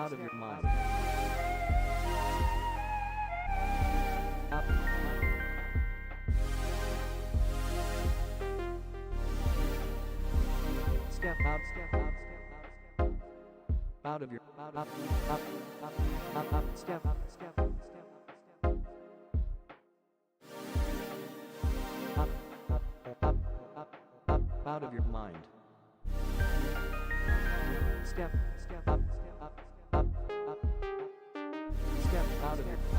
out of your mind. Step out of your step out of your mind. Step up, step out of your mind.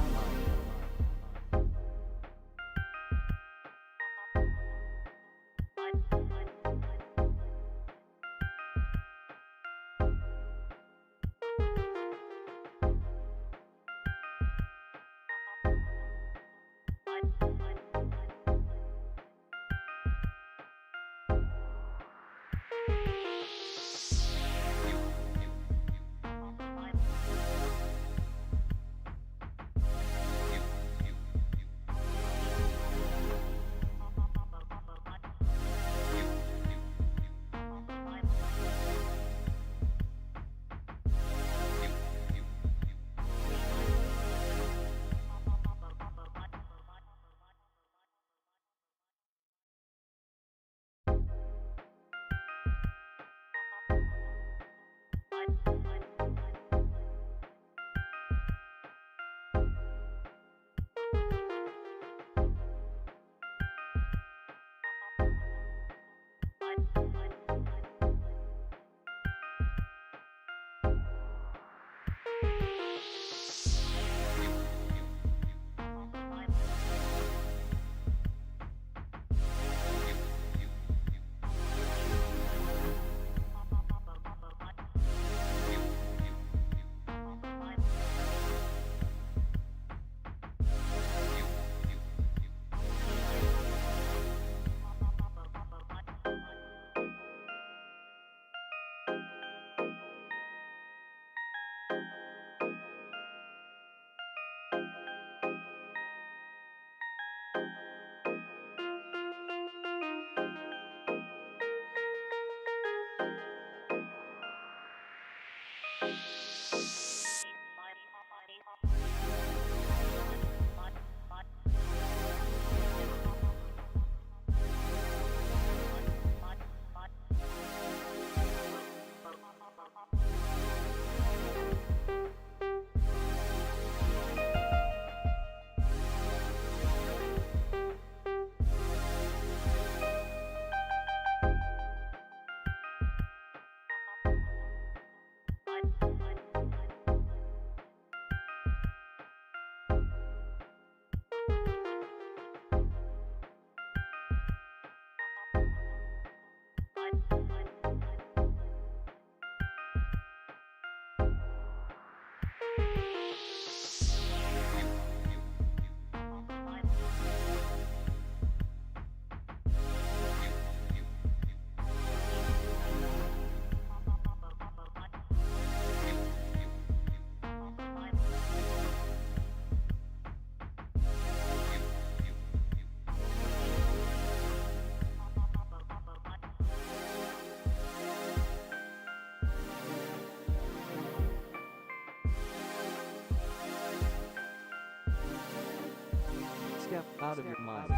Step out of your mind.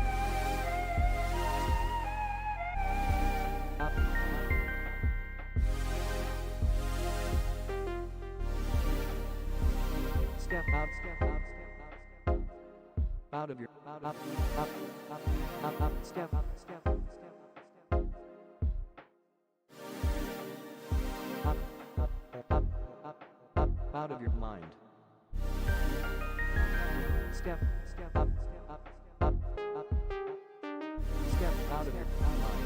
Up. Step out, out of your up, step up, out of your mind. Step up, step out of your mind.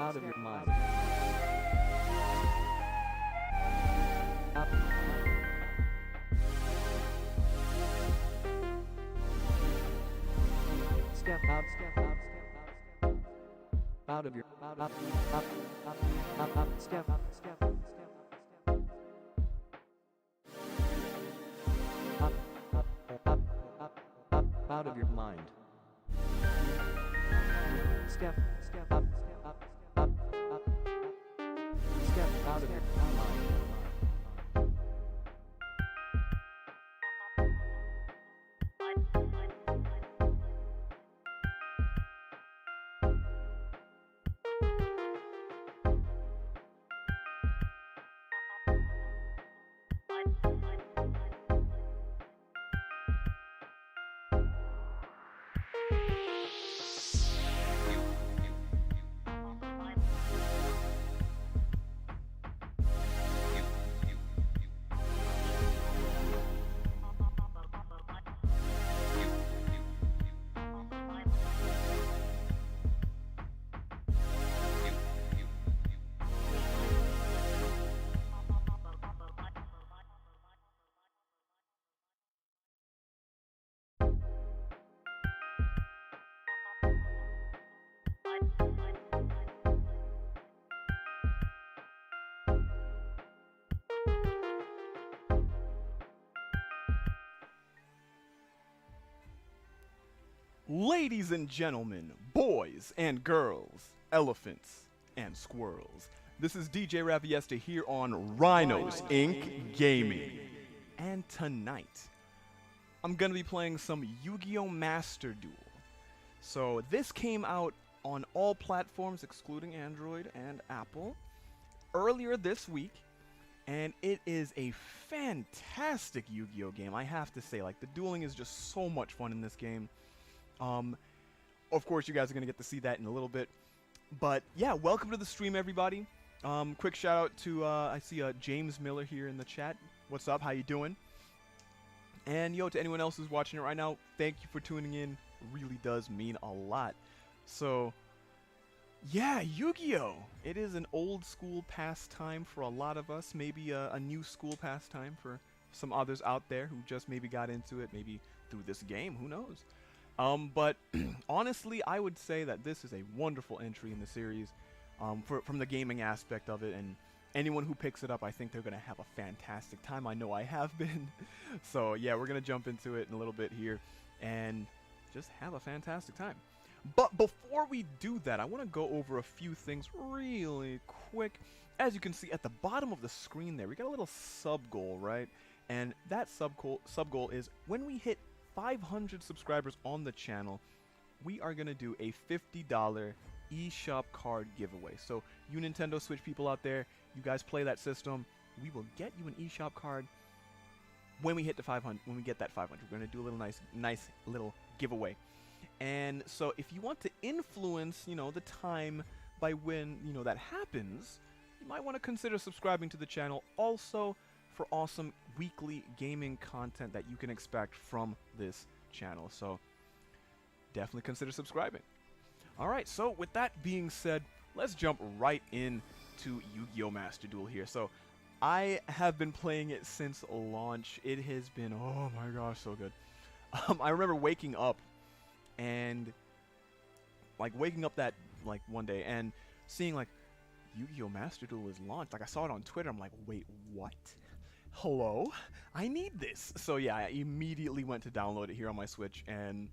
out of your mind. Up. Step out, step out, step out, step out. Out of your, up, up, up, step up, step up, step up, up, out of your mind. Step up, step up, step out of your mind. Ladies and gentlemen, boys and girls, elephants and squirrels, this is DJ Raviesta here on Rhinos Inc. Gaming. And tonight, I'm going to be playing some Yugioh Master Duel. So this came out on all platforms excluding Android and Apple earlier this week. And it is a fantastic Yu-Gi-Oh game, I have to say. Like, the dueling is just so much fun in this game. Of course, you guys are going to get to see that in a little bit. But, yeah, welcome to the stream, everybody. Quick shout-out to, I see James Miller here in the chat. What's up? How you doing? And, yo, to anyone else who's watching it right now, thank you for tuning in. Really does mean a lot. So, yeah, Yu-Gi-Oh! It is an old-school pastime for a lot of us. Maybe a new school pastime for some others out there who just maybe got into it, maybe through this game. Who knows? But honestly, I would say that this is a wonderful entry in the series from the gaming aspect of it, and anyone who picks it up, I think they're going to have a fantastic time. I know I have been. So yeah, we're going to jump into it in a little bit here and just have a fantastic time. But before we do that, I want to go over a few things really quick. As you can see at the bottom of the screen there, we got a little sub-goal, right? And that sub-goal is when we hit 500 subscribers on the channel, we are going to do a $50 eShop card giveaway. So you Nintendo Switch people out there, you guys play that system, we will get you an eShop card when we hit the 500. When we get that 500, we're going to do a little nice little giveaway. And so if you want to influence, you know, the time by when, you know, that happens, you might want to consider subscribing to the channel. Also, for awesome weekly gaming content that you can expect from this channel. So definitely consider subscribing. Alright, so with that being said, let's jump right into Yugioh Master Duel here. So I have been playing it since launch. It has been, oh my gosh, so good. I remember waking up and that like one day and seeing like Yugioh Master Duel was launched. Like I saw it on Twitter. I'm like, wait, what? Hello? I need this. So yeah, I immediately went to download it here on my Switch, and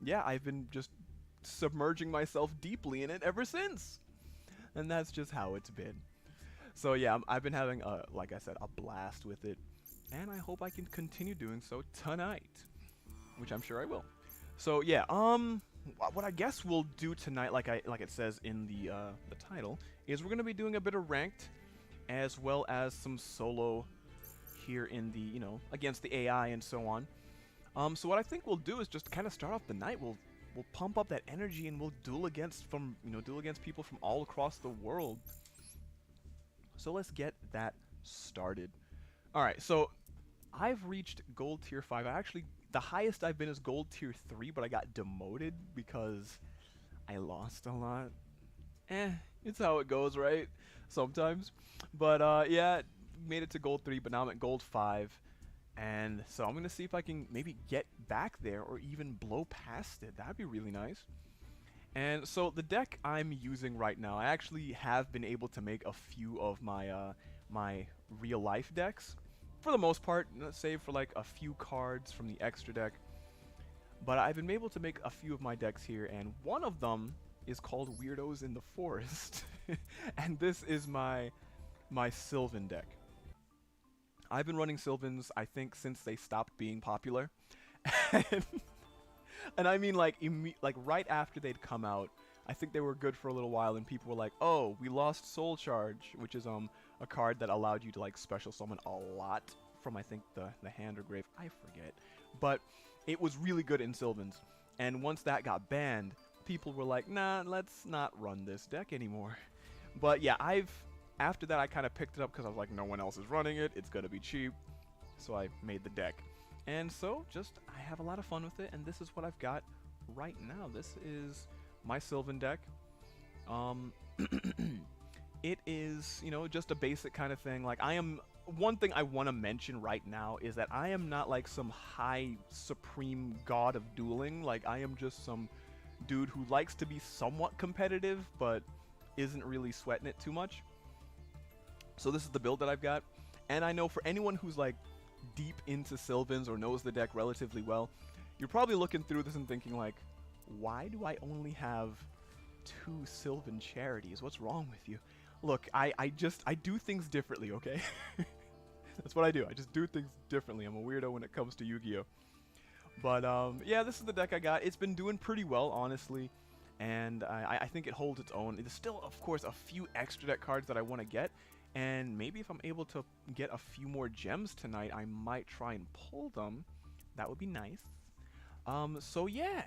yeah, I've been just submerging myself deeply in it ever since. And that's just how it's been. So yeah, I've been having, like I said, a blast with it, and I hope I can continue doing so tonight, which I'm sure I will. So yeah, what I guess we'll do tonight, like it says in the title, is we're gonna be doing a bit of ranked, as well as some solo here in the, you know, against the AI and so on. So what I think we'll do is just kind of start off the night. We'll pump up that energy and we'll duel against people from all across the world. So let's get that started. All right, so I've reached gold tier 5. The highest I've been is gold tier 3, but I got demoted because I lost a lot. It's how it goes, right? Sometimes. But yeah, made it to gold 3, but now I'm at gold 5. And so I'm going to see if I can maybe get back there or even blow past it. That'd be really nice. And so the deck I'm using right now, I actually have been able to make a few of my my real life decks. For the most part, save for like a few cards from the extra deck. But I've been able to make a few of my decks here, and one of them is called Weirdos in the Forest. And this is my Sylvan deck. I've been running Sylvans, I think, since they stopped being popular. and, and I mean, like, right after they'd come out, I think they were good for a little while, and people were like, oh, we lost Soul Charge, which is a card that allowed you to, like, special summon a lot from, I think, the hand or grave. I forget. But it was really good in Sylvans. And once that got banned, people were like, nah, let's not run this deck anymore. But yeah, after that, I kind of picked it up because I was like, no one else is running it. It's going to be cheap. So I made the deck. And so I have a lot of fun with it. And this is what I've got right now. This is my Sylvan deck. It is, just a basic kind of thing. Like, one thing I want to mention right now is that I am not like some high supreme god of dueling. Like, I am just some dude who likes to be somewhat competitive, but isn't really sweating it too much. So this is the build that I've got, and I know for anyone who's like deep into Sylvans or knows the deck relatively well, you're probably looking through this and thinking like, why do I only have 2 Sylvan charities? What's wrong with you? Look, I do things differently, okay? That's what I do. I just do things differently. I'm a weirdo when it comes to Yu-Gi-Oh! But yeah, this is the deck I got. It's been doing pretty well, honestly, and I think it holds its own. There's still, of course, a few extra deck cards that I want to get. And maybe if I'm able to get a few more gems tonight, I might try and pull them. That would be nice. So yeah,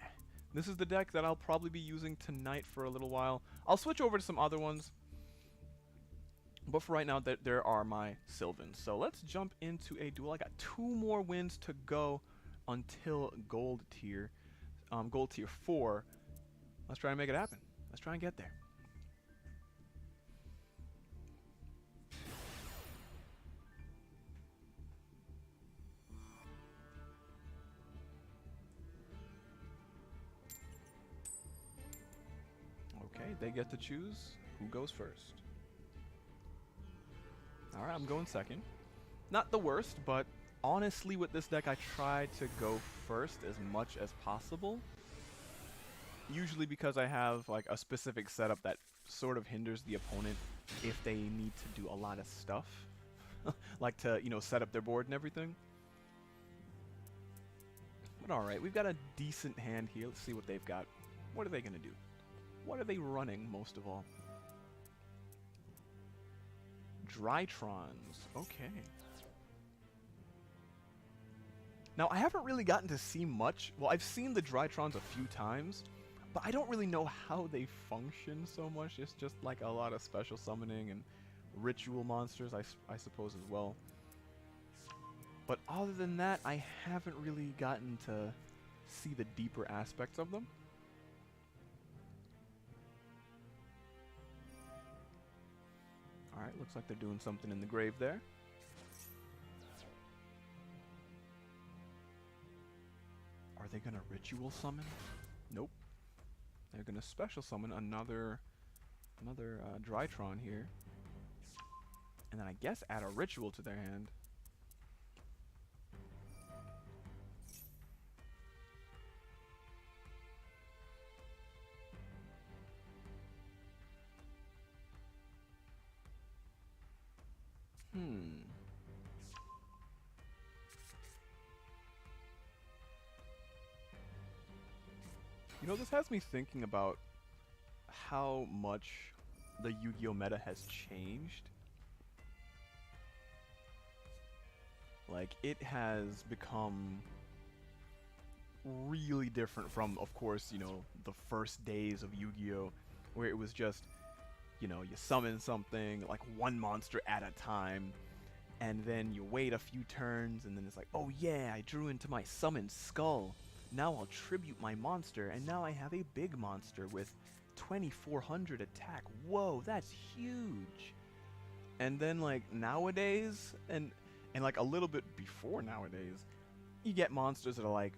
this is the deck that I'll probably be using tonight for a little while. I'll switch over to some other ones. But for right now, there are my Sylvans. So let's jump into a duel. I got 2 more wins to go until gold tier 4. Let's try and make it happen. Let's try and get there. Okay, they get to choose who goes first. Alright, I'm going second. Not the worst, but honestly with this deck I try to go first as much as possible. Usually because I have like a specific setup that sort of hinders the opponent if they need to do a lot of stuff. Like to, set up their board and everything. But alright, we've got a decent hand here. Let's see what they've got. What are they going to do? What are they running, most of all? Drytrons. Okay. Now, I haven't really gotten to see much. Well, I've seen the Drytrons a few times, but I don't really know how they function so much. It's just like a lot of special summoning and ritual monsters, I suppose, as well. But other than that, I haven't really gotten to see the deeper aspects of them. Alright, looks like they're doing something in the grave there. Are they gonna ritual summon? Nope. They're gonna special summon another Drytron here. And then I guess add a ritual to their hand. This has me thinking about how much the Yu-Gi-Oh! Meta has changed. Like, it has become really different from, of course, the first days of Yu-Gi-Oh! Where it was just, you summon something, like one monster at a time, and then you wait a few turns, and then it's like, oh yeah, I drew into my summoned skull. Now I'll tribute my monster, and now I have a big monster with 2400 attack. Whoa, that's huge. And then like nowadays, and like a little bit before nowadays, you get monsters that are like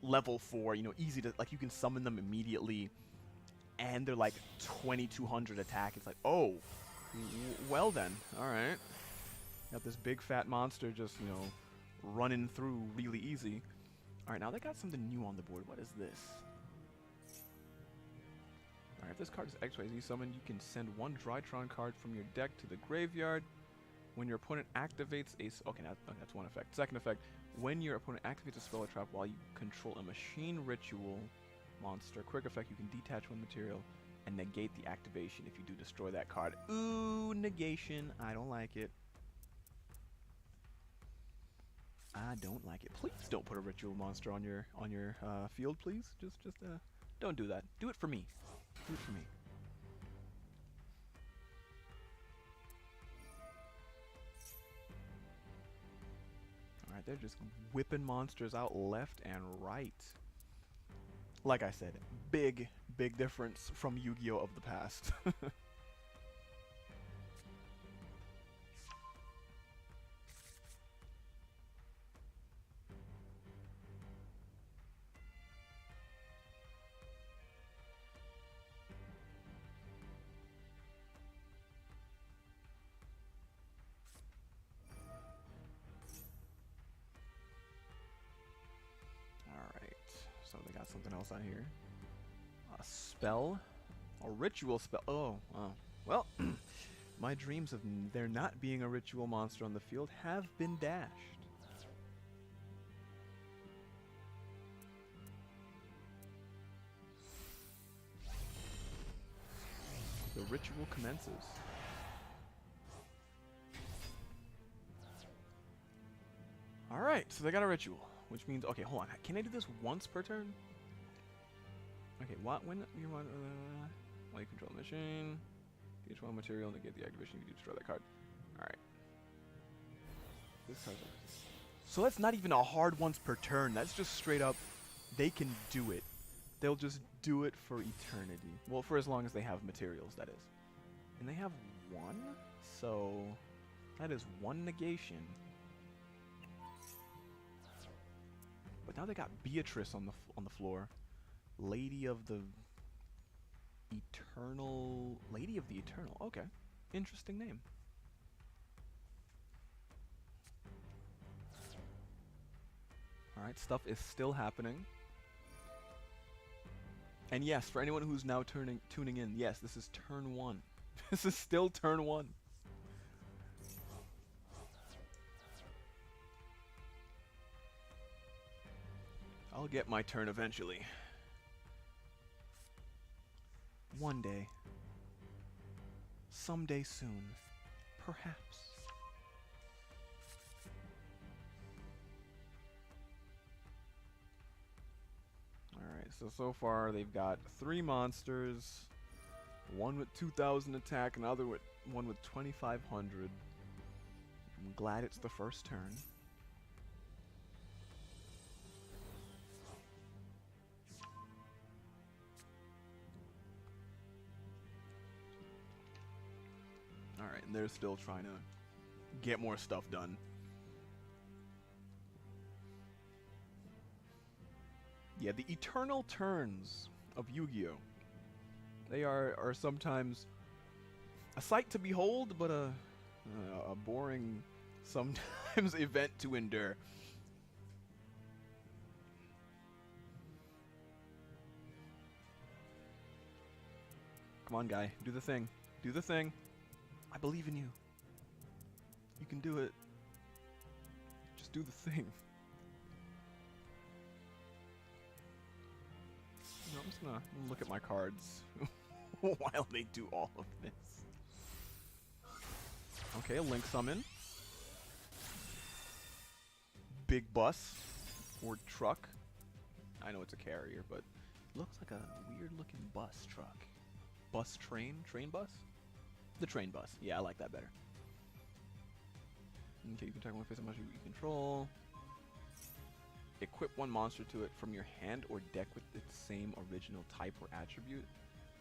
level 4, you know, easy to, like, you can summon them immediately, and they're like 2200 attack. It's like, oh, well then, alright. Got this big fat monster just, you know, running through really easy. Alright, now they got something new on the board. What is this? Alright, if this card is XYZ summoned, you can send one Drytron card from your deck to the graveyard. When your opponent activates a... Okay, that's one effect. Second effect, when your opponent activates a spell or trap while you control a machine ritual monster. Quick effect, you can detach one material and negate the activation if you do destroy that card. Ooh, negation. I don't like it. I don't like it. Please don't put a ritual monster on your field, please. Just don't do that. Do it for me. Do it for me. Alright, they're just whipping monsters out left and right. Like I said, big difference from Yu-Gi-Oh! Of the past. So they got something else on here. A spell? A ritual spell. Oh, wow. Well, my dreams of there not being a ritual monster on the field have been dashed. The ritual commences. Alright, so they got a ritual. Which means, okay, hold on. Can I do this once per turn? Okay, when you want, while you control the machine, each one material to get the activation, you destroy that card. Alright. This card's so that's not even a hard once per turn. That's just straight up, they can do it. They'll just do it for eternity. Well, for as long as they have materials, that is. And they have one, so that is one negation. But now they got Beatrice on the floor. Lady of the Eternal. Okay, interesting name. All right, stuff is still happening. And yes, for anyone who's now tuning in, yes, this is turn 1. This is still turn 1. I'll get my turn eventually. One day. Someday soon. Perhaps. Alright, so far they've got 3 monsters. One with 2,000 attack, another with one with 2,500. I'm glad it's the first turn. Alright, and they're still trying to get more stuff done. Yeah, the eternal turns of Yu-Gi-Oh! They are sometimes a sight to behold, but a boring, sometimes, event to endure. Come on, guy. Do the thing. Do the thing. I believe in you. You can do it. Just do the thing. No, I'm just gonna look at my cards while they do all of this. Okay, a Link Summon. Big bus. Or truck. I know it's a carrier, but it looks like a weird looking bus truck. Bus train? Train bus? The train bus. Yeah, I like that better. Okay, you can target one face monster you control. Equip one monster to it from your hand or deck with its same original type or attribute.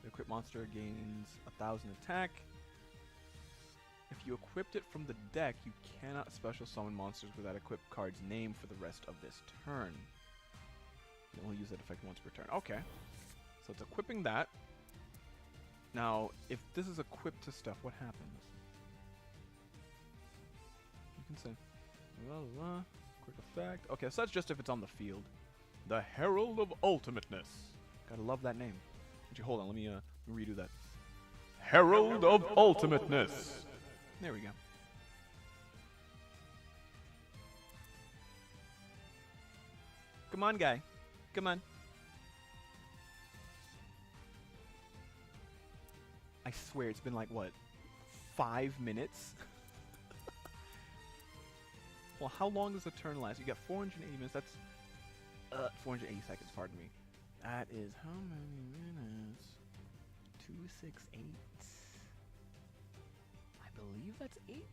The equipped monster gains 1,000 attack. If you equipped it from the deck, you cannot special summon monsters with that equipped card's name for the rest of this turn. You only use that effect once per turn. Okay. So it's equipping that. Now, if this is equipped to stuff, what happens? You can say, quick effect. Okay, so that's just if it's on the field. The Herald of Ultimateness. Gotta love that name. Actually, hold on, let me redo that. Herald of Ultimateness. There we go. Come on, guy. Come on. I swear it's been like, what, 5 minutes? Well, how long does the turn last? You got 480 minutes. That's 480 seconds, pardon me. That is how many minutes? 268. I believe that's 8.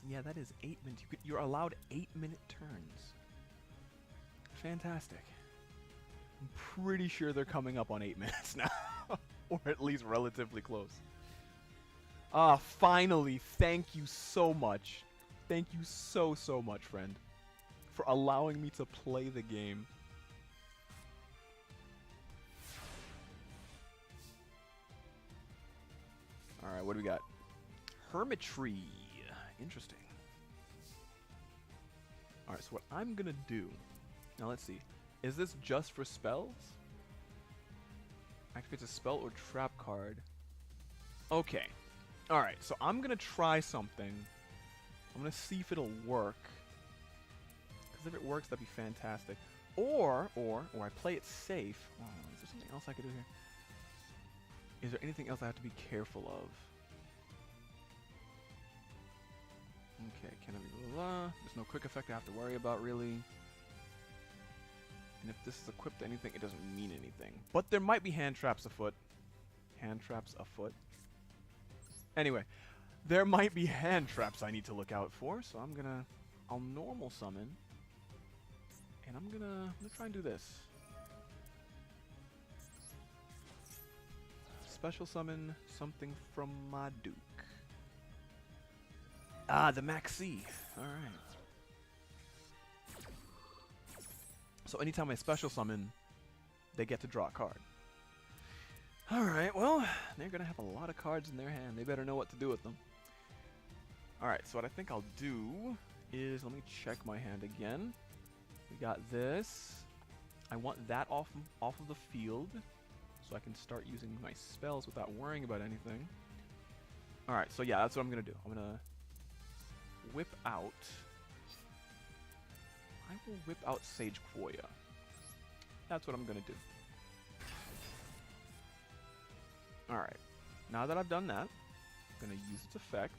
Yeah, that is 8 minutes. You're allowed 8-minute turns. Fantastic. I'm pretty sure they're coming up on 8 minutes now. Or at least relatively close. Ah, finally. Thank you so much. Thank you so much, friend, for allowing me to play the game. Alright, what do we got? Hermitry. Interesting. Alright, so what I'm gonna do... Now, let's see. Is this just for spells? Activates a spell or trap card. Okay. Alright, so I'm gonna try something. I'm gonna see if it'll work. Because if it works, that'd be fantastic. Or I play it safe. Oh, is there something else I could do here? Is there anything else I have to be careful of? Okay, can I be there's no quick effect I have to worry about, really. And if this is equipped to anything, it doesn't mean anything. But there might be hand traps afoot. Hand traps afoot. Anyway, there might be hand traps I need to look out for, so I'll normal summon. And I'm gonna try and do this. Special summon something from my Duke. Ah, the Maxi. Alright. So anytime I special summon, they get to draw a card. Alright, well, they're going to have a lot of cards in their hand. They better know what to do with them. Alright, so what I think I'll do is, let me check my hand again. We got this. I want that off of the field, so I can start using my spells without worrying about anything. Alright, so yeah, that's what I'm going to do. I'm going to whip out... I will whip out Sage Quoya. That's what I'm going to do. Alright, now that I've done that, I'm going to use its effect.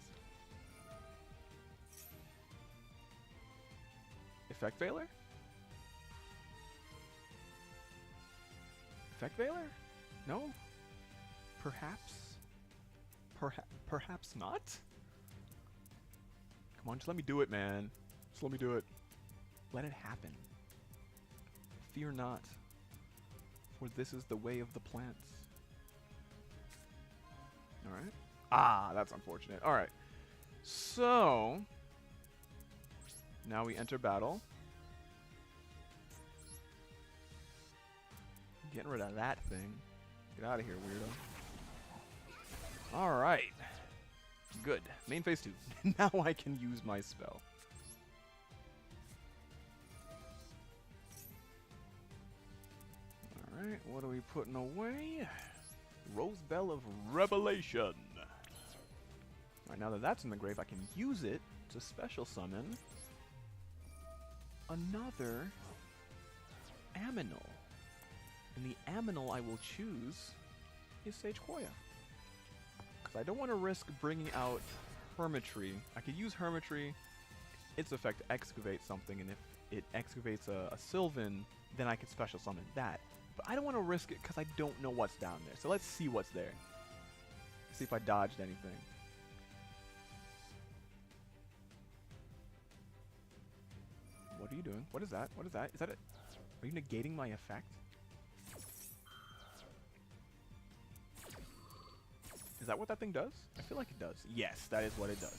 Effect Veiler? Effect Veiler? No? Perhaps? Perhaps not? Come on, just let me do it, man. Just let me do it. Let it happen. Fear not, for this is the way of the plants. Alright. Ah, that's unfortunate. Alright. So, now we enter battle. Getting rid of that thing. Get out of here, weirdo. Alright. Good. Main phase 2. Now I can use my spell. Alright, what are we putting away? Rose Bell of Revelation. Alright, now that that's in the grave, I can use it to special summon another Aminal. And the Aminal I will choose is Sage Quoya. Because I don't want to risk bringing out Hermitry. I could use Hermitry, its effect to excavate something, and if it excavates a Sylvan, then I could special summon that. But I don't want to risk it because I don't know what's down there. So let's see what's there. See if I dodged anything. What are you doing? What is that? What is that? Is that it? Are you negating my effect? Is that what that thing does? I feel like it does. Yes, that is what it does.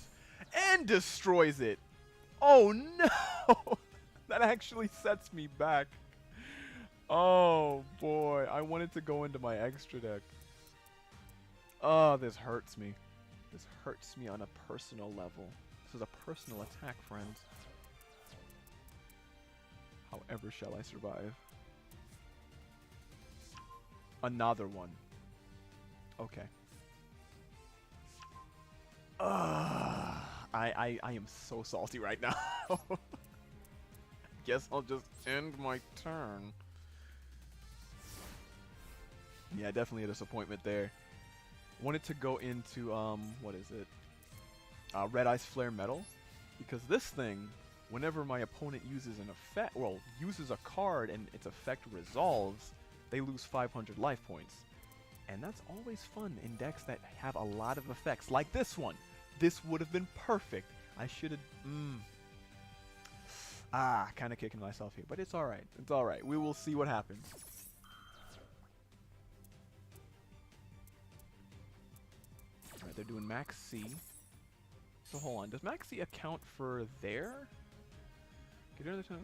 And destroys it. Oh no! That actually sets me back. Oh boy, I wanted to go into my extra deck. Oh, this hurts me. This hurts me on a personal level. This is a personal attack, friends. However shall I survive? Another one. Okay. I am so salty right now. Guess I'll just end my turn. Yeah, definitely a disappointment there. Wanted to go into, what is it? Red Ice Flare Metal. Because this thing, whenever my opponent uses an effect, well, uses a card and its effect resolves, they lose 500 life points. And that's always fun in decks that have a lot of effects, like this one. This would have been perfect. I should have... kind of kicking myself here, but it's alright. It's alright. We will see what happens. Alright, they're doing Max C. So hold on. Does Max C account for there? Get another time.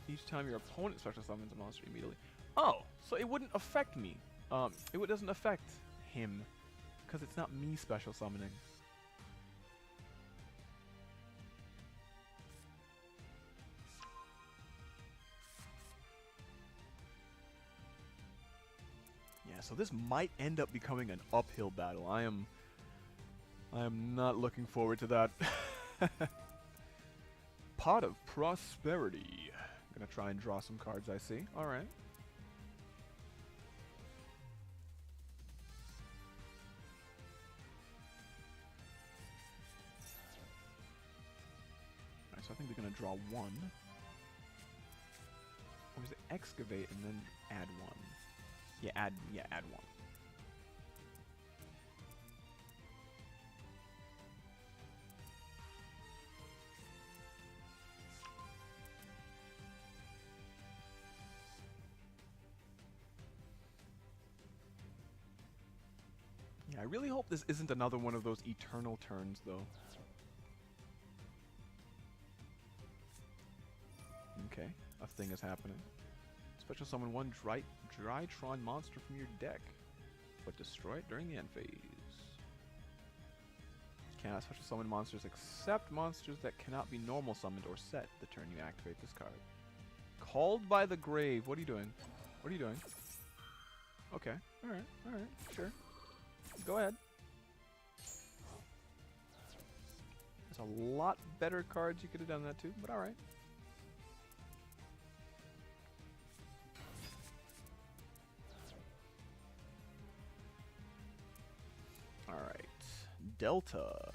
Each time your opponent special summons a monster immediately. Oh, so it wouldn't affect me. It doesn't affect him because it's not me special summoning. Yeah, so this might end up becoming an uphill battle. I am not looking forward to that. Pot of Prosperity. I'm gonna try and draw some cards, I see. Alright. Alright, so I think they're gonna draw one. Or is it Excavate and then add one? Yeah, add one. Yeah, I really hope this isn't another one of those eternal turns, though. Okay, a thing is happening. Special summon one Drytron monster from your deck, but destroy it during the end phase. Cannot special summon monsters except monsters that cannot be normal summoned or set the turn you activate this card. Called by the Grave. What are you doing? What are you doing? Okay. Alright. Alright. Sure. Go ahead. There's a lot better cards you could have done that to, but alright. Alright. Delta.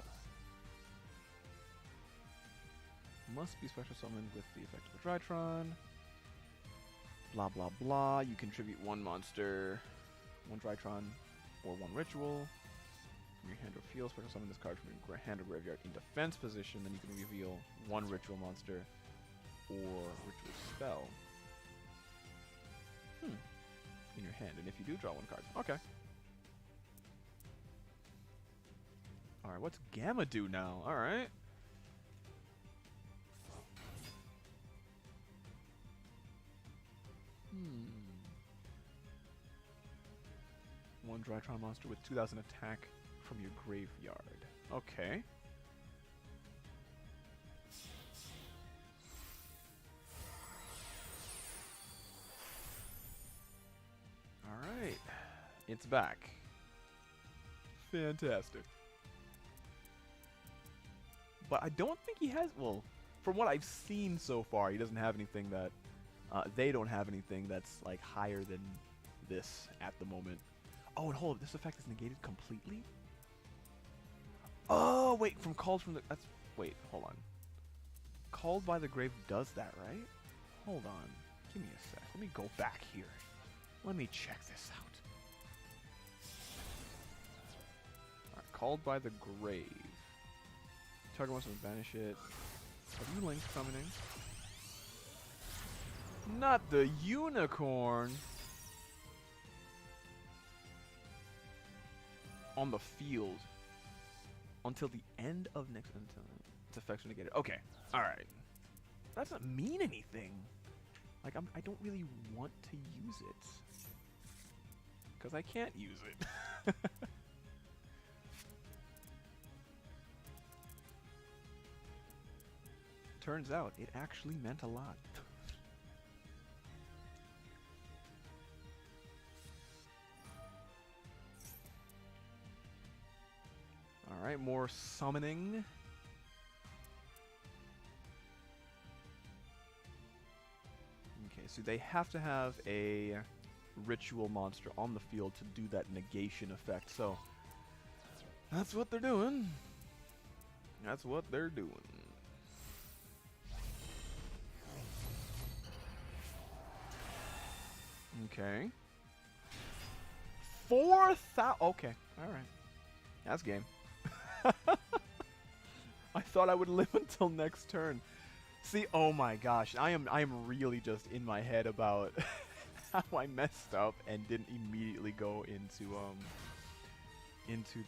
Must be special summoned with the effect of a Drytron. Blah blah blah. You contribute one monster, one Drytron, or one ritual from your hand or field. Special summon this card from your hand or graveyard in defense position. Then you can reveal one ritual monster or ritual spell in your hand. And if you do, draw one card. Okay. Alright, what's Gamma do now? Alright. One Drytron monster with 2000 attack from your graveyard. Okay. Alright. It's back. Fantastic. But I don't think he has... Well, from what I've seen so far, he doesn't have anything that... they don't have anything that's, like, higher than this at the moment. Oh, and hold up. This effect is negated completely? Oh, wait. From Called from the... That's... Wait, hold on. Called by the Grave does that, right? Hold on. Give me a sec. Let me go back here. Let me check this out. Alright, Called by the Grave. Target wants to banish it. Are you Link summoning? Not the unicorn! on the field until the end of next until its effects are negated. Okay, all right. That doesn't mean anything. Like I don't really want to use it because I can't use it. Turns out it actually meant a lot. Alright, more summoning. Okay, so they have to have a ritual monster on the field to do that negation effect, so that's what they're doing. That's what they're doing. Okay. 4,000. Okay, all right. That's game. I thought I would live until next turn. See, oh my gosh, I am really just in my head about how I messed up and didn't immediately go into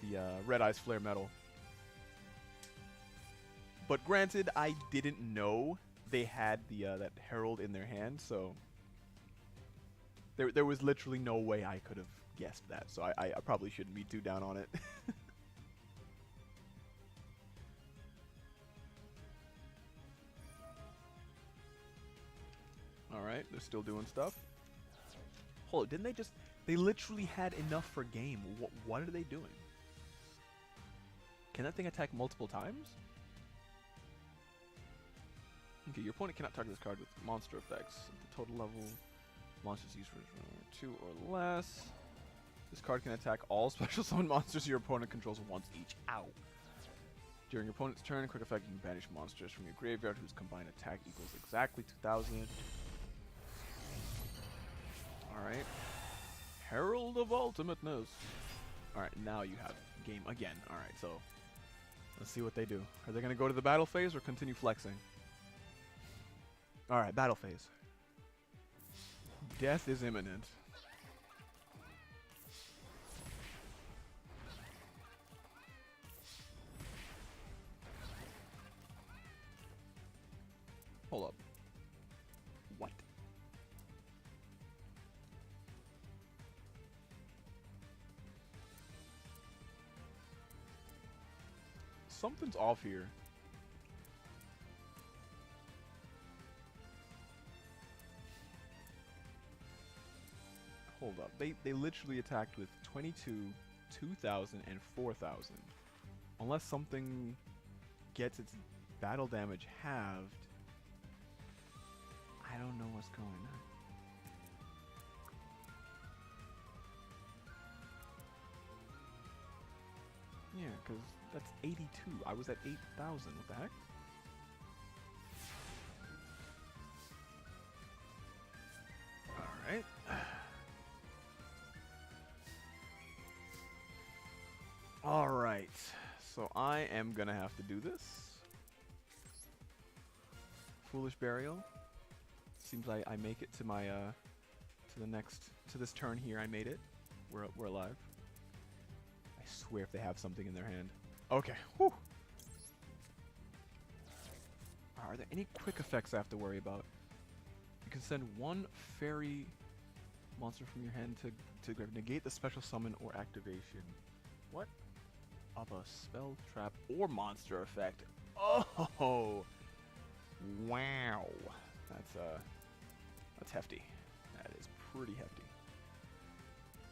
the Red Eyes Flare Metal. But granted, I didn't know they had the that Herald in their hand, so there was literally no way I could have guessed that. So I probably shouldn't be too down on it. Alright, they're still doing stuff. Hold on, didn't they just... They literally had enough for game. What are they doing? Can that thing attack multiple times? Okay, your opponent cannot target this card with monster effects. At the total level, monsters used for 2 or less. This card can attack all special summon monsters your opponent controls once each. Ow. During your opponent's turn, quick effect, you can banish monsters from your graveyard whose combined attack equals exactly 2,000. Alright. Herald of Ultimateness. Alright, now you have game again. Alright, so let's see what they do. Are they going to go to the battle phase or continue flexing? Alright, battle phase. Death is imminent. Hold up. What? Something's off here. Hold up. They literally attacked with 22, 2,000, and 4,000. Unless something gets its battle damage halved, I don't know what's going on. Yeah, because that's 82. I was at 8,000. What the heck? Alright. Alright. So I am gonna have to do this. Foolish Burial. Seems like I make it to my to this turn here. I made it. We're alive. I swear if they have something in their hand. Okay. Whew. Are there any quick effects I have to worry about? You can send one fairy monster from your hand to negate the special summon or activation. What? Of a spell, trap, or monster effect. Oh! Wow. That's hefty. That is pretty hefty.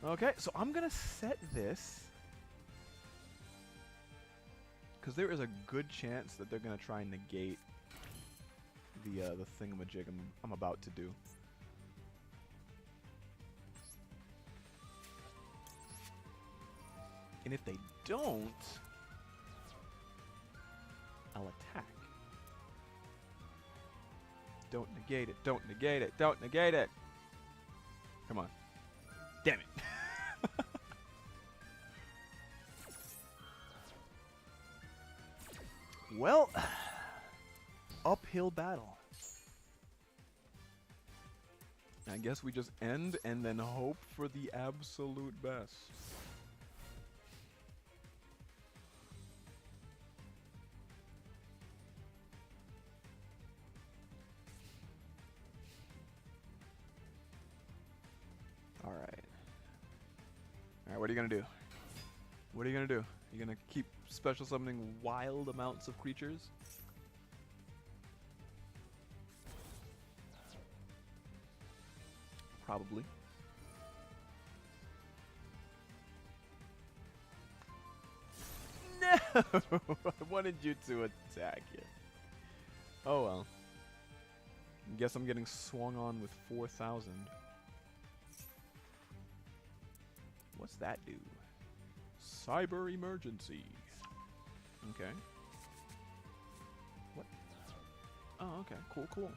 Okay, so I'm gonna set this because there is a good chance that they're gonna try and negate the thingamajig I'm about to do. And if they don't, I'll attack. Don't negate it, don't negate it, don't negate it! Come on. Damn it! Well, uphill battle. I guess we just end and then hope for the absolute best. Alright, what are you gonna do? What are you gonna do? You gonna keep special summoning wild amounts of creatures? Probably. No! I wanted you to attack it. Oh well. Guess I'm getting swung on with 4,000. What's that do? Cyber emergency. Okay. What? Oh, okay. Cool, cool.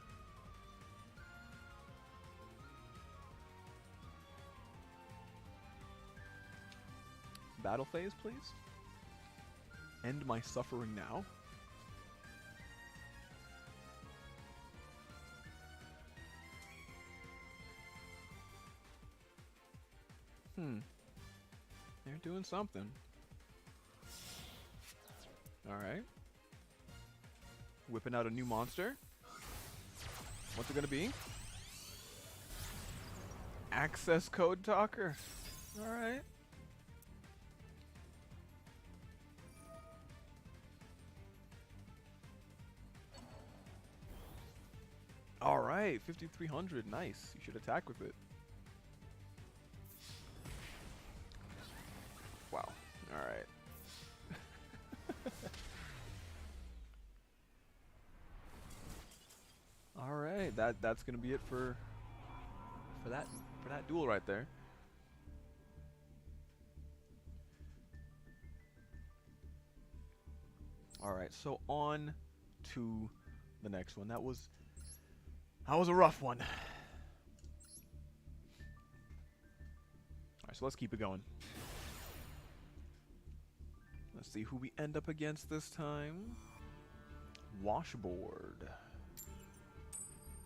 Battle phase, please. End my suffering now. They're doing something. Alright. Whipping out a new monster. What's it gonna be? Access code talker. Alright. Alright, 5,300. Nice. You should attack with it. Wow. Alright. Alright, that's gonna be it for that duel right there. Alright, so on to the next one. That was a rough one. Alright, so let's keep it going. Let's see who we end up against this time. Washboard.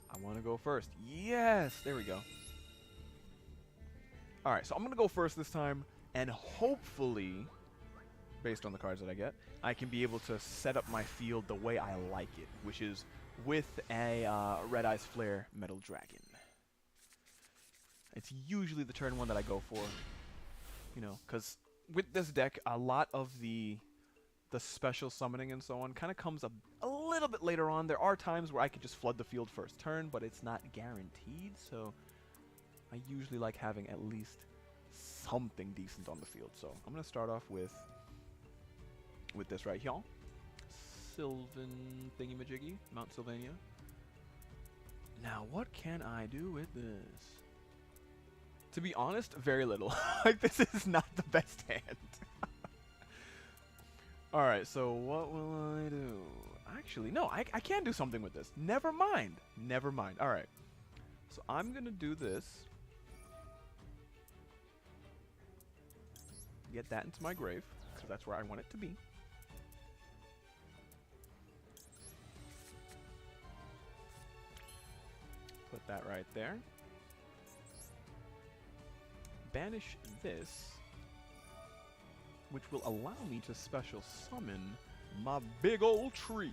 I want to go first. Yes! There we go. Alright, so I'm going to go first this time, and hopefully, based on the cards that I get, I can be able to set up my field the way I like it, which is with a Red Eyes Flare Metal Dragon. It's usually the turn one that I go for, you know, because with this deck, a lot of the special summoning and so on kind of comes a little bit later on. There are times where I could just flood the field first turn, but it's not guaranteed, so I usually like having at least something decent on the field. So I'm going to start off with this right here. Sylvan thingy-majiggy, Mount Sylvania. Now, what can I do with this? To be honest, very little. Like, this is not the best hand. Alright, so what will I do? Actually, no, I can do something with this. Never mind. Never mind. Alright. So I'm going to do this. Get that into my grave, because that's where I want it to be. Put that right there. Banish this, which will allow me to special summon my big old tree.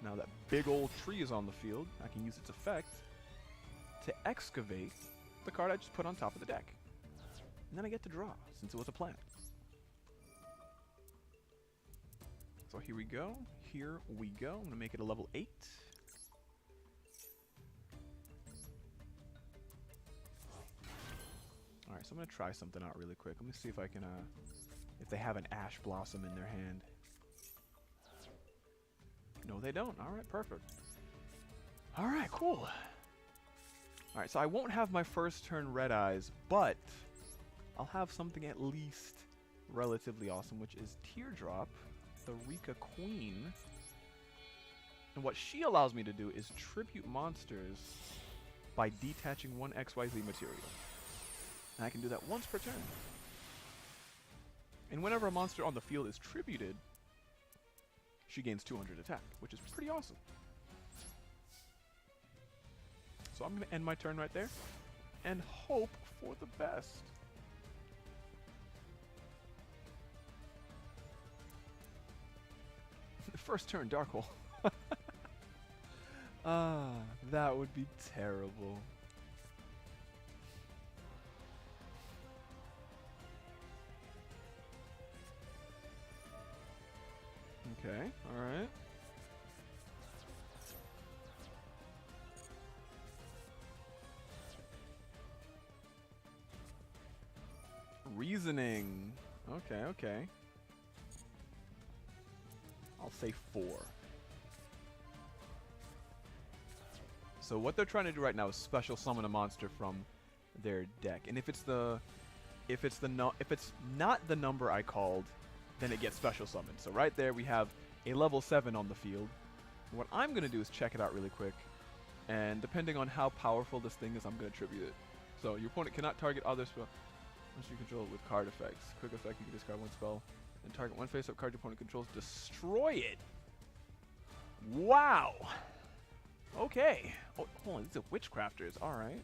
Now that big old tree is on the field, I can use its effect to excavate the card I just put on top of the deck. And then I get to draw, since it was a plant. So here we go. Here we go. I'm going to make it a level 8. Alright, so I'm going to try something out really quick. Let me see if I can, if they have an Ash Blossom in their hand. No, they don't. Alright, perfect. Alright, cool. Alright, so I won't have my first turn Red Eyes, but I'll have something at least relatively awesome, which is Teardrop, the Rika Queen. And what she allows me to do is tribute monsters by detaching one XYZ material. And I can do that once per turn. And whenever a monster on the field is tributed, she gains 200 attack, which is pretty awesome. So I'm going to end my turn right there and hope for the best. First turn, Dark Hole. Ah, that would be terrible. Okay, alright. Reasoning. Okay, okay. I'll say 4. So what they're trying to do right now is special summon a monster from their deck. And if it's not the number I called, then it gets special summoned. So right there we have a level 7 on the field. What I'm going to do is check it out really quick. And depending on how powerful this thing is, I'm going to tribute it. So your opponent cannot target other spell unless you control it with card effects. Quick effect, you can discard one spell and target one face-up card your opponent controls. Destroy it! Wow! Okay. Oh, hold on, these are Witchcrafters. Alright.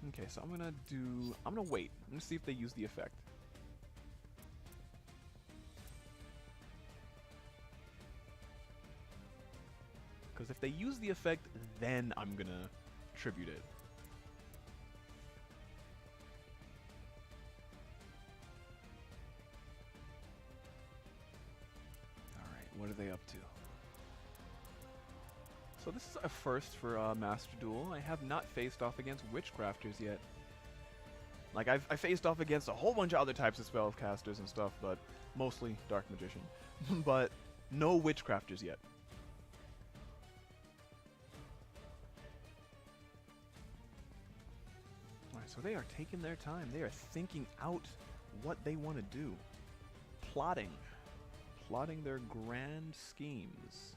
Okay, so I'm gonna wait. I'm gonna see if they use the effect. Because if they use the effect, then I'm gonna tribute it. Alright, what are they up to? So this is a first for Master Duel. I have not faced off against Witchcrafters yet. Like, I faced off against a whole bunch of other types of spellcasters and stuff, but mostly Dark Magician. But no Witchcrafters yet. Alright, so they are taking their time. They are thinking out what they want to do. Plotting. Plotting their grand schemes.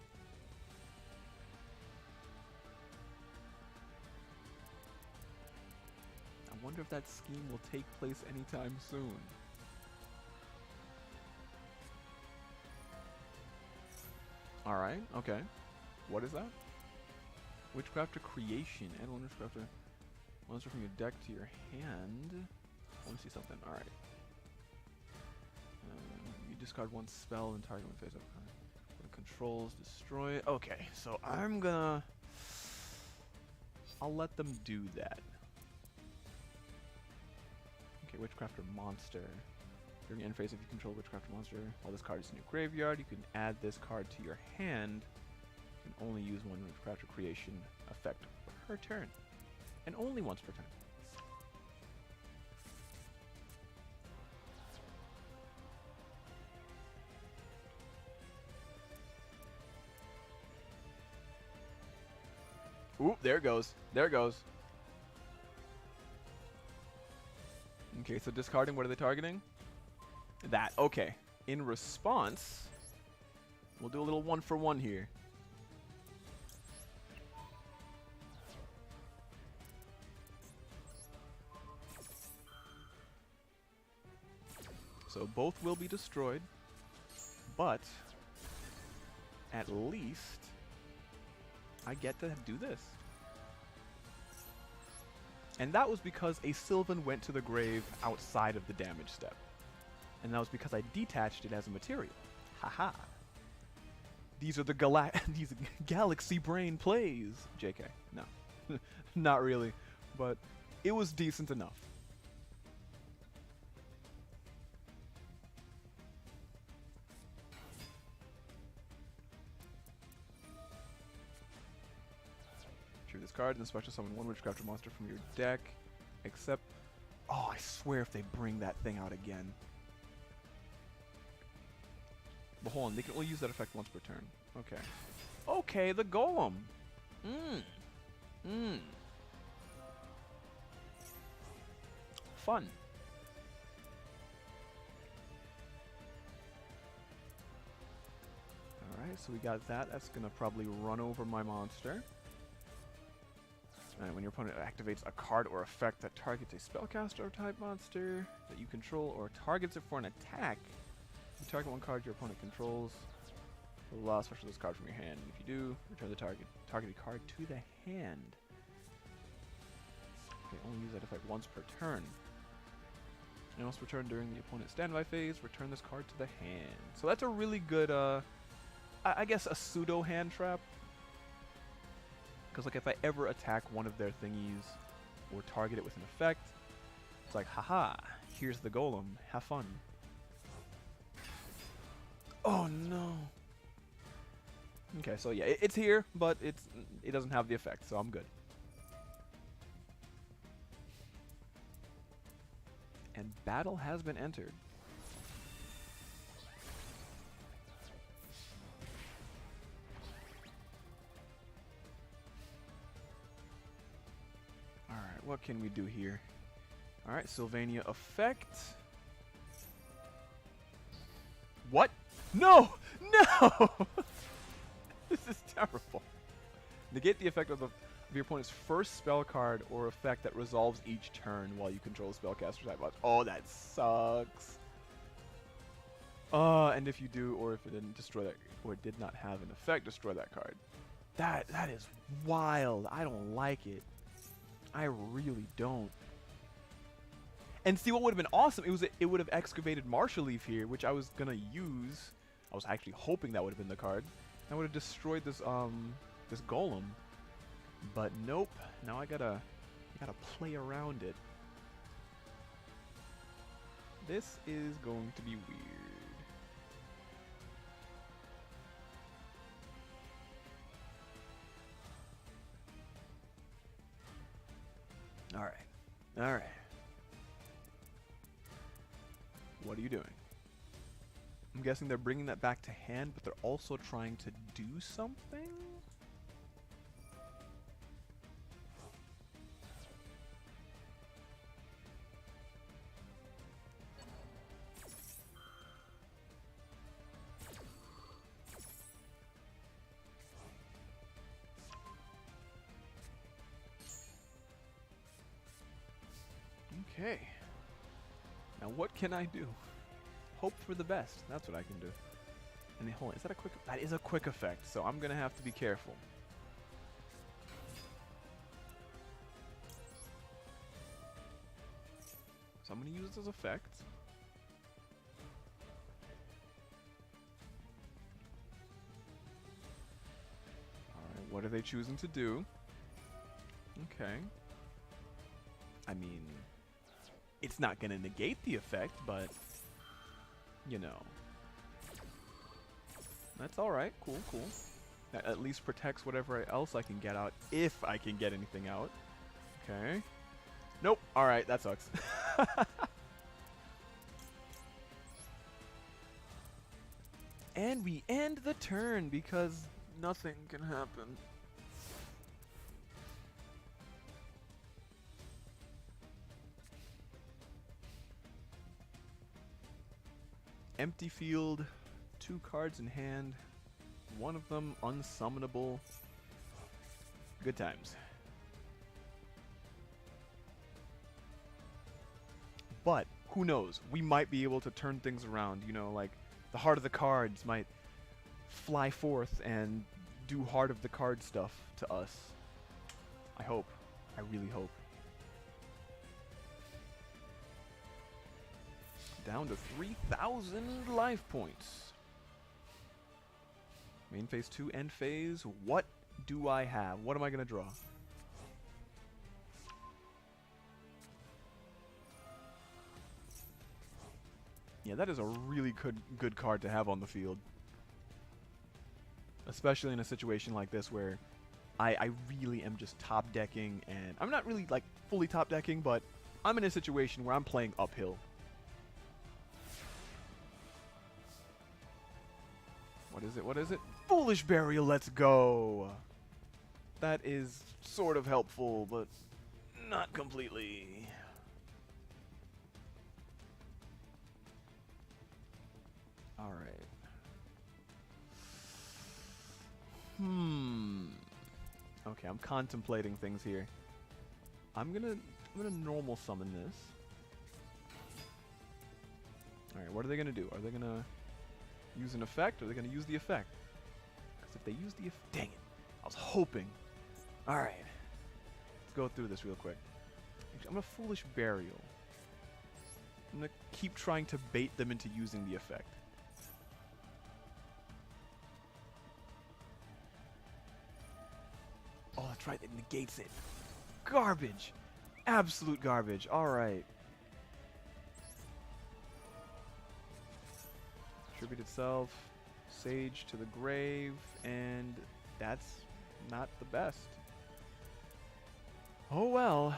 I wonder if that scheme will take place anytime soon. Alright, okay. What is that? Witchcrafter creation. Add one Witchcrafter monster from your deck to your hand. I want to see something. Alright. You discard one spell and target one face up card. Controls, destroy it. Okay, so I'll let them do that. Okay, Witchcrafter monster. During end phase, if you control Witchcrafter monster, while this card is in your graveyard, you can add this card to your hand. You can only use one Witchcrafter creation effect per turn. And only once per turn. Ooh, there it goes. There it goes. Okay, so discarding, what are they targeting? That, okay. In response, we'll do a little 1-for-1 here. So both will be destroyed, but at least I get to do this. And that was because a Sylvan went to the grave outside of the damage step. And that was because I detached it as a material. Haha. These are the these galaxy brain plays. JK. No. Not really. But it was decent enough. Tribute this card and special summon one Witchcrafter monster from your deck. Except, oh, I swear if they bring that thing out again. But hold on, they can only use that effect once per turn. Okay. Okay, the Golem. Fun. Alright, so we got that. That's going to probably run over my monster. And when your opponent activates a card or effect that targets a spellcaster type monster that you control or targets it for an attack, you target one card your opponent controls. Allow special this card from your hand. If you do, return the targeted card to the hand. Okay, only use that effect once per turn. And once per turn during the opponent's standby phase, return this card to the hand. So that's a really good, I guess a pseudo hand trap. Because like if I ever attack one of their thingies or target it with an effect, it's like, haha, here's the Golem, have fun. Oh no. Okay, so yeah, it's here, but it doesn't have the effect, so I'm good. And battle has been entered. Alright, what can we do here? Alright, Sylvania effect. What? No! No! This is terrible. Negate the effect of your opponent's first spell card or effect that resolves each turn while you control spellcaster's sidebox. Oh, that sucks. And if you do, or if it didn't destroy that, or it did not have an effect, destroy that card. That is wild. I don't like it. I really don't. And see, what would have been awesome? It would have excavated Martial Leaf here, which I was gonna use. I was actually hoping that would have been the card. I would have destroyed this this golem. But nope. Now I gotta play around it. This is going to be weird. Alright. Alright. What are you doing? I'm guessing they're bringing that back to hand, but they're also trying to do something? Okay. Now what can I do? Hope for the best. That's what I can do. And hold on, is that a quick? That is a quick effect, so I'm gonna have to be careful. So I'm gonna use this effect. Alright, what are they choosing to do? Okay. I mean, it's not gonna negate the effect, but you know. That's alright. Cool, cool. That at least protects whatever else I can get out, if I can get anything out. Okay. Nope. Alright, that sucks. And we end the turn because nothing can happen. Empty field, 2 cards in hand, one of them unsummonable. Good times. But who knows? We might be able to turn things around. You know, like the heart of the cards might fly forth and do heart of the card stuff to us. I hope. I really hope. Down to 3,000 life points. Main phase 2, end phase. What do I have? What am I going to draw? Yeah, that is a really good card to have on the field. Especially in a situation like this where I really am just top decking, and I'm not really like fully top decking, but I'm in a situation where I'm playing uphill. What is it? What is it? Foolish Burial, let's go! That is sort of helpful, but not completely. Alright. Okay, I'm contemplating things here. I'm gonna normal summon this. Alright, what are they gonna do? Are they gonna use an effect, or are they gonna use the effect? Because if they use the effect, dang it, I was hoping. Alright, let's go through this real quick. I'm gonna Foolish Burial. I'm gonna keep trying to bait them into using the effect. Oh, that's right, it negates it. Garbage. Absolute garbage. Alright. Tribute itself. Sage to the grave, and that's not the best. Oh well.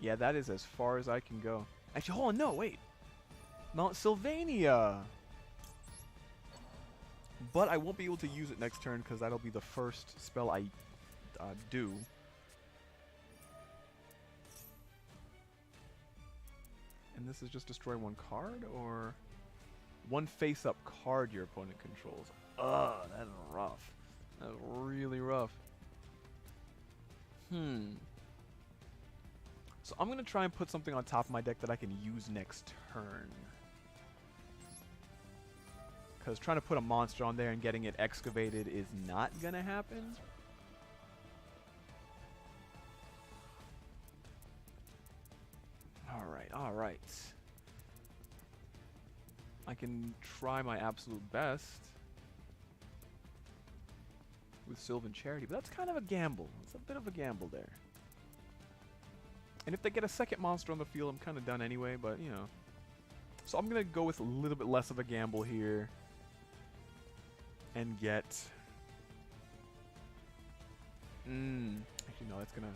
Yeah, that is as far as I can go. Actually, hold on, no, wait. Mount Sylvania! But I won't be able to use it next turn because that'll be the first spell I do. And this is just destroy one card, or one face-up card your opponent controls. Ugh, that's rough. That's really rough. So I'm going to try and put something on top of my deck that I can use next turn. Because trying to put a monster on there and getting it excavated is not going to happen. Alright, alright. I can try my absolute best with Sylvan Charity, but that's kind of a gamble. It's a bit of a gamble there. And if they get a second monster on the field, I'm kind of done anyway, but, you know. So I'm going to go with a little bit less of a gamble here. And get... Actually, no, that's going to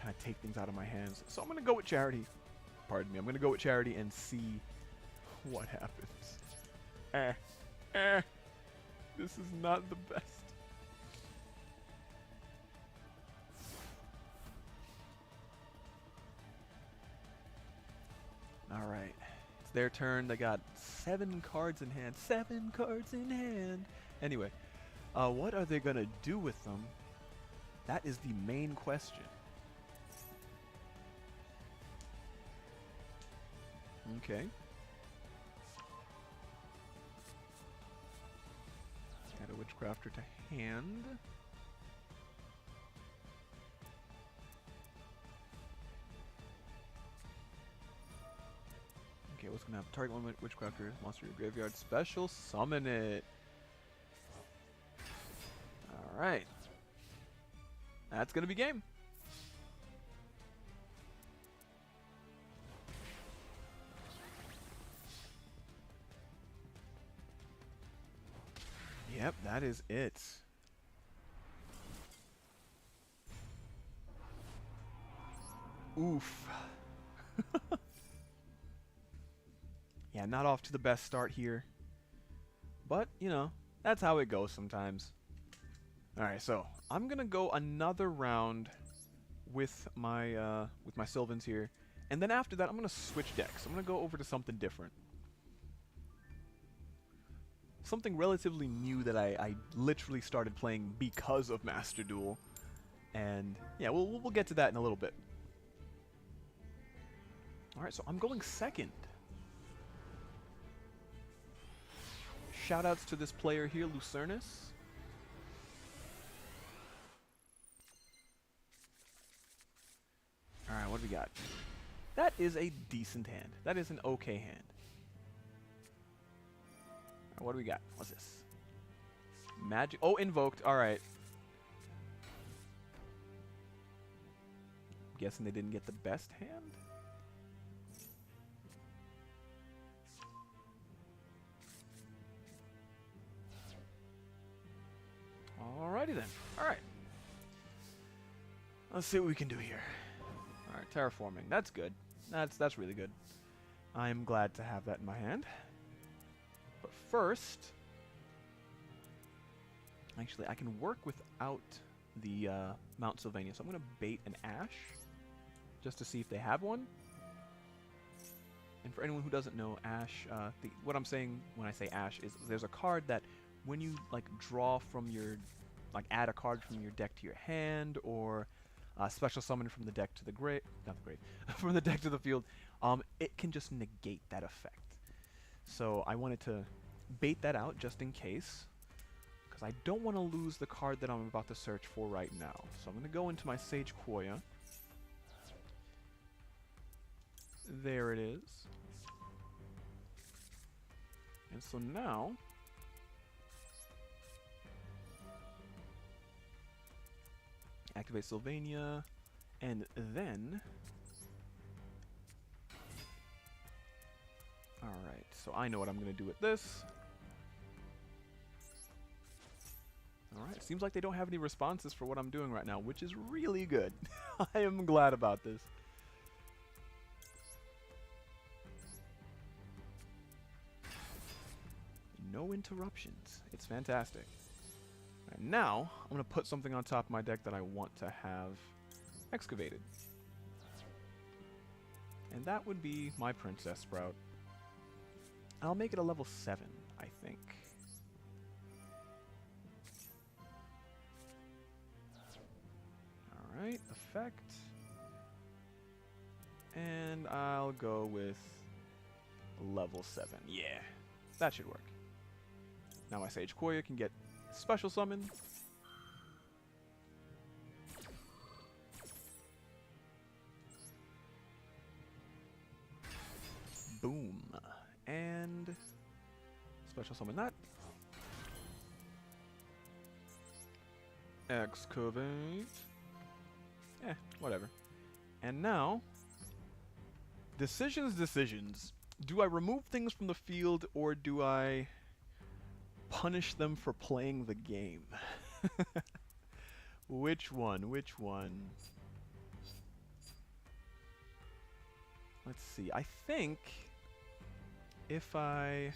kind of take things out of my hands. So I'm going to go with Charity. Pardon me. I'm going to go with Charity and see what happens. This is not the best. Alright. It's their turn. They got 7 cards in hand. 7 cards in hand. Anyway, what are they going to do with them? That is the main question. Okay. Got a Witchcrafter to hand. Okay, what's gonna happen? Target one Witchcrafter, monster in your graveyard, special summon it. Alright. That's gonna be game. Yep, that is it. Oof. Yeah, not off to the best start here. But, you know, that's how it goes sometimes. Alright, so I'm gonna go another round with my Sylvans here. And then after that, I'm gonna switch decks. I'm gonna go over to something different. Something relatively new that I literally started playing because of Master Duel. And yeah, we'll get to that in a little bit. Alright, so I'm going second. Shoutouts to this player here, Lucernus. Alright, what do we got? That is a decent hand. That is an okay hand. Right, what do we got? What's this? Magic. Oh, invoked. Alright. Guessing they didn't get the best hand? Alrighty then. Alright. Let's see what we can do here. Alright, terraforming. That's good. That's really good. I'm glad to have that in my hand. But first... Actually, I can work without the Mount Sylvania. So I'm going to bait an Ash. Just to see if they have one. And for anyone who doesn't know, Ash... what I'm saying when I say Ash is there's a card that when you like draw from your... Like add a card from your deck to your hand, or special summon from the deck to the grave, not the grave, from the deck to the field, it can just negate that effect. So I wanted to bait that out just in case, because I don't want to lose the card that I'm about to search for right now. So I'm going to go into my Sage Koya. There it is. And so now... Activate Sylvania, and then so I know what I'm going to do with this. Alright, seems like they don't have any responses for what I'm doing right now, which is really good. I am glad about this. No interruptions. It's fantastic. And now, I'm going to put something on top of my deck that I want to have excavated. And that would be my Princess Sprout. I'll make it a level 7, I think. Alright, effect. And I'll go with level 7. Yeah, that should work. Now my Sage Koya can get special summon. Boom. And special summon that. Excavate. Whatever. And now, decisions. Do I remove things from the field or do I punish them for playing the game? Which one? Let's see. I think if I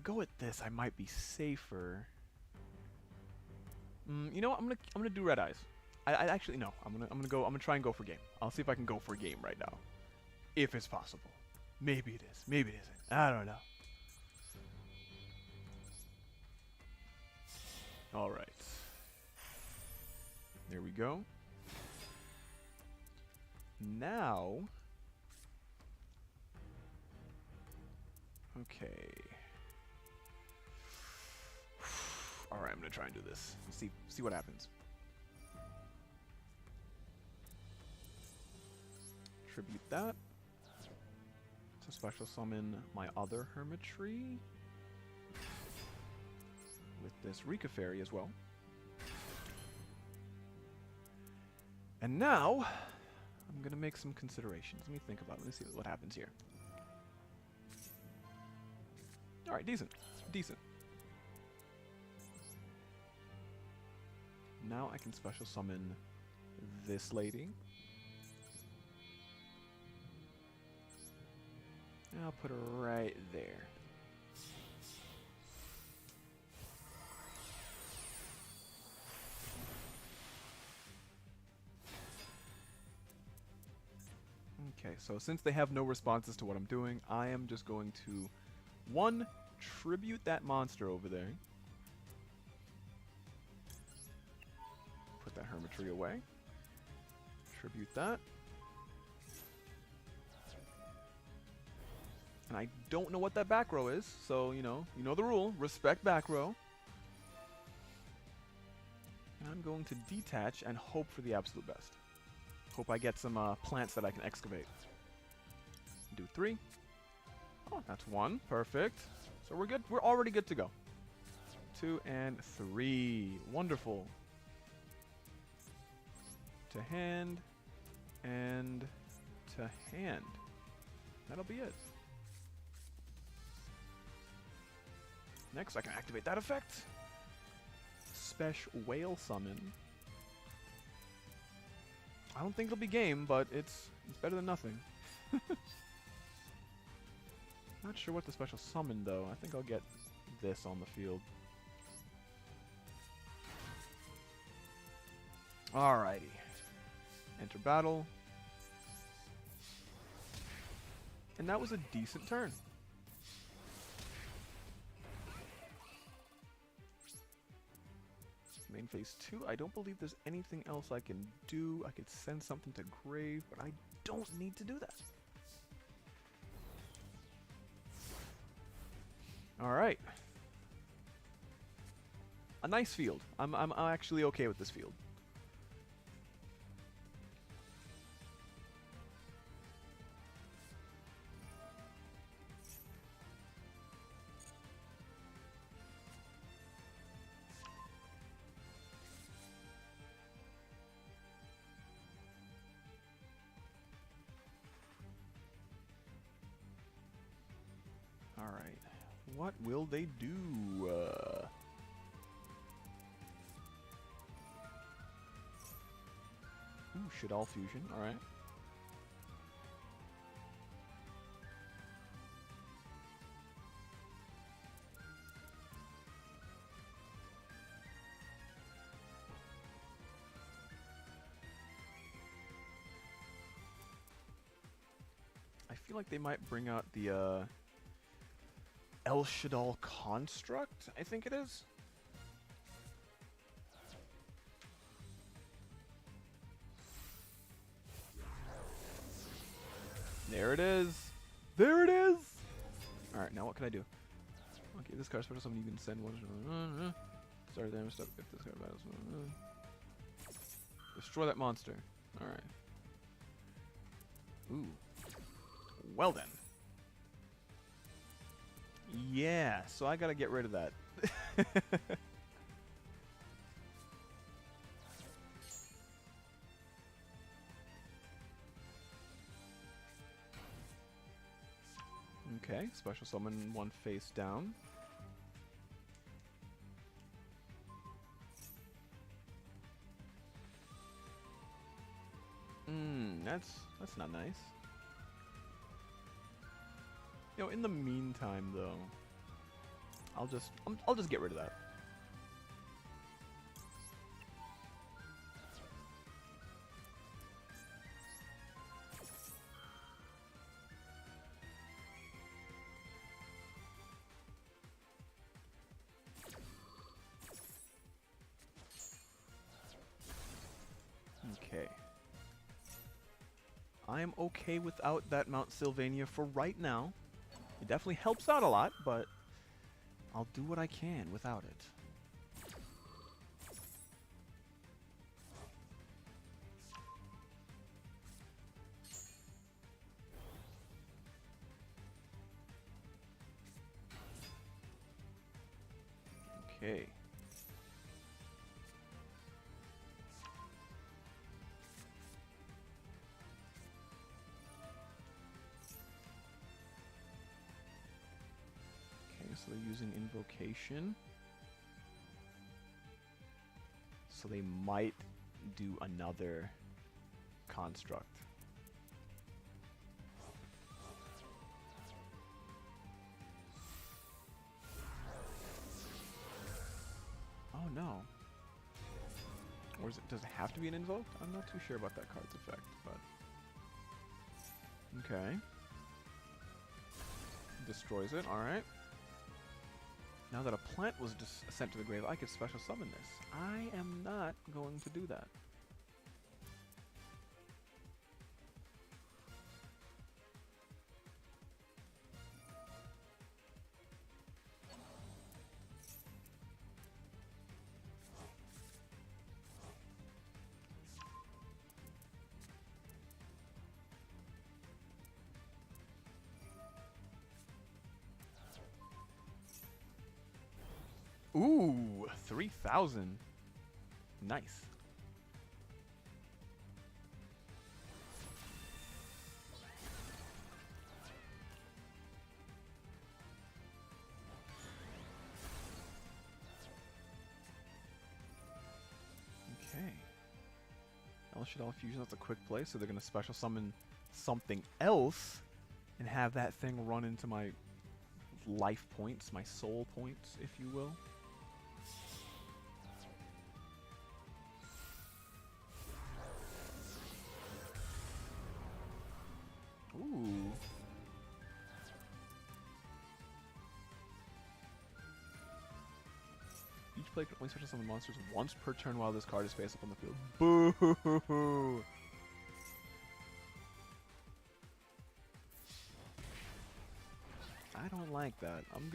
go with this, I might be safer. You know what? I'm gonna do Red Eyes. I actually no. I'm gonna try and go for game. I'll see if I can go for game right now, if it's possible. Maybe it is. Maybe it isn't. I don't know. All right. There we go. Now. Okay. All right, I'm gonna try and do this. See what happens. Tribute that. To special summon my other Hermitry. With this Rika Fairy as well. And now, I'm gonna make some considerations. Let me think about it. Let me see what happens here. Alright, decent. Now I can special summon this lady. And I'll put her right there. Okay, so since they have no responses to what I'm doing, I am just going to, one, tribute that monster over there. Put that Hermitry away. Tribute that. And I don't know what that back row is, so, you know the rule. Respect back row. And I'm going to detach and hope for the absolute best. Hope I get some plants that I can excavate. Do 3. Oh, that's 1. Perfect. So we're good. We're already good to go. 2 and 3. Wonderful. To hand. And to hand. That'll be it. Next, I can activate that effect. Special Whale Summon. I don't think it'll be game, but it's better than nothing. Not sure what the special summon, though. I think I'll get this on the field. Alrighty. Enter battle. And that was a decent turn. Main phase 2. I don't believe there's anything else I can do. I could send something to grave, but I don't need to do that. Alright. A nice field. I'm actually okay with this field. What will they do? Ooh, Shadal Fusion. Alright. I feel like they might bring out the El Shadal Construct, I think it is. There it is. There it is. Alright, now what can I do? Okay, this card special summon, you can send one. Start damage stuff if this card battles. Destroy that monster. Alright. Ooh. Well then. Yeah, so I gotta get rid of that. Okay, special summon one face down. That's not nice. You know, in the meantime though, I'll just get rid of that. Okay. I am okay without that Mount Sylvania for right now. It definitely helps out a lot, but I'll do what I can without it. Okay. So they're using Invocation. So they might do another Construct. Oh no. Or does it have to be an Invoked? I'm not too sure about that card's effect, but... Okay. Destroys it, alright. Now that a plant was just sent to the grave, I could special summon this. I am not going to do that. Ooh, 3,000. Nice. Okay. El Shadal Fusion, that's a quick play, so they're going to special summon something else and have that thing run into my life points, my soul points, if you will. Ooh. Each player can only special summon monsters once per turn while this card is face up on the field. Boo! I don't like that. I'm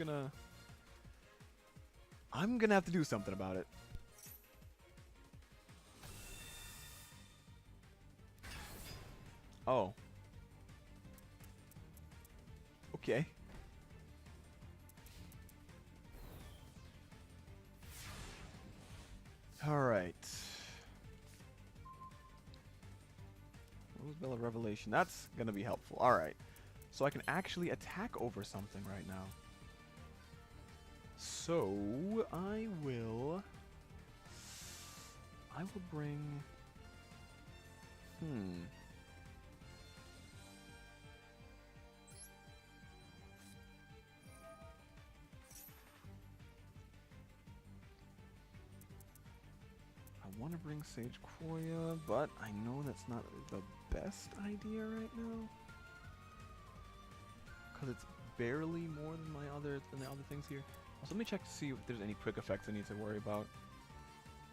gonna have to do something about it. Oh. Okay. Alright. Rosebell of Revelation. That's gonna be helpful. Alright. So I can actually attack over something right now. So I will bring. I want to bring Sage Koya, but I know that's not the best idea right now. Because it's barely more than the other things here. Also, let me check to see if there's any quick effects I need to worry about.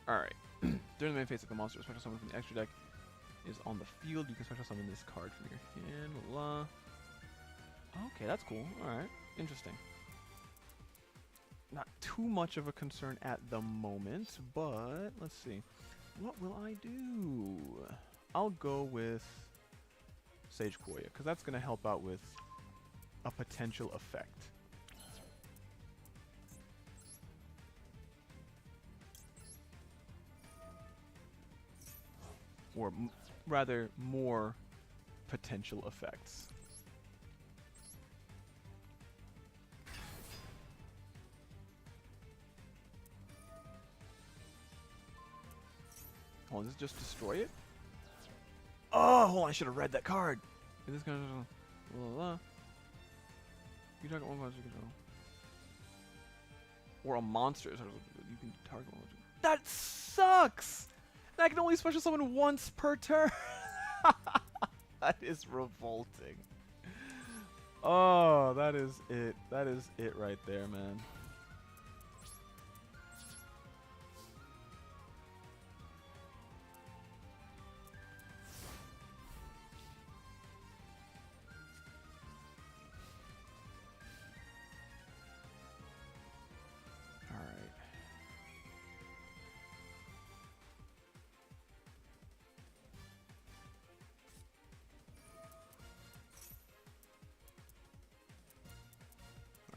Alright. During the main phase of the monster, special summon from the extra deck is on the field. You can special summon this card from your hand. Blah. Okay, that's cool. Alright. Interesting. Not too much of a concern at the moment, but let's see. What will I do? I'll go with Sage Koya, because that's going to help out with a potential effect. Or rather, more potential effects. Oh, does it just destroy it? Oh, hold on, I should have read that card. Is this gonna you target one monster control. Or a monster. You can target one monster. That sucks! And I can only special summon once per turn. That is revolting. Oh, that is it. That is it right there, man.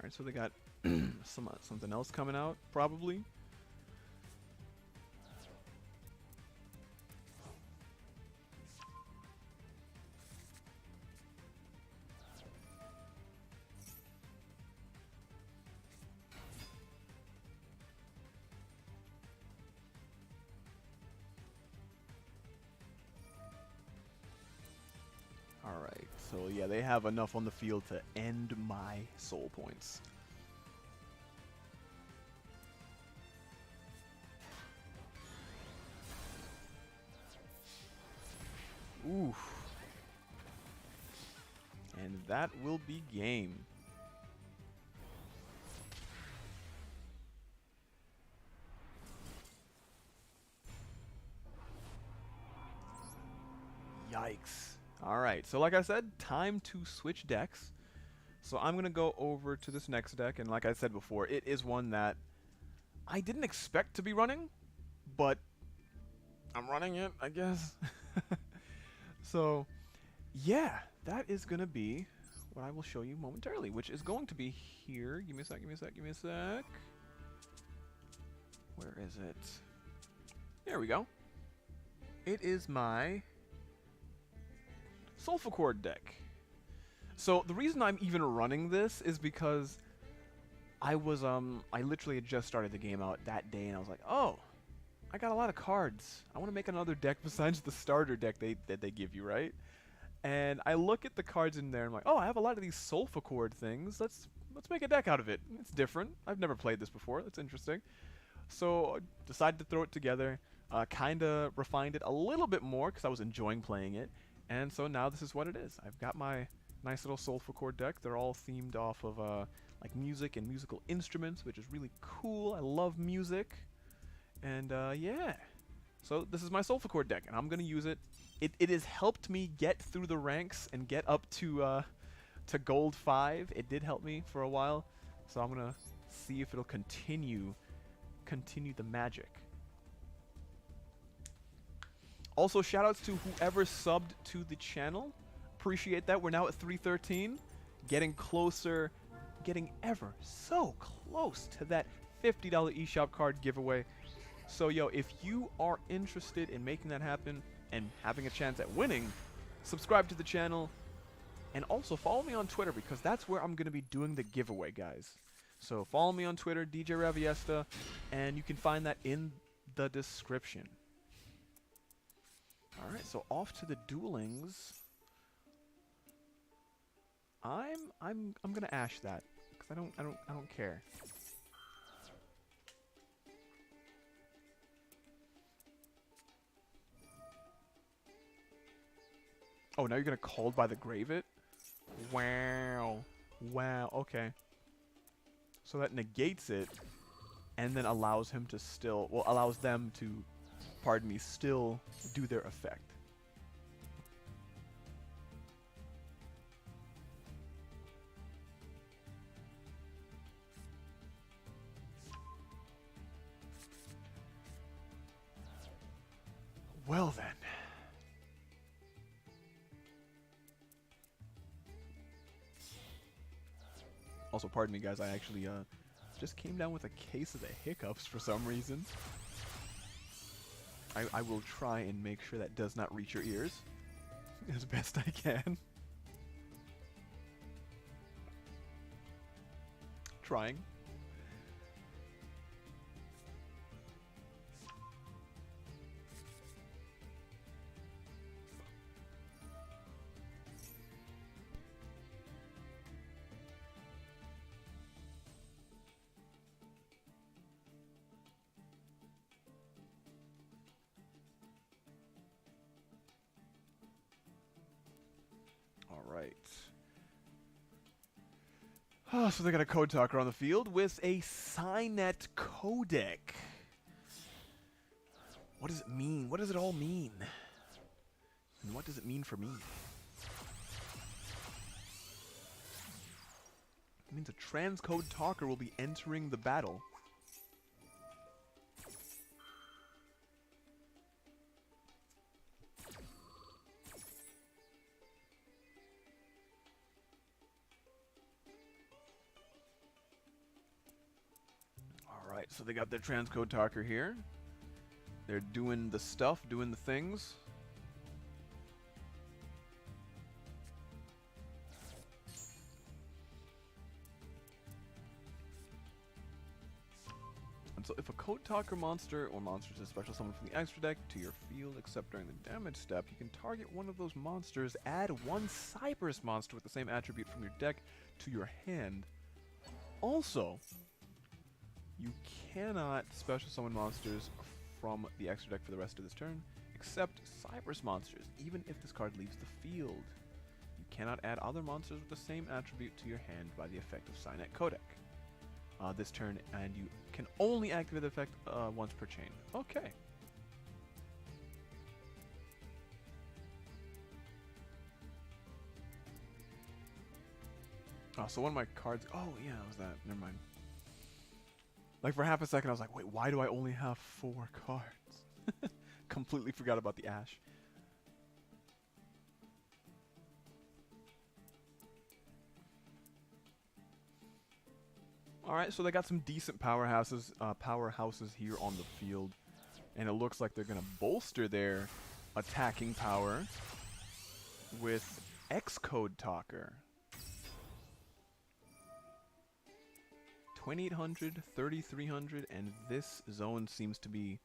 Alright, so they got something else coming out, probably. Alright, so yeah, they have enough on the field to end my soul points. Oof. And that will be game. Yikes. Alright, so like I said, time to switch decks. So I'm going to go over to this next deck, and like I said before, it is one that I didn't expect to be running, but I'm running it, I guess. So, yeah, that is going to be what I will show you momentarily, which is going to be here. Give me a sec, give me a sec, give me a sec. Where is it? There we go. It is my Sulfur Chord deck. So the reason I'm even running this is because I literally had just started the game out that day, and I was like, oh, I got a lot of cards. I want to make another deck besides the starter deck that they give you, right? And I look at the cards in there, and I'm like, oh, I have a lot of these Sulfur Chord things. Let's make a deck out of it. It's different. I've never played this before. That's interesting. So I decided to throw it together. Kind of refined it a little bit more because I was enjoying playing it. And so now this is what it is. I've got my nice little Sulfur Chord deck. They're all themed off of like music and musical instruments, which is really cool. I love music. And yeah. So this is my Sulfur Chord deck, and I'm going to use it. It has helped me get through the ranks and get up to Gold 5. It did help me for a while. So I'm going to see if it'll continue the magic. Also, shoutouts to whoever subbed to the channel. Appreciate that. We're now at 313. Getting closer. Getting ever so close to that $50 eShop card giveaway. So, yo, if you are interested in making that happen and having a chance at winning, subscribe to the channel. And also follow me on Twitter, because that's where I'm going to be doing the giveaway, guys. So follow me on Twitter, DJ Raviesta, and you can find that in the description. All right, so off to the duelings. I'm gonna ash that because I don't care. Oh, now you're gonna called by the grave it? Wow. Wow, okay. So that negates it and then allows him to still, well, allows them to, pardon me, still do their effect. Well then. Also, pardon me guys, I actually just came down with a case of the hiccups for some reason. I will try and make sure that does not reach your ears as best I can. Trying. Alright. Oh, so they got a code talker on the field with a Signet codec. What does it mean? What does it all mean? And what does it mean for me? It means a transcode talker will be entering the battle. Alright, so they got their transcode talker here. They're doing the stuff, doing the things. And so if a code talker monster or monsters is special summon from the extra deck to your field except during the damage step, you can target one of those monsters, add one Cypress monster with the same attribute from your deck to your hand. Also, you cannot special summon monsters from the extra deck for the rest of this turn, except Cypress monsters, even if this card leaves the field. You cannot add other monsters with the same attribute to your hand by the effect of Signet Codec this turn, and you can only activate the effect once per chain. Okay. Oh, so one of my cards... Oh, yeah, that was that. Never mind. Like, for half a second, I was like, wait, why do I only have 4 cards? Completely forgot about the Ash. Alright, so they got some decent powerhouses here on the field. And it looks like they're going to bolster their attacking power with X-Code Talker. 2800, 3300, and this zone seems to be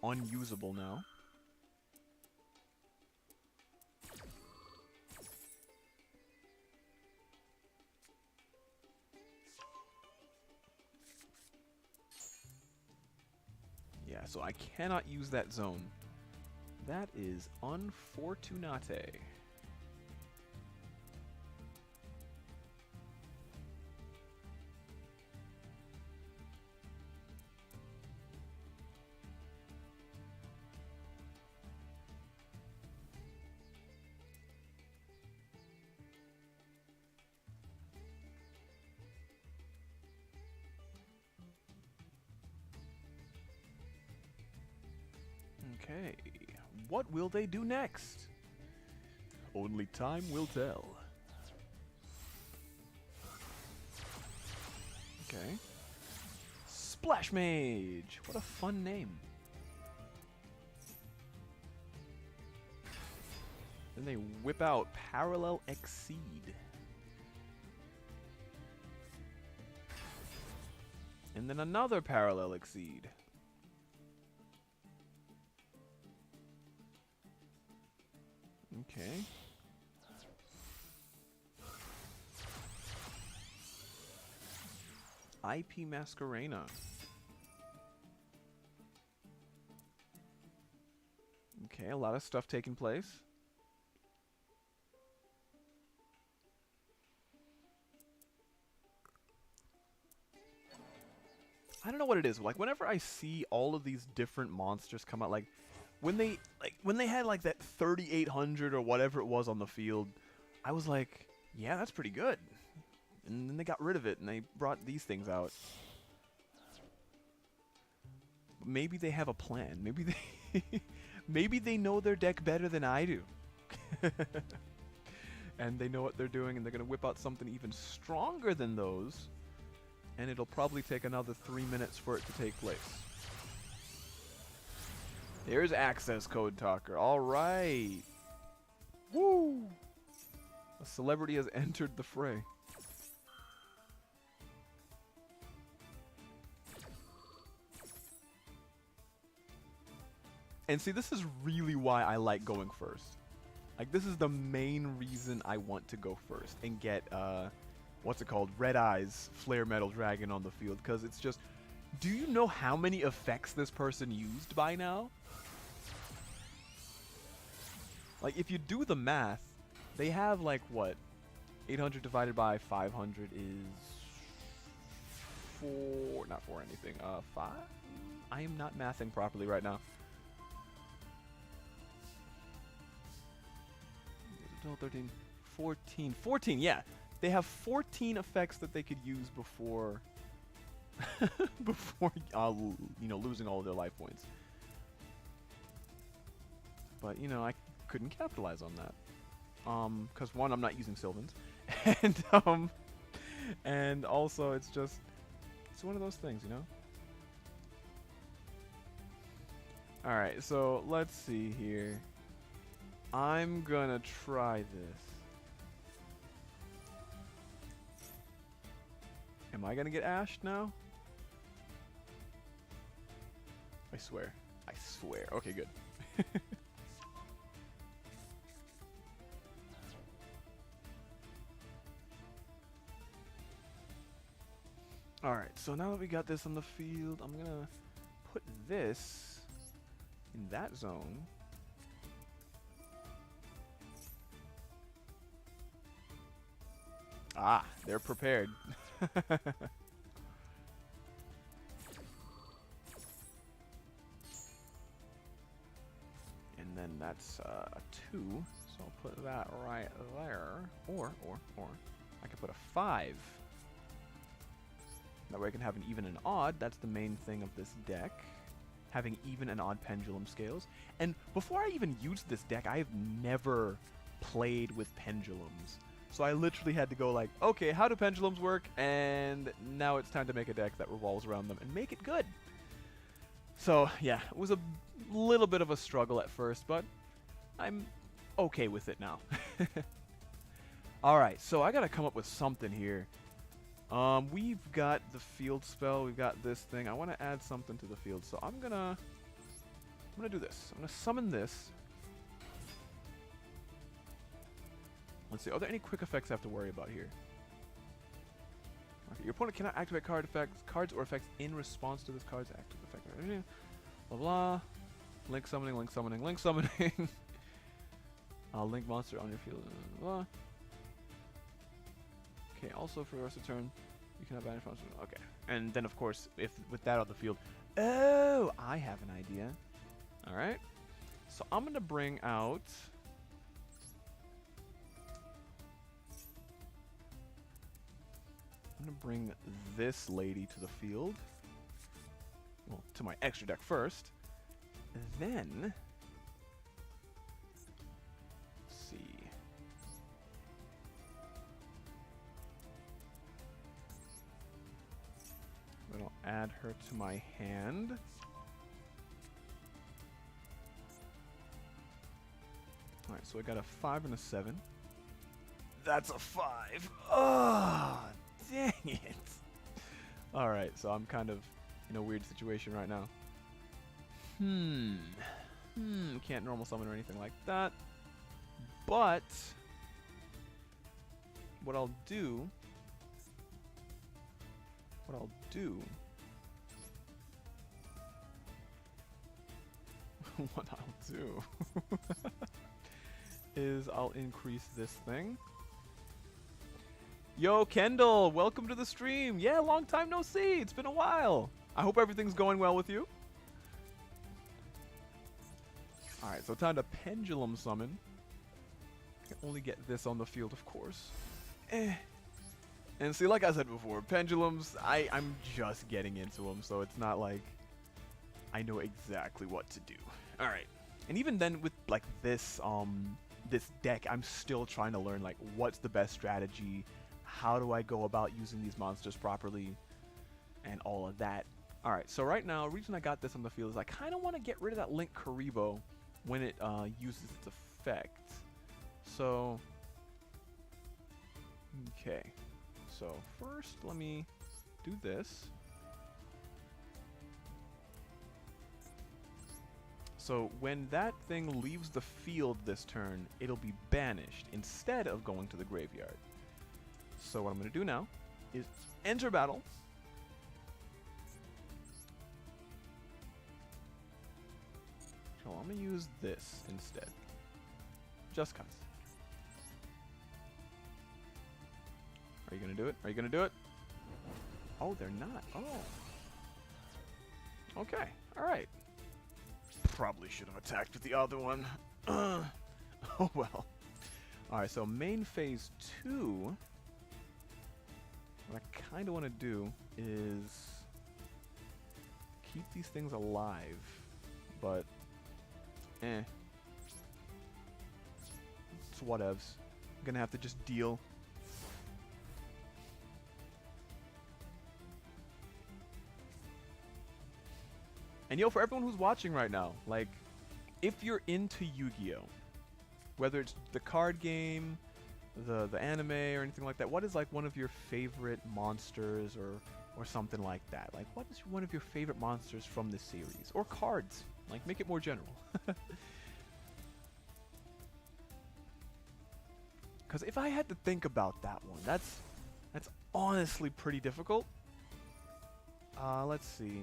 unusable now. Yeah, so I cannot use that zone. That is unfortunate. Okay, what will they do next? Only time will tell. Okay. Splash Mage! What a fun name. Then they whip out Parallel Exceed. And then another Parallel Exceed. Okay. IP Masquerena. Okay, a lot of stuff taking place. I don't know what it is. Like whenever I see all of these different monsters come out, like when they had like that 3800 or whatever it was on the field, I was like, yeah, that's pretty good. And then they got rid of it and they brought these things out. Maybe they have a plan. Maybe they maybe they know their deck better than I do. And they know what they're doing and they're going to whip out something even stronger than those. And it'll probably take another 3 minutes for it to take place. There's access code talker. All right. Woo! A celebrity has entered the fray. And see, this is really why I like going first. Like, this is the main reason I want to go first and get, what's it called? Red Eyes Flare Metal Dragon on the field. Because it's just, do you know how many effects this person used by now? Like, if you do the math, they have, like, what? 800 divided by 500 is 4, not 4 anything, 5? I am not mathing properly right now. 13, 14, yeah. They have 14 effects that they could use before, before, you know, losing all of their life points. But, you know, I couldn't capitalize on that. Because one, I'm not using Sylvans. And also it's just, it's one of those things, you know? Alright, so let's see here. I'm gonna try this. Am I gonna get ashed now? I swear. I swear. Okay, good. Alright, so now that we got this on the field, I'm gonna put this in that zone. Ah, they're prepared. And then that's a 2, so I'll put that right there. Or I could put a 5. That way I can have an even and odd. That's the main thing of this deck. Having even and odd pendulum scales. And before I even used this deck, I have never played with pendulums. So I literally had to go like, okay, how do pendulums work? And now it's time to make a deck that revolves around them and make it good. So yeah, it was a little bit of a struggle at first, but I'm okay with it now. Alright, so I gotta come up with something here. We've got the field spell, we've got this thing. I want to add something to the field, so I'm gonna do this. I'm gonna summon this. Let's see, are there any quick effects I have to worry about here? Okay, your opponent cannot activate cards or effects in response to this card's active effect. Blah blah. Link summoning, link summoning, link summoning. Link monster on your field. Blah. Okay, also for the rest of the turn, you cannot banish monsters. Okay. And then, of course, if with that on the field... Oh! I have an idea. Alright. So I'm going to bring out... I'm going to bring this lady to the field. Well, to my extra deck first. Then... Let's see... I'll add her to my hand. Alright, so I got a 5 and a 7. That's a 5. Oh, dang it. Alright, so I'm kind of in a weird situation right now. Can't normal summon or anything like that. But what I'll do what I'll do is I'll increase this thing. Yo, Kendall, welcome to the stream. Yeah, long time no see. It's been a while. I hope everything's going well with you. Alright, so time to Pendulum Summon. I can only get this on the field, of course. And see, like I said before, Pendulums, I'm just getting into them, so it's not like I know exactly what to do. Alright. And even then with, like, this deck, I'm still trying to learn, like, what's the best strategy, how do I go about using these monsters properly, and all of that. Alright, so right now, the reason I got this on the field is I kind of want to get rid of that Link Karibo when it uses its effect. So, okay. So first, let me do this. So when that thing leaves the field this turn, it'll be banished instead of going to the graveyard. So what I'm going to do now is enter battle. So I'm going to use this instead. Just cuz. Are you going to do it? Are you going to do it? Oh, they're not. Oh. Okay. All right. Probably should have attacked with the other one. Oh, well. All right, so main phase 2. What I kind of want to do is keep these things alive, but it's whatevs. I'm gonna have to just deal. And yo, for everyone who's watching right now, like, if you're into Yu-Gi-Oh, whether it's the card game, the anime, or anything like that, what is like one of your favorite monsters or something like that? Like, what is one of your favorite monsters from this series? Or cards? Like, make it more general. Because if I had to think about that one, that's honestly pretty difficult. Let's see.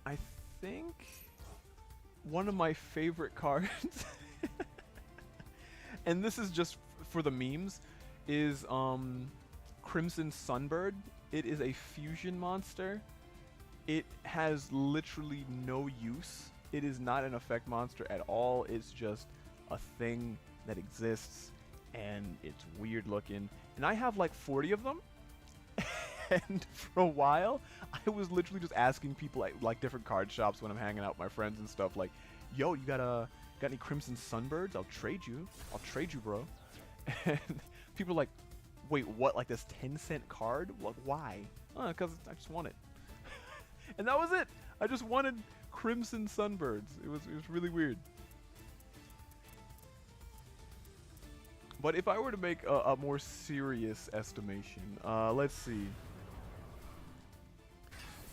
I think one of my favorite cards, and this is just for the memes, is Crimson Sunbird. It is a fusion monster. It has literally no use. It is not an effect monster at all. It's just a thing that exists, and it's weird looking. And I have like 40 of them. And for a while, I was literally just asking people at like different card shops when I'm hanging out with my friends and stuff, like, "Yo, you got any Crimson Sunbirds? I'll trade you. I'll trade you, bro." And people are like, "Wait, what? Like this 10-cent card? What? Why?" Because I just want it. And that was it. I just wanted Crimson Sunbirds. It was really weird. But if I were to make a more serious estimation, let's see.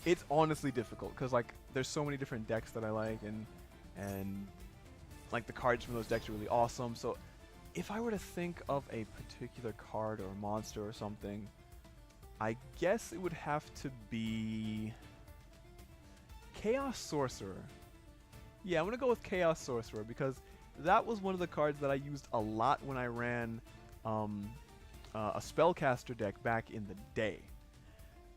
It's honestly difficult because like there's so many different decks that I like, and like the cards from those decks are really awesome. So if I were to think of a particular card or monster or something, I guess it would have to be Chaos Sorcerer. Yeah, I'm gonna go with Chaos Sorcerer because that was one of the cards that I used a lot when I ran a spellcaster deck back in the day.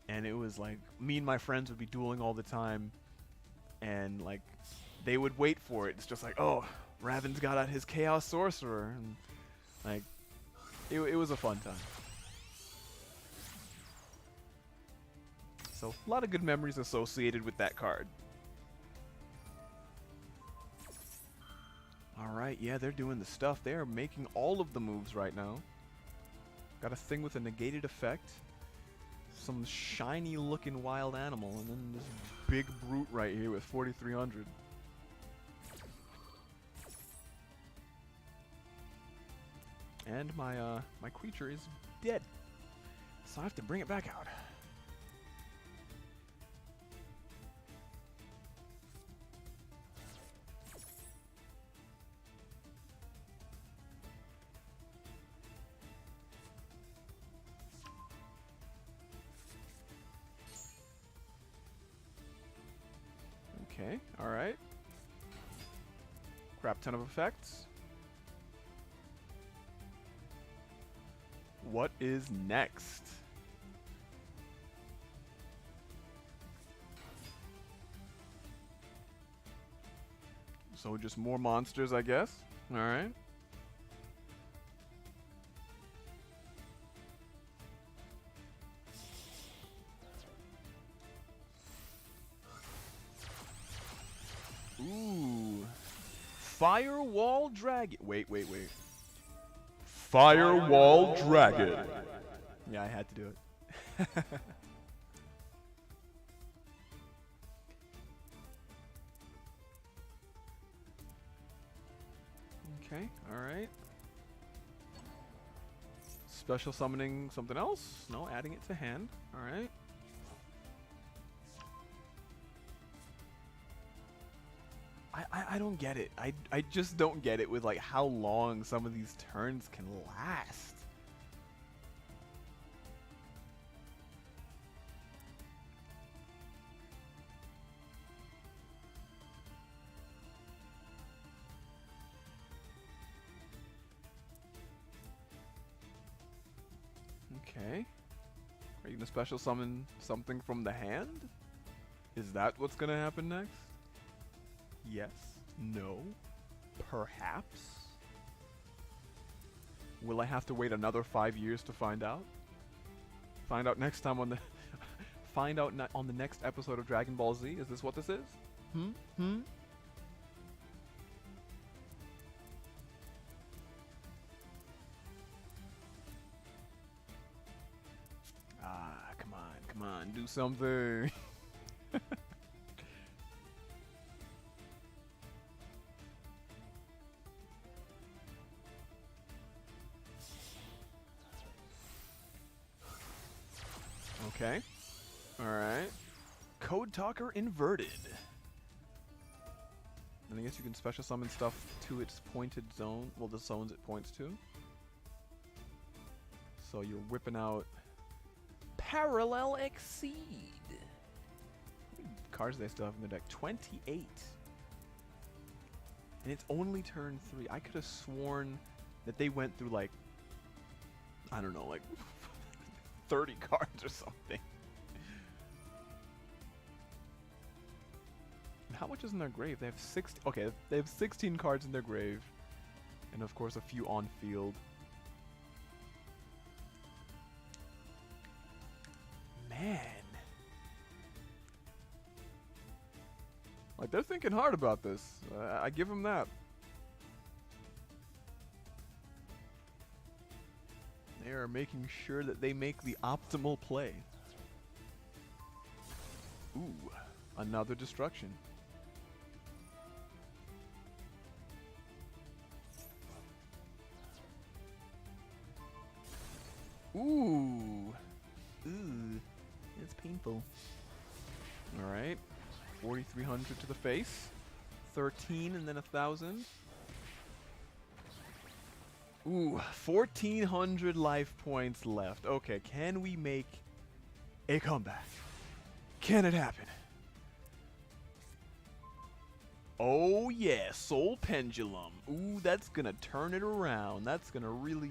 And it was like, me and my friends would be dueling all the time, and like, they would wait for it. It's just like, oh, Raven's got out his Chaos Sorcerer, and like, it was a fun time. So, a lot of good memories associated with that card. Alright, yeah, they're doing the stuff. They are making all of the moves right now. Got a thing with a negated effect. Some shiny looking wild animal, and then this big brute right here with 4,300. And my creature is dead. So I have to bring it back out. Okay, alright. Crap ton of effects. What is next? So just more monsters, I guess. Alright. Ooh. Firewall Dragon. Wait. Firewall Dragon. Yeah, I had to do it. Okay, alright. Special summoning something else? No, adding it to hand. Alright. I don't get it. I just don't get it with like how long some of these turns can last. Okay. Are you gonna special summon something from the hand? Is that what's gonna happen next? Yes. No. Perhaps. Will I have to wait another 5 years to find out? Find out next time on the find out on the next episode of Dragon Ball Z? Is this what this is? Ah, come on, do something. Okay. Alright. Code Talker inverted. And I guess you can special summon stuff to its pointed zone. Well, the zones it points to. So you're whipping out Parallel Exceed. How many cards do they still have in their deck? 28. And it's only turn 3. I could have sworn that they went through like, I don't know, like 30 cards or something. And how much is in their grave? They have 60. Okay, they have 16 cards in their grave, and of course a few on field. Man, like they're thinking hard about this. I give them that. They are making sure that they make the optimal play. Ooh, another destruction. Ooh. It's painful. Alright. 4,300 to the face. 13 and then 1,000. Ooh, 1,400 life points left. Okay, can we make a comeback? Can it happen? Oh yeah, Soul Pendulum. Ooh, that's gonna turn it around. That's gonna really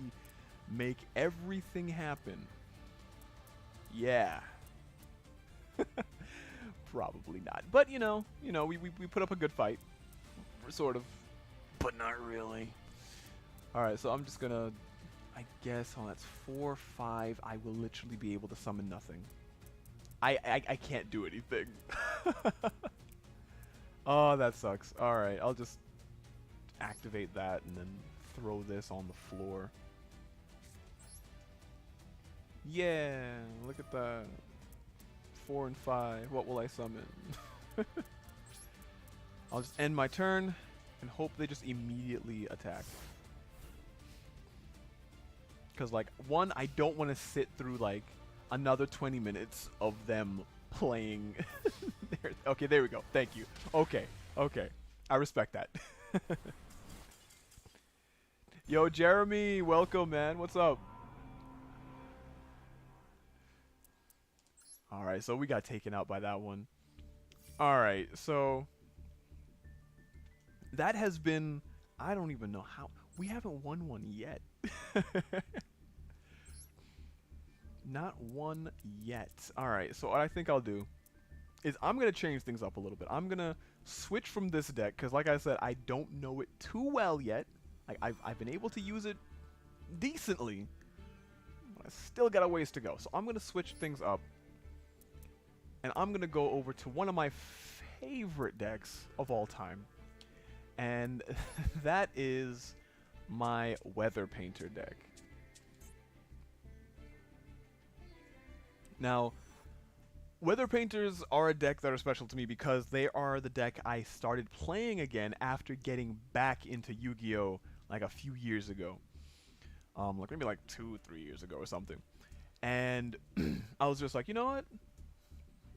make everything happen. Yeah. Probably not. But you know, we put up a good fight. Sort of. But not really. Alright, so I'm just gonna, I guess, oh, that's 4, 5. I will literally be able to summon nothing. I can't do anything. Oh, that sucks. Alright, I'll just activate that and then throw this on the floor. Yeah, look at that. 4 and 5. What will I summon? I'll just end my turn and hope they just immediately attack. Because, like, one, I don't want to sit through, like, another 20 minutes of them playing. Okay, there we go. Thank you. Okay, okay. I respect that. Yo, Jeremy, welcome, man. What's up? Alright, so we got taken out by that one. Alright, so that has been, I don't even know how, we haven't won one yet. Not one yet. Alright, so what I think I'll do is I'm going to change things up a little bit. I'm going to switch from this deck, because like I said, I don't know it too well yet. Like, I've been able to use it decently, but I still got a ways to go. So I'm going to switch things up, and I'm going to go over to one of my favorite decks of all time, and that is my Weather Painter deck. Now, Weather Painters are a deck that are special to me because they are the deck I started playing again after getting back into Yu-Gi-Oh! Like a few years ago. Like maybe like 2-3 years ago or something. And I was just like, you know what?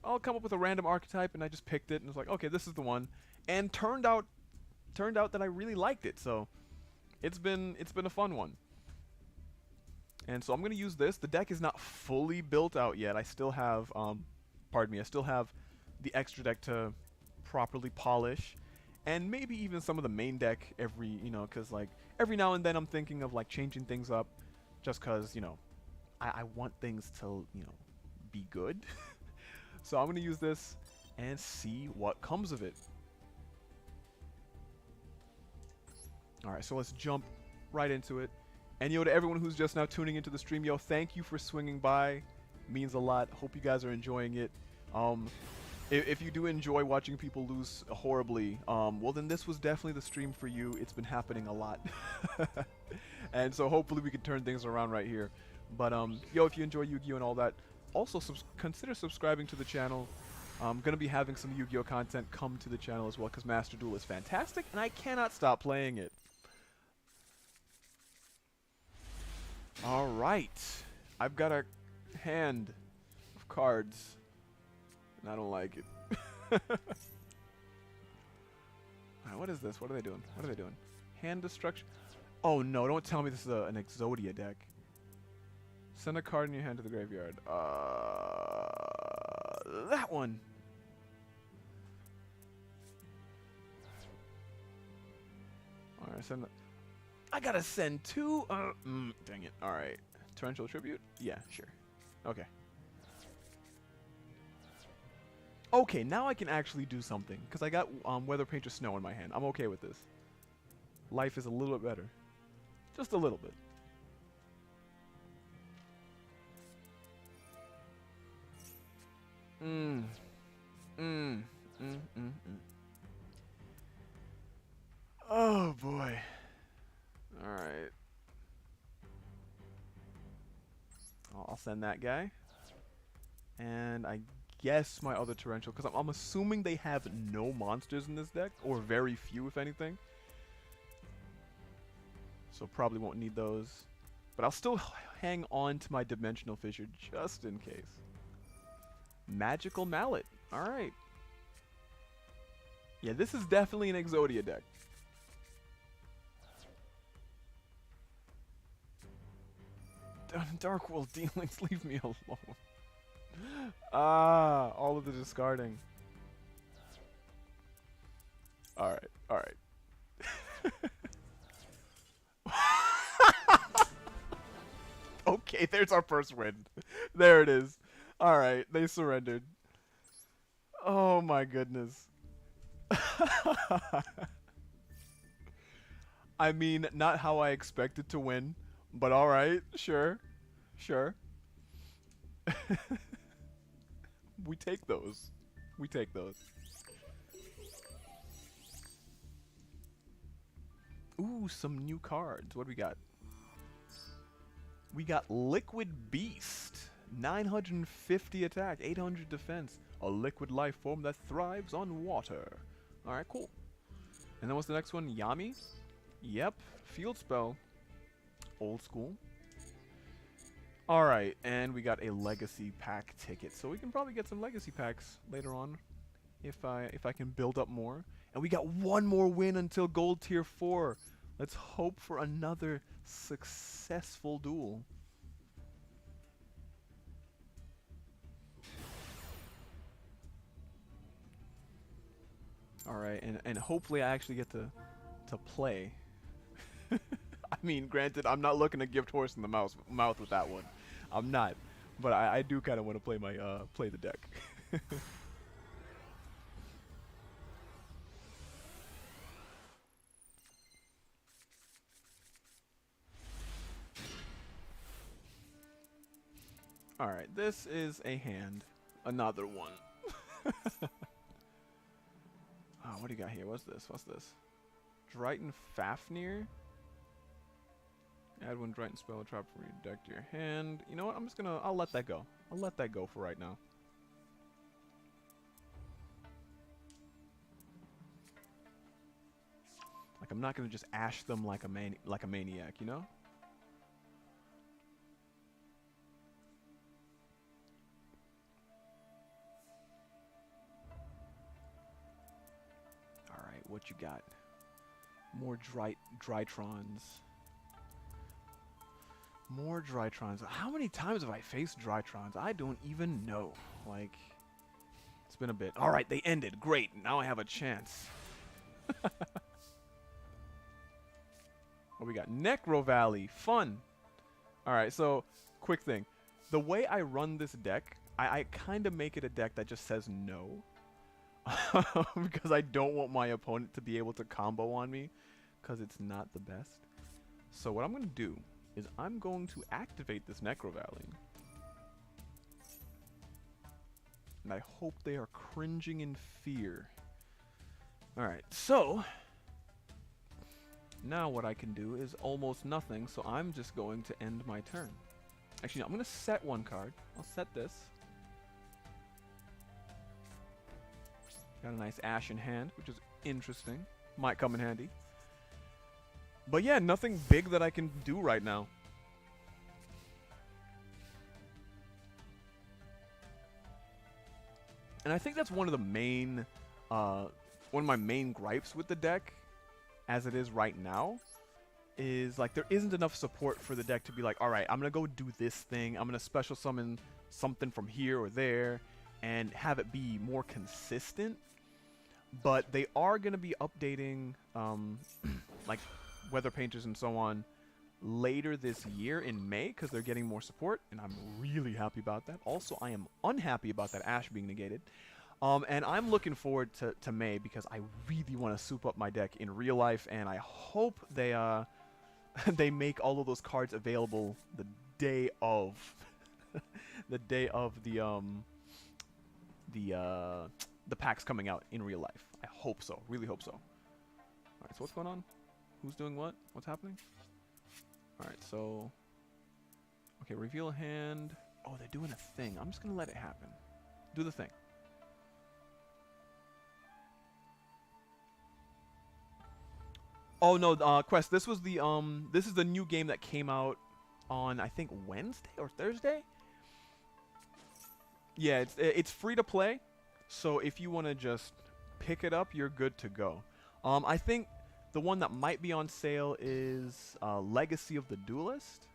I'll come up with a random archetype, and I just picked it and was like, okay, this is the one. And turned out that I really liked it. So it's been a fun one. And so I'm gonna use this. The deck is not fully built out yet. I still have I still have the extra deck to properly polish, and maybe even some of the main deck because like every now and then I'm thinking of like changing things up, just because I want things to be good. So I'm gonna use this and see what comes of it. All right, so let's jump right into it. And to everyone who's just now tuning into the stream, thank you for swinging by. Means a lot. Hope you guys are enjoying it. If you do enjoy watching people lose horribly, well then this was definitely the stream for you. It's been happening a lot. And so hopefully we can turn things around right here. But if you enjoy Yu-Gi-Oh! And all that, also consider subscribing to the channel. I'm going to be having some Yu-Gi-Oh! Content come to the channel as well, because Master Duel is fantastic and I cannot stop playing it. Alright, I've got a hand of cards, and I don't like it. Alright, what is this? What are they doing? What are they doing? Hand destruction? Oh no, don't tell me this is an Exodia deck. Send a card in your hand to the graveyard. That one! Alright, send the... I gotta send two? Dang it. Alright. Torrential Tribute? Yeah, sure. Okay. Okay, now I can actually do something, because I got Weather Painter Snow in my hand. I'm okay with this. Life is a little bit better. Just a little bit. Oh, boy. Alright. I'll send that guy. And I guess my other Torrential, because I'm assuming they have no monsters in this deck, or very few if anything. So probably won't need those. But I'll still hang on to my Dimensional Fissure just in case. Magical Mallet. Alright. Yeah, this is definitely an Exodia deck. Dark World Dealings, leave me alone. All of the discarding. Alright, alright. Okay, there's our first win. There it is. Alright, they surrendered. Oh my goodness. I mean, not how I expected to win, but alright, sure. Sure. We take those. We take those. Ooh, some new cards. What do we got? We got Liquid Beast. 950 attack, 800 defense. A liquid life form that thrives on water. Alright, cool. And then what's the next one? Yami? Yep. Field spell. Old school. All right, and we got a legacy pack ticket, so we can probably get some legacy packs later on if I can build up more. And we got one more win until gold tier 4. Let's hope for another successful duel. All right, and hopefully I actually get to play. I mean, granted, I'm not looking to gift horse in the mouth with that one. I'm not, but I do kind of want to play my play the deck. All right, this is a hand, another one. Oh, what do you got here? What's this? What's this? Drighton Fafnir. Add one Drighton spell or trap from your deck to your hand. You know what? I'm just gonna. I'll let that go. I'll let that go for right now. Like I'm not gonna just ash them like a maniac, you know? All right, what you got? More Drytrons. More Drytrons. How many times have I faced Drytrons? I don't even know. Like, it's been a bit. All right, they ended. Great. Now I have a chance. Oh, we got Necro Valley. Fun. All right, so quick thing. The way I run this deck, I kind of make it a deck that just says no. Because I don't want my opponent to be able to combo on me, because it's not the best. So what I'm going to do is I'm going to activate this Necro Valley. And I hope they are cringing in fear. Alright, so now what I can do is almost nothing, so I'm just going to end my turn. Actually, no, I'm going to set one card. I'll set this. Got a nice Ash in hand, which is interesting. Might come in handy. But yeah, nothing big that I can do right now. And I think that's one of the main, one of my main gripes with the deck, as it is right now, is like there isn't enough support for the deck to be like, all right, I'm gonna go do this thing. I'm gonna special summon something from here or there, and have it be more consistent. But they are gonna be updating, like weather painters and so on later this year in May, because they're getting more support, and I'm really happy about that. Also, I am unhappy about that Ash being negated. And I'm looking forward to May, because I really want to soup up my deck in real life, and I hope they they make all of those cards available the day of the day of the packs coming out in real life. I hope so. Really hope so. Alright, so what's going on? Who's doing what? What's happening? Alright, so okay, reveal a hand. Oh, they're doing a thing. I'm just gonna let it happen. Do the thing. Oh no, Quest, this was the this is the new game that came out on, I think, Wednesday or Thursday? Yeah, it's free to play. So if you want to just pick it up, you're good to go. I think the one that might be on sale is Legacy of the Duelist,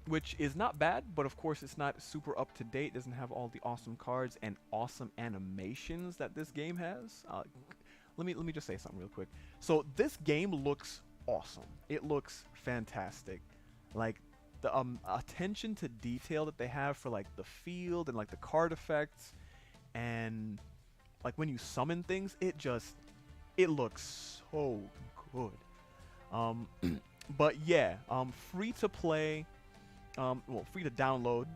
which is not bad, but of course it's not super up to date. Doesn't have all the awesome cards and awesome animations that this game has. Let me just say something real quick. So this game looks awesome. It looks fantastic. Like the attention to detail that they have for like the field and like the card effects, and like when you summon things, it looks so good. But yeah, free to play, well, free to download,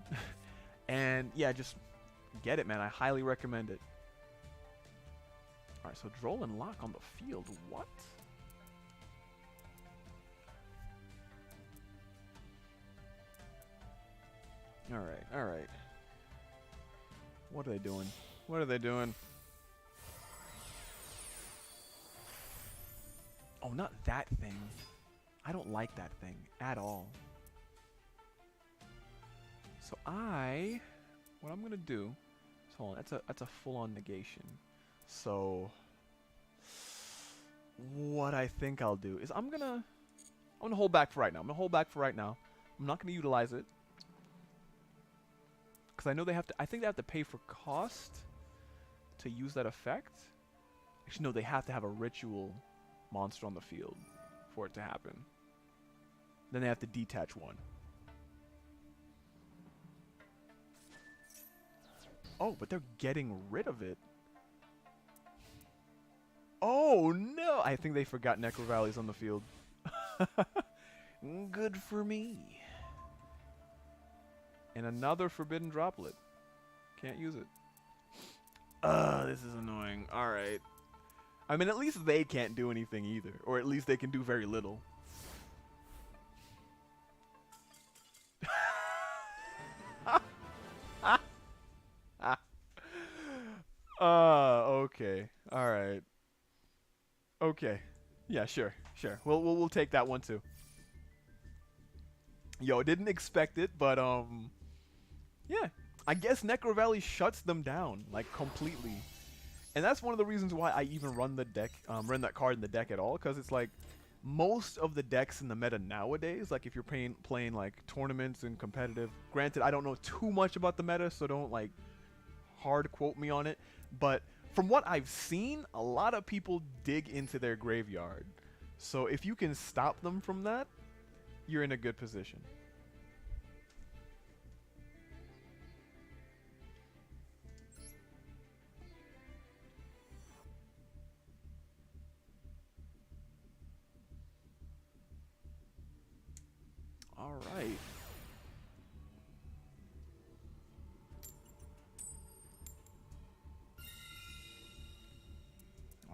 and yeah, just get it, man. I highly recommend it. All right, so Droll and Lock on the field. What? All right, all right. What are they doing? What are they doing? Oh, not that thing. I don't like that thing at all. So what I'm gonna do, so hold on, that's a full-on negation. So what I think I'll do is I'm gonna hold back for right now. I'm not gonna utilize it because I know they have to. I think they have to pay for cost to use that effect. Actually, no, they have to have a ritual monster on the field for it to happen. Then they have to detach one. Oh, but they're getting rid of it. Oh, no! I think they forgot Necro Valley's on the field. Good for me. And another Forbidden Droplet. Can't use it. This is annoying. Alright. I mean, at least they can't do anything either. Or at least they can do very little. Okay. Alright. Okay. Yeah, sure. We'll take that one too. Yo, didn't expect it, but yeah. I guess Necro Valley shuts them down, like, completely. And that's one of the reasons why I even run the deck, run that card in the deck at all, because it's like most of the decks in the meta nowadays, like if you're playing like tournaments and competitive, granted I don't know too much about the meta, so don't like hard quote me on it, but from what I've seen, a lot of people dig into their graveyard. So if you can stop them from that, you're in a good position. All right.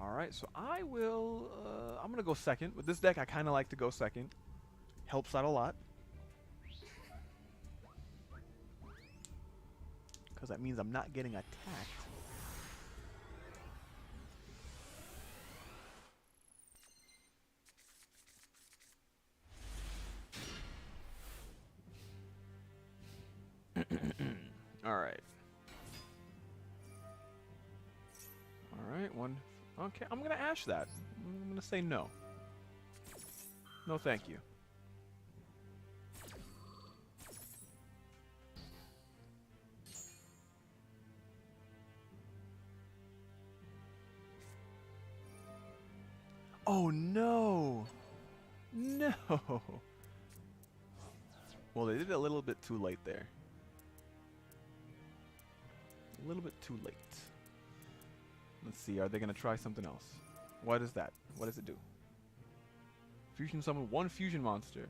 Alright, so I'm going to go second. With this deck, I kind of like to go second. Helps out a lot. Because that means I'm not getting attacked. Alright. Alright, one. Okay, I'm going to ash that. I'm going to say no. No, thank you. Oh, no. No. Well, they did it a little bit too late there. A little bit too late. Let's see, are they going to try something else? What is that? What does it do? Fusion summon one fusion monster.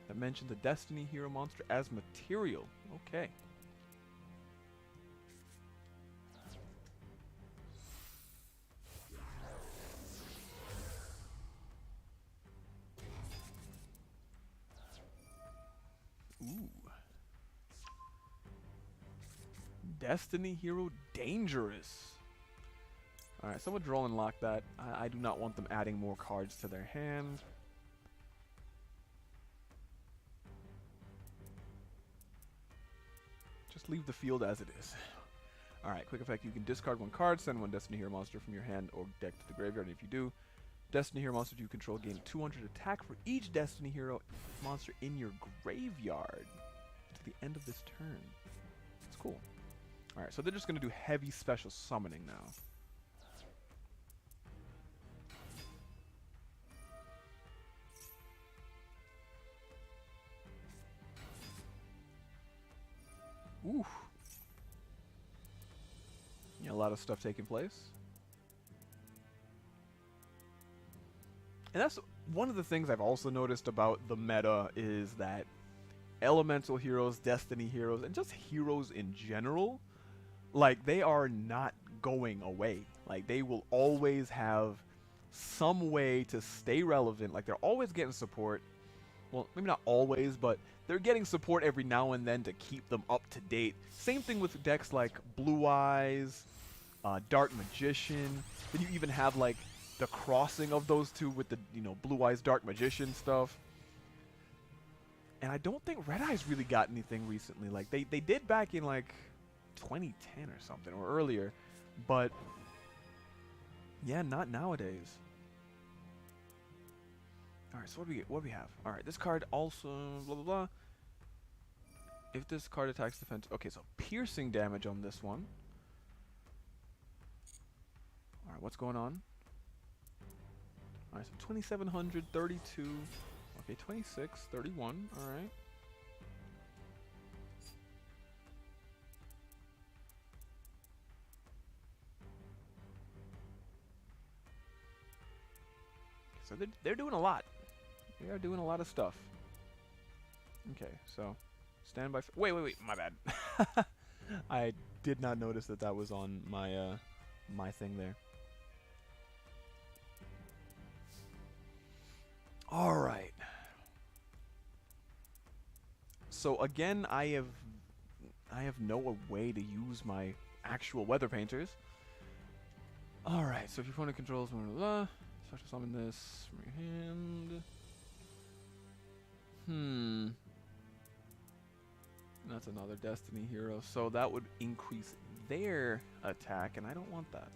That mentions a Destiny Hero monster as material. Okay. Ooh. Destiny Hero Dangerous. Alright, so we'll draw and lock that. I do not want them adding more cards to their hand. Just leave the field as it is. Alright, quick effect. You can discard one card, send one Destiny Hero monster from your hand or deck to the graveyard. And if you do, Destiny Hero monsters you control gain 200 attack for each Destiny Hero monster in your graveyard to the end of this turn. It's cool. Alright, so they're just going to do heavy special summoning now. Ooh. Yeah, a lot of stuff taking place. And that's one of the things I've also noticed about the meta is that elemental heroes, destiny heroes, and just heroes in general, like, they are not going away. Like, they will always have some way to stay relevant. Like, they're always getting support. Well, maybe not always, but they're getting support every now and then to keep them up to date. Same thing with decks like Blue Eyes, Dark Magician. Then you even have, like, the crossing of those two with the, Blue Eyes, Dark Magician stuff. And I don't think Red Eye's really got anything recently. Like, they did back in, like, 2010 or something, or earlier. But, yeah, not nowadays. Alright, so what do we have? Alright, this card also, blah, blah, blah. If this card attacks defense... Okay, so piercing damage on this one. Alright, what's going on? Alright, so 2700, 32... Okay, 26, 31, alright. So they're doing a lot. They are doing a lot of stuff. Okay, so stand by. Wait, my bad. I did not notice that that was on my my thing there. All right. So again, I have no way to use my actual weather painters. All right. So if your opponent controls, blah, blah, blah, special summon this from your hand. That's another Destiny hero. So that would increase their attack, and I don't want that.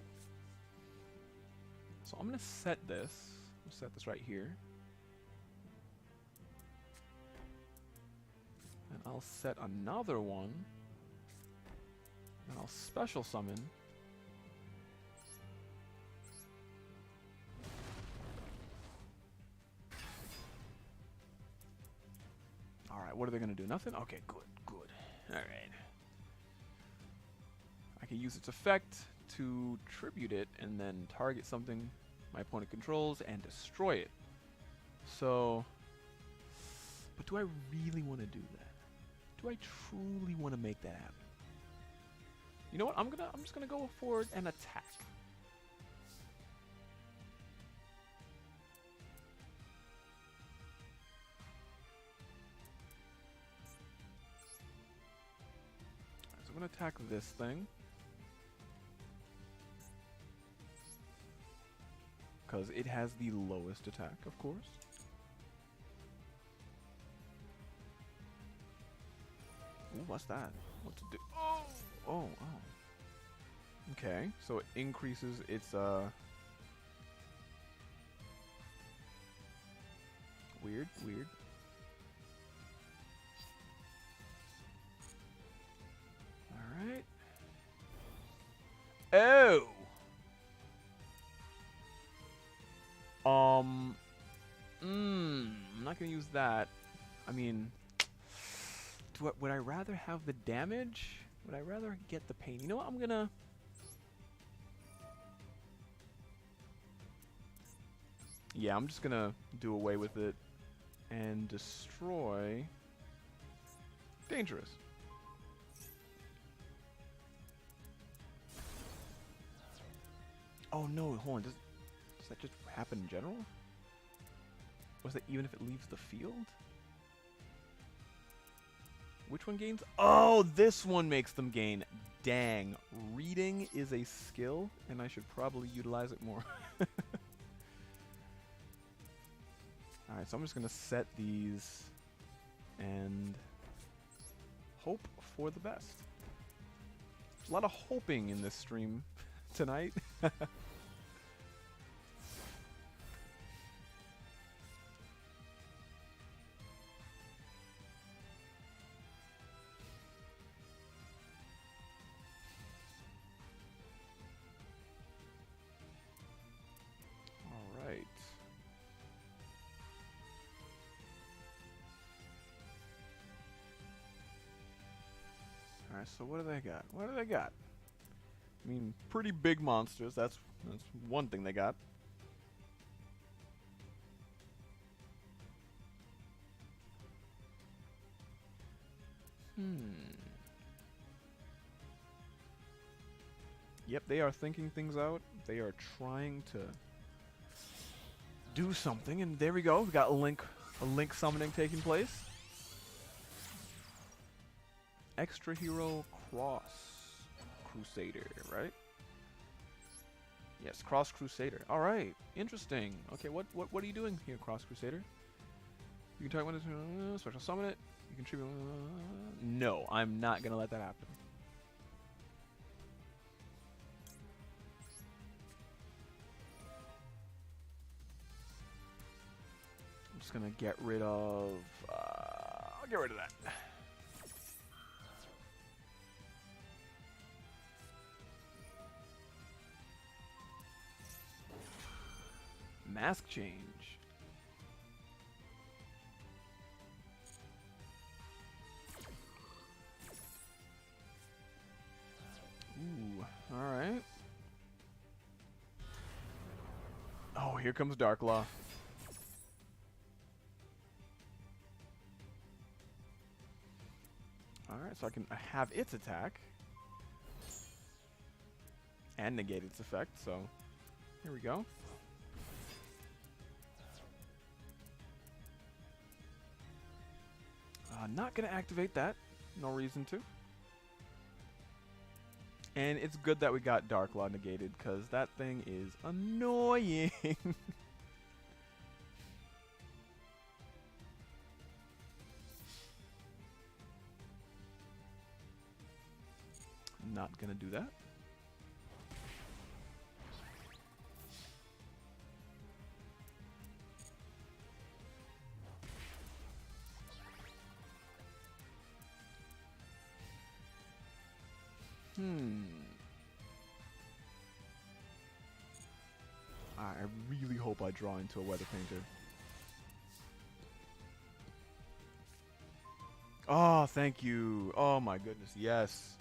So I'm gonna set this. I'm gonna set this right here. And I'll set another one. And I'll special summon. Alright, what are they going to do? Nothing? Okay, good. Alright. I can use its effect to tribute it and then target something my opponent controls and destroy it. So, but do I really want to do that? Do I truly want to make that happen? You know what? I'm just gonna go forward and attack. Alright, so I'm gonna attack this thing. Because it has the lowest attack, of course. Ooh, what's that? What to do? Oh. Okay, so it increases its weird. Alright. Oh! I'm not gonna use that. I mean, would I rather have the damage? Would I rather get the pain? You know what? I'm gonna... Yeah, I'm just gonna do away with it and destroy... Dangerous. Oh no, hold on. Does that just happen in general? Was that even if it leaves the field? Which one gains? Oh, this one makes them gain. Dang. Reading is a skill, and I should probably utilize it more. Alright, so I'm just going to set these and hope for the best. A lot of hoping in this stream tonight. Alright, so what do they got? What do they got? I mean, pretty big monsters. That's one thing they got. Yep, they are thinking things out. They are trying to do something, and there we go. We got a link summoning taking place. Extra hero Cross Crusader, right? Yes, Cross Crusader. All right, interesting. Okay, what are you doing here, Cross Crusader? You can target one special summon it. You can tribute. No, I'm not gonna let that happen. I'm just gonna get rid of. I'll get rid of that. Mask change. Ooh, alright. Oh, here comes Darklaw. Alright, so I can have its attack. And negate its effect, so here we go. Not gonna activate that. No reason to. And it's good that we got Darklaw negated, because that thing is annoying. Not gonna do that. I really hope I draw into a Weather Painter. Oh, thank you. Oh my goodness, yes.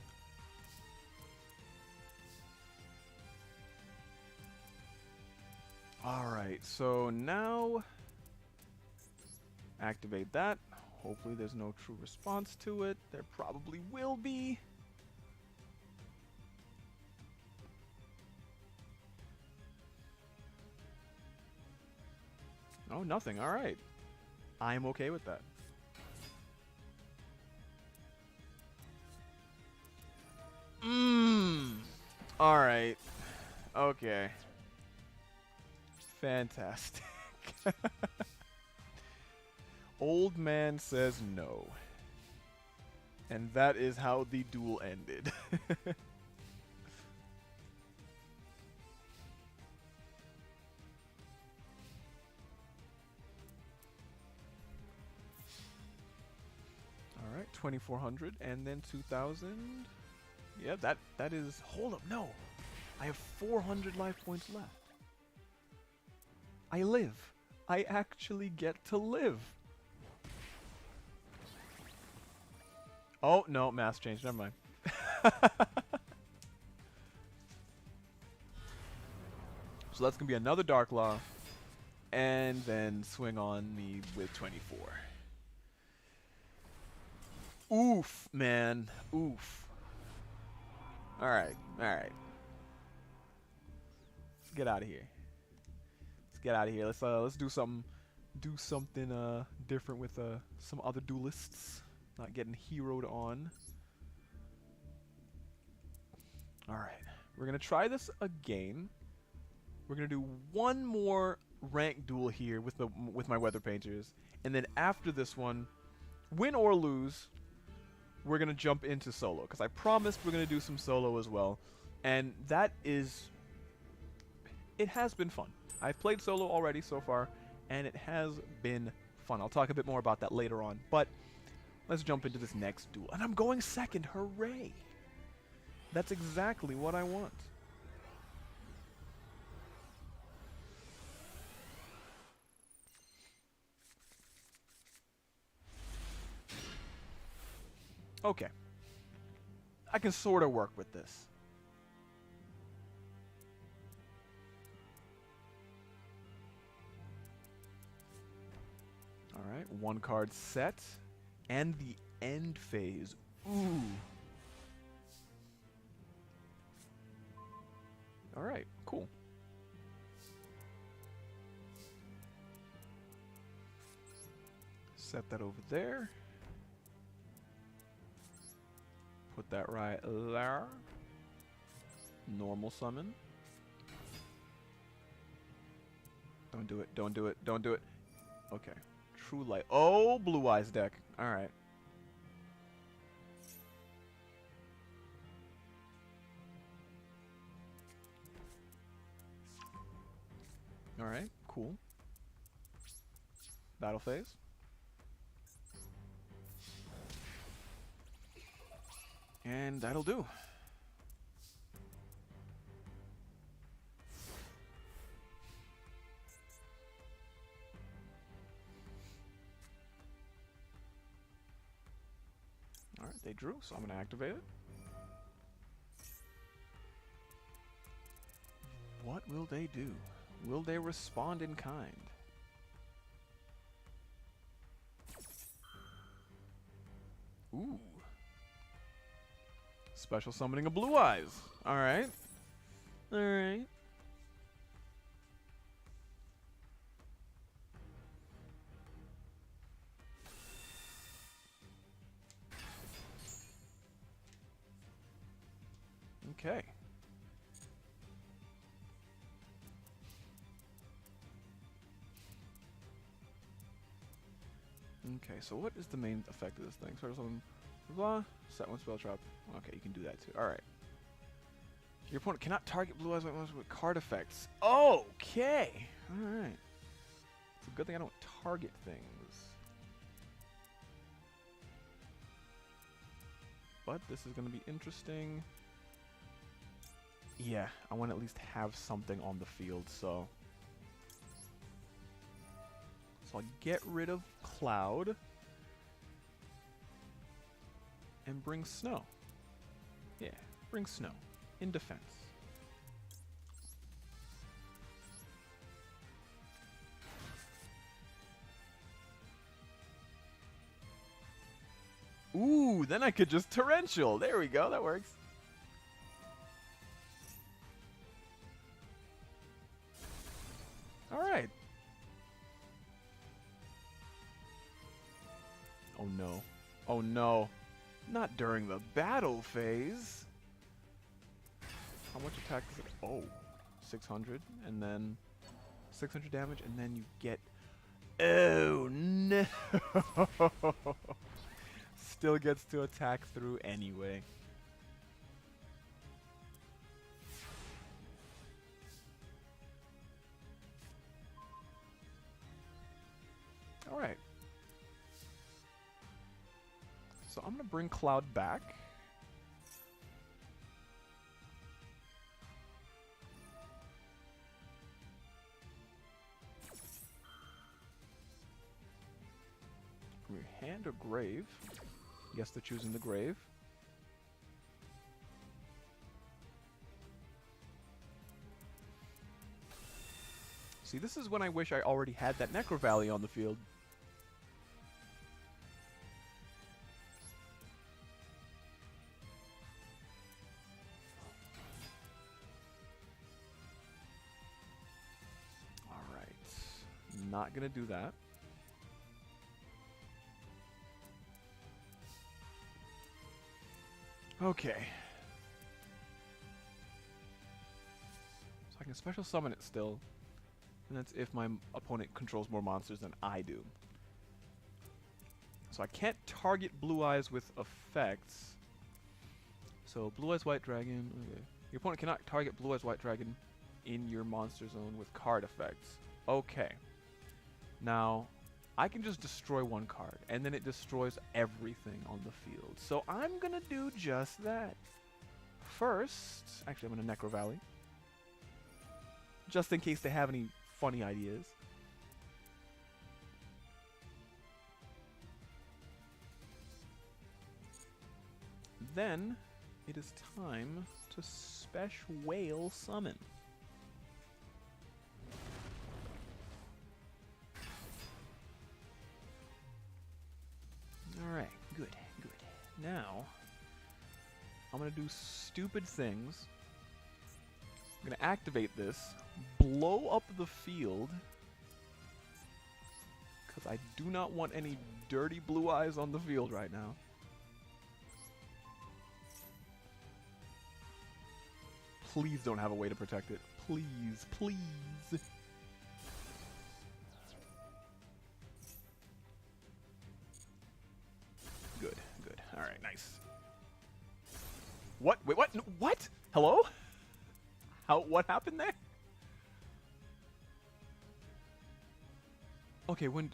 Alright, so now activate that. Hopefully there's no true response to it. There probably will be. Oh, nothing. Alright. I'm okay with that. Alright. Okay. Fantastic. Old man says no. And that is how the duel ended. Alright, 2,400 and then 2,000. Yeah, that is... Hold up, no! I have 400 life points left. I live. I actually get to live. Oh, no, mass change. Never mind. So that's going to be another Darklaw. And then swing on me with 24. Oof, man. Oof. Alright, alright. Let's get out of here. Let's get out of here. Let's do something different with some other duelists. Not getting heroed on. Alright. We're gonna try this again. We're gonna do one more rank duel here with my Weather Painters. And then after this one, win or lose, we're gonna jump into solo. Because I promised we're gonna do some solo as well. And that is... It has been fun. I've played solo already so far, and it has been fun. I'll talk a bit more about that later on. But let's jump into this next duel. And I'm going second. Hooray! That's exactly what I want. Okay. I can sort of work with this. Alright, one card set. And the end phase. Ooh. Alright, cool. Set that over there. Put that right there. Normal summon. Don't do it, don't do it, don't do it. Okay. True Light. Oh, Blue Eyes deck. Alright. Alright, cool. Battle phase. And that'll do. Alright, they drew, so I'm going to activate it. What will they do? Will they respond in kind? Ooh. Special summoning of Blue Eyes. Alright. Alright. Okay. Okay, so what is the main effect of this thing? Sort of something, blah, set one spell trap. Okay, you can do that too. Alright. Your opponent cannot target Blue Eyes White Monsters with card effects. Okay! Alright. It's a good thing I don't target things. But this is going to be interesting. Yeah, I want to at least have something on the field, so... So I'll get rid of Cloud. And bring Snow. Yeah, bring Snow. In defense. Ooh, then I could just Torrential. There we go, that works. Alright. Oh no. Oh no. Not during the battle phase. How much attack is it? Oh, 600. And then 600 damage. And then you get... Oh no. Still gets to attack through anyway. Alright. So I'm going to bring Cloud back. Hand or Grave? Yes, they're choosing the Grave. See, this is when I wish I already had that Necro Valley on the field. Alright. Not gonna do that. Okay. So I can special summon it still. And that's if my opponent controls more monsters than I do. So I can't target Blue Eyes with effects. So Blue Eyes White Dragon. Okay. Your opponent cannot target Blue Eyes White Dragon in your monster zone with card effects. Okay. Now, I can just destroy one card, and then it destroys everything on the field. So I'm going to do just that. First, actually I'm going to Necro Valley. Just in case they have any funny ideas. Then, it is time to Special Whale Summon. Alright, good, good. Now, I'm going to do stupid things. I'm going to activate this, blow up the field, because I do not want any dirty Blue Eyes on the field right now. Please don't have a way to protect it. Please, please. Nice. What? Wait, what? What? Hello? What happened there? Okay, when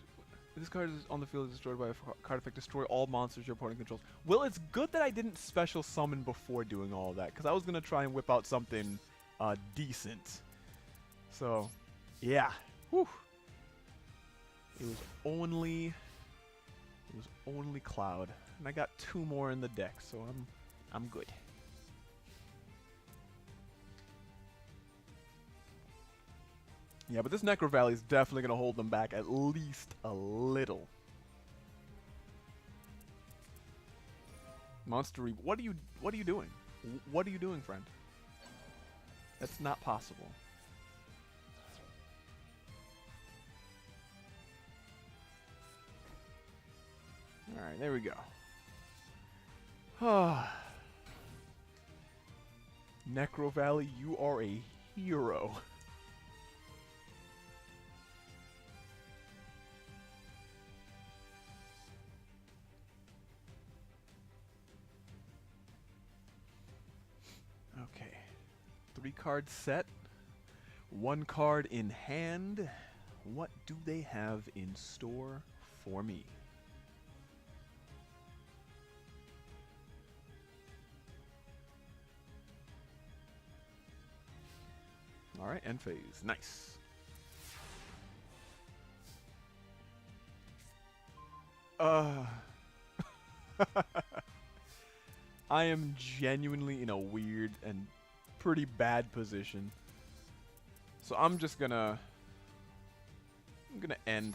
this card is on the field is destroyed by a card effect, destroy all monsters your opponent controls. Well, it's good that I didn't special summon before doing all that, because I was going to try and whip out something decent. So, yeah. Whew. It was only Cloud, and I got 2 more in the deck, so I'm good. Yeah, but this Necro Valley is definitely going to hold them back at least a little. Monster Reap, what are you doing? What are you doing, friend? That's not possible. Alright, there we go. Necro Valley, you are a hero. Okay. 3-card set. 1 card in hand. What do they have in store for me? Alright, end phase. Nice. I am genuinely in a weird and pretty bad position. So I'm gonna end.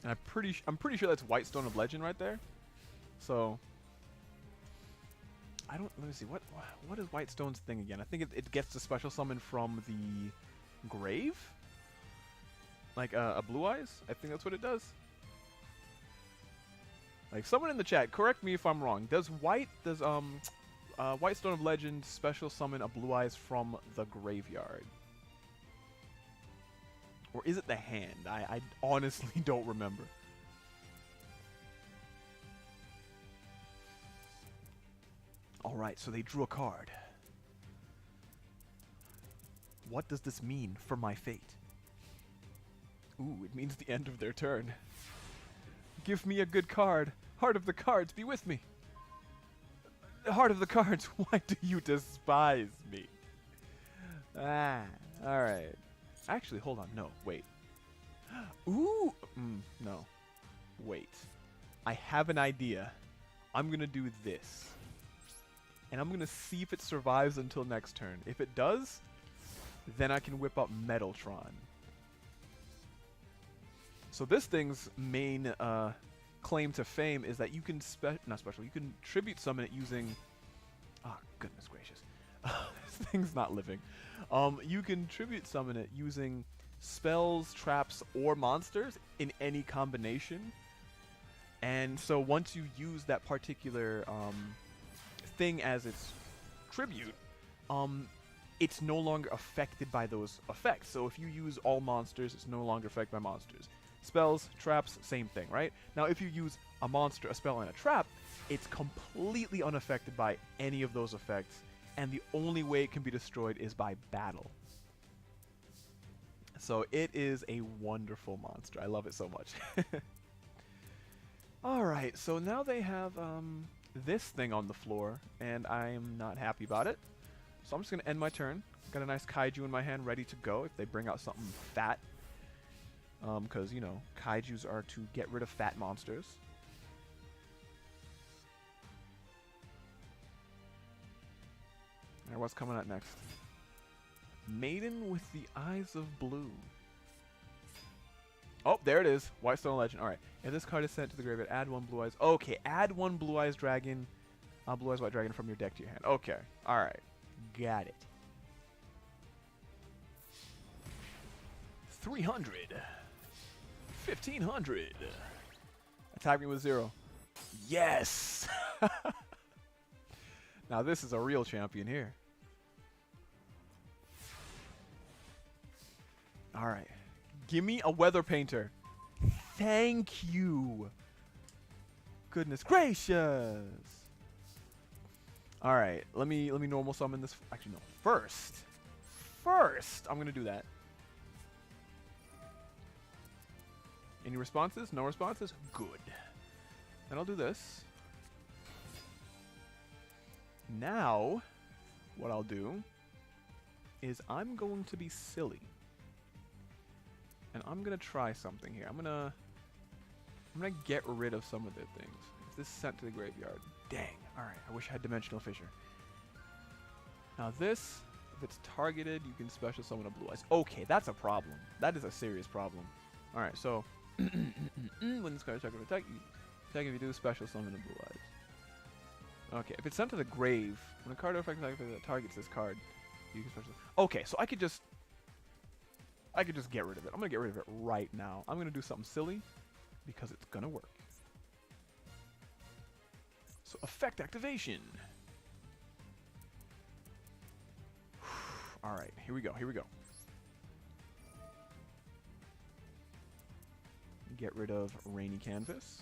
And I'm pretty sure that's White Stone of Legend right there. So let me see, what is White Stone's thing again? I think it gets the special summon from the grave? Like a Blue Eyes? I think that's what it does. Like, someone in the chat, correct me if I'm wrong. Does White Stone of Legend special summon a Blue Eyes from the graveyard? Or is it the hand? I honestly don't remember. Alright, so they drew a card. What does this mean for my fate? Ooh, it means the end of their turn. Give me a good card. Heart of the cards, be with me. Heart of the cards, why do you despise me? Ah, alright. Actually, hold on. No, wait. Ooh! No. Wait. I have an idea. I'm going to do this. And I'm going to see if it survives until next turn. If it does, then I can whip up Metaltron. So this thing's main claim to fame is that you can you can tribute summon it using... Ah, goodness gracious. This thing's not living. You can tribute summon it using spells, traps, or monsters in any combination. And so once you use that particular thing as its tribute, it's no longer affected by those effects. So if you use all monsters, it's no longer affected by monsters. Spells, traps, same thing, right? Now if you use a monster, a spell, and a trap, it's completely unaffected by any of those effects, and the only way it can be destroyed is by battle. So it is a wonderful monster. I love it so much. Alright, so now they have this thing on the floor, and I'm not happy about it. So I'm just going to end my turn. Got a nice kaiju in my hand ready to go if they bring out something fat. Because, you know, kaijus are to get rid of fat monsters. Alright, what's coming up next? Maiden with the Eyes of Blue. Oh, there it is. White Stone Legend. Alright. If this card is sent to the graveyard, add 1 Blue Eyes. Okay, add 1 Blue Eyes Dragon. Blue Eyes White Dragon from your deck to your hand. Okay. Alright. Got it. 300. 1500. Attack me with 0. Yes! Now this is a real champion here. Alright. Give me a Weather Painter. Thank you. Goodness gracious. All right, let me normal summon this. Actually, no. First, I'm gonna do that. Any responses? No responses? Good. Then I'll do this. Now, what I'll do is I'm going to be silly. And I'm gonna try something here. I'm gonna get rid of some of the things. Is this sent to the graveyard? Dang. Alright, I wish I had Dimensional Fissure. Now this, if it's targeted, you can special summon a Blue Eyes. Okay, that's a problem. That is a serious problem. Alright, so when this card is targeted attack, if you do special summon a Blue Eyes. Okay, if it's sent to the grave, when a card or effect that targets this card, you can special. Okay, so I could just get rid of it. I'm gonna get rid of it right now. I'm gonna do something silly because it's gonna work. So effect activation. All right, here we go. Get rid of Rainy Canvas.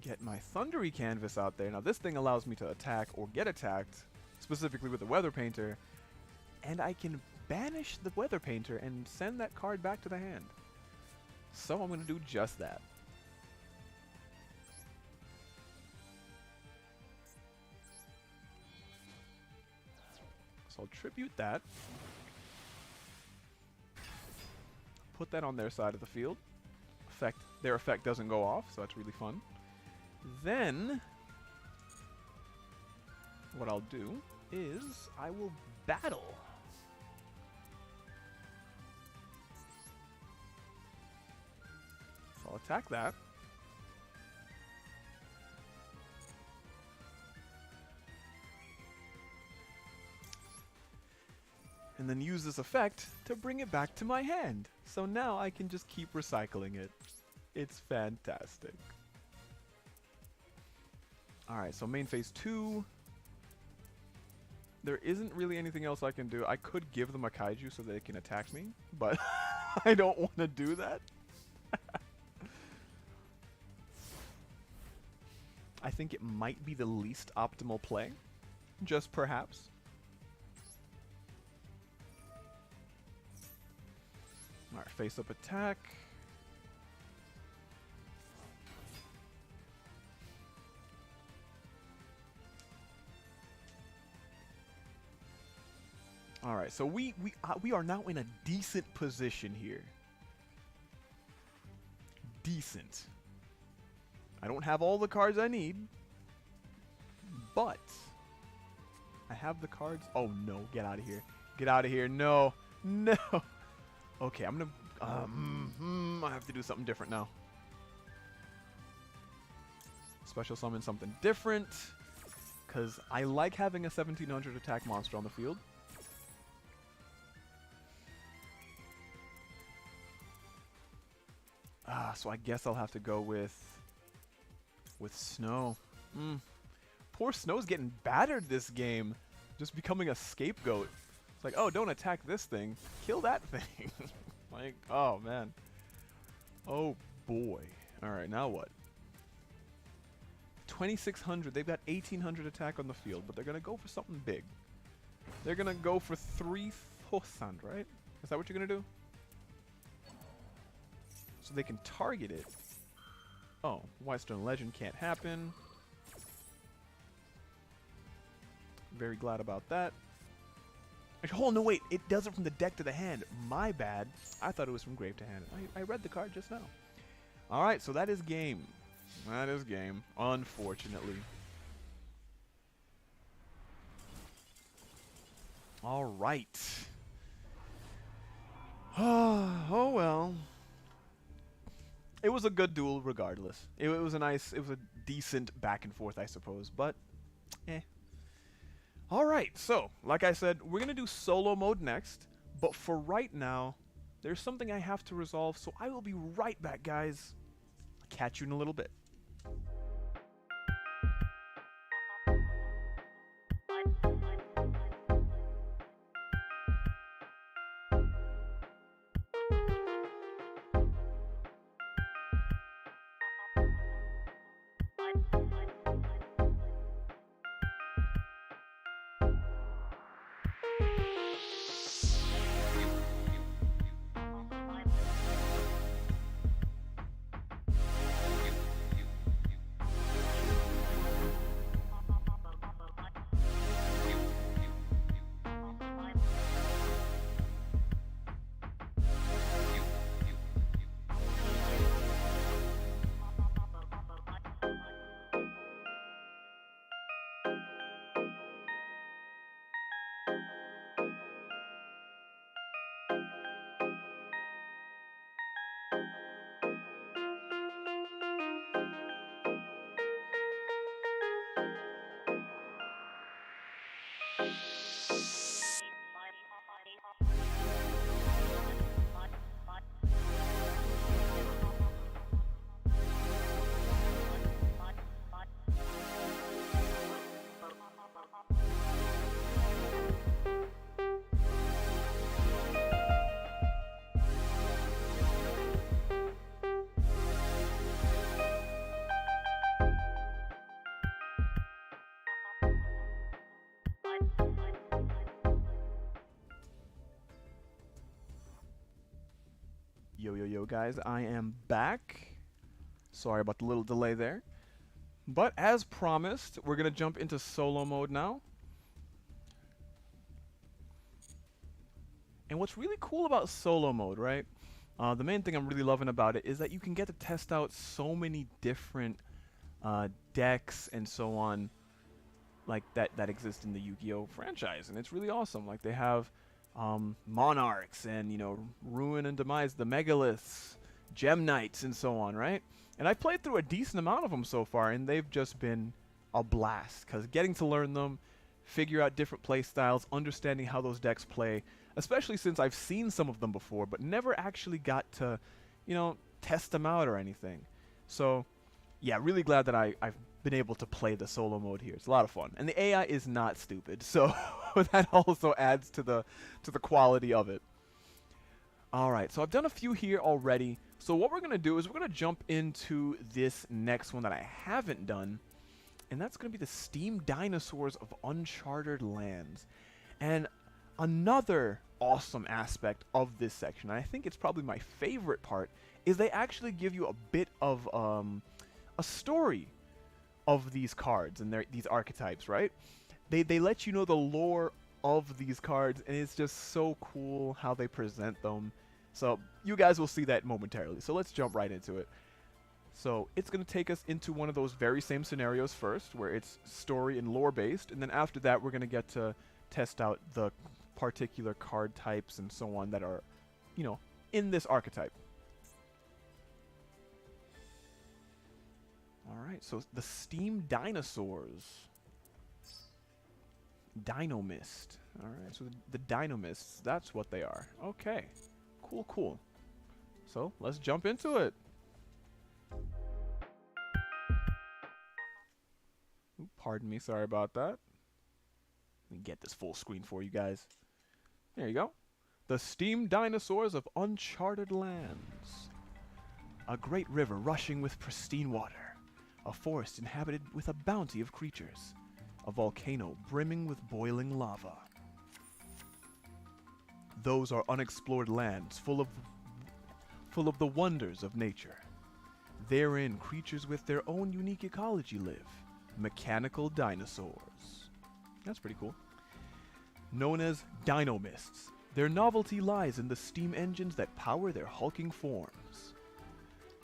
Get my Thundery Canvas out there. Now this thing allows me to attack or get attacked, specifically with the Weather Painter, and I can banish the Weather Painter and send that card back to the hand. So I'm going to do just that. So I'll tribute that. Put that on their side of the field. Their effect doesn't go off, so that's really fun. Then, what I'll do is I will battle. So I'll attack that. And then use this effect to bring it back to my hand. So now I can just keep recycling it. It's fantastic. Alright, so main phase 2. There isn't really anything else I can do. I could give them a kaiju so they can attack me, but I don't want to do that. I think it might be the least optimal play. Just perhaps. Alright, face up attack. Alright, so we are now in a decent position here. Decent. I don't have all the cards I need, but I have the cards. Oh no, get out of here. Get out of here. No. No. Okay, I'm gonna I have to do something different now. Special summon something different, because I like having a 1700 attack monster on the field. So I guess I'll have to go with Snow. Poor Snow's getting battered this game, just becoming a scapegoat. It's like, oh, don't attack this thing, kill that thing. Like, oh man. Oh boy. Alright, now what? 2600, they've got 1800 attack on the field, but they're gonna go for something big. They're gonna go for 3000, right? Is that what you're gonna do? So they can target it. Oh, Whitestone Legend can't happen. Very glad about that. Oh, no, wait. It does it from the deck to the hand. My bad. I thought it was from grave to hand. I read the card just now. All right, so that is game. That is game, unfortunately. All right. Oh, well. It was a good duel regardless. It was a decent back and forth, I suppose, but Alright, so, like I said, we're going to do solo mode next, but for right now, there's something I have to resolve, so I will be right back, guys. Catch you in a little bit. Yo, guys, I am back. Sorry about the little delay there. But as promised, we're going to jump into solo mode now. And what's really cool about solo mode, right? The main thing I'm really loving about it is that you can get to test out so many different decks and so on, like that exist in the Yu-Gi-Oh franchise, and it's really awesome. Like they have Monarchs and, you know, Ruin and Demise, the Megaliths, Gem Knights, and so on, right? And I've played through a decent amount of them so far, and they've just been a blast, because getting to learn them, figure out different play styles, understanding how those decks play, especially since I've seen some of them before, but never actually got to, you know, test them out or anything. So, yeah, really glad that I've been able to play the solo mode here. It's a lot of fun, and the AI is not stupid, so that also adds to the quality of it. Alright, so I've done a few here already. So what we're going to do is we're going to jump into this next one that I haven't done, and that's going to be the Steam Dinosaurs of Uncharted Lands. And another awesome aspect of this section, and I think it's probably my favorite part, is they actually give you a bit of a story of these cards and these archetypes, right? They let you know the lore of these cards, and it's just so cool how they present them. So you guys will see that momentarily. So let's jump right into it. So it's going to take us into one of those very same scenarios first, where it's story and lore based, and then after that we're going to get to test out the particular card types and so on that are, you know, in this archetype. Alright, so the Steam Dinosaurs. Dinomist. Alright, so the Dinomists, that's what they are. Okay. Cool, cool. So, let's jump into it. Ooh, pardon me, sorry about that. Let me get this full screen for you guys. There you go. The Steam Dinosaurs of Uncharted Lands. A great river rushing with pristine water. A forest inhabited with a bounty of creatures. A volcano brimming with boiling lava. Those are unexplored lands full of the wonders of nature. Therein, creatures with their own unique ecology live. Mechanical dinosaurs. That's pretty cool. Known as Dinomists, their novelty lies in the steam engines that power their hulking forms.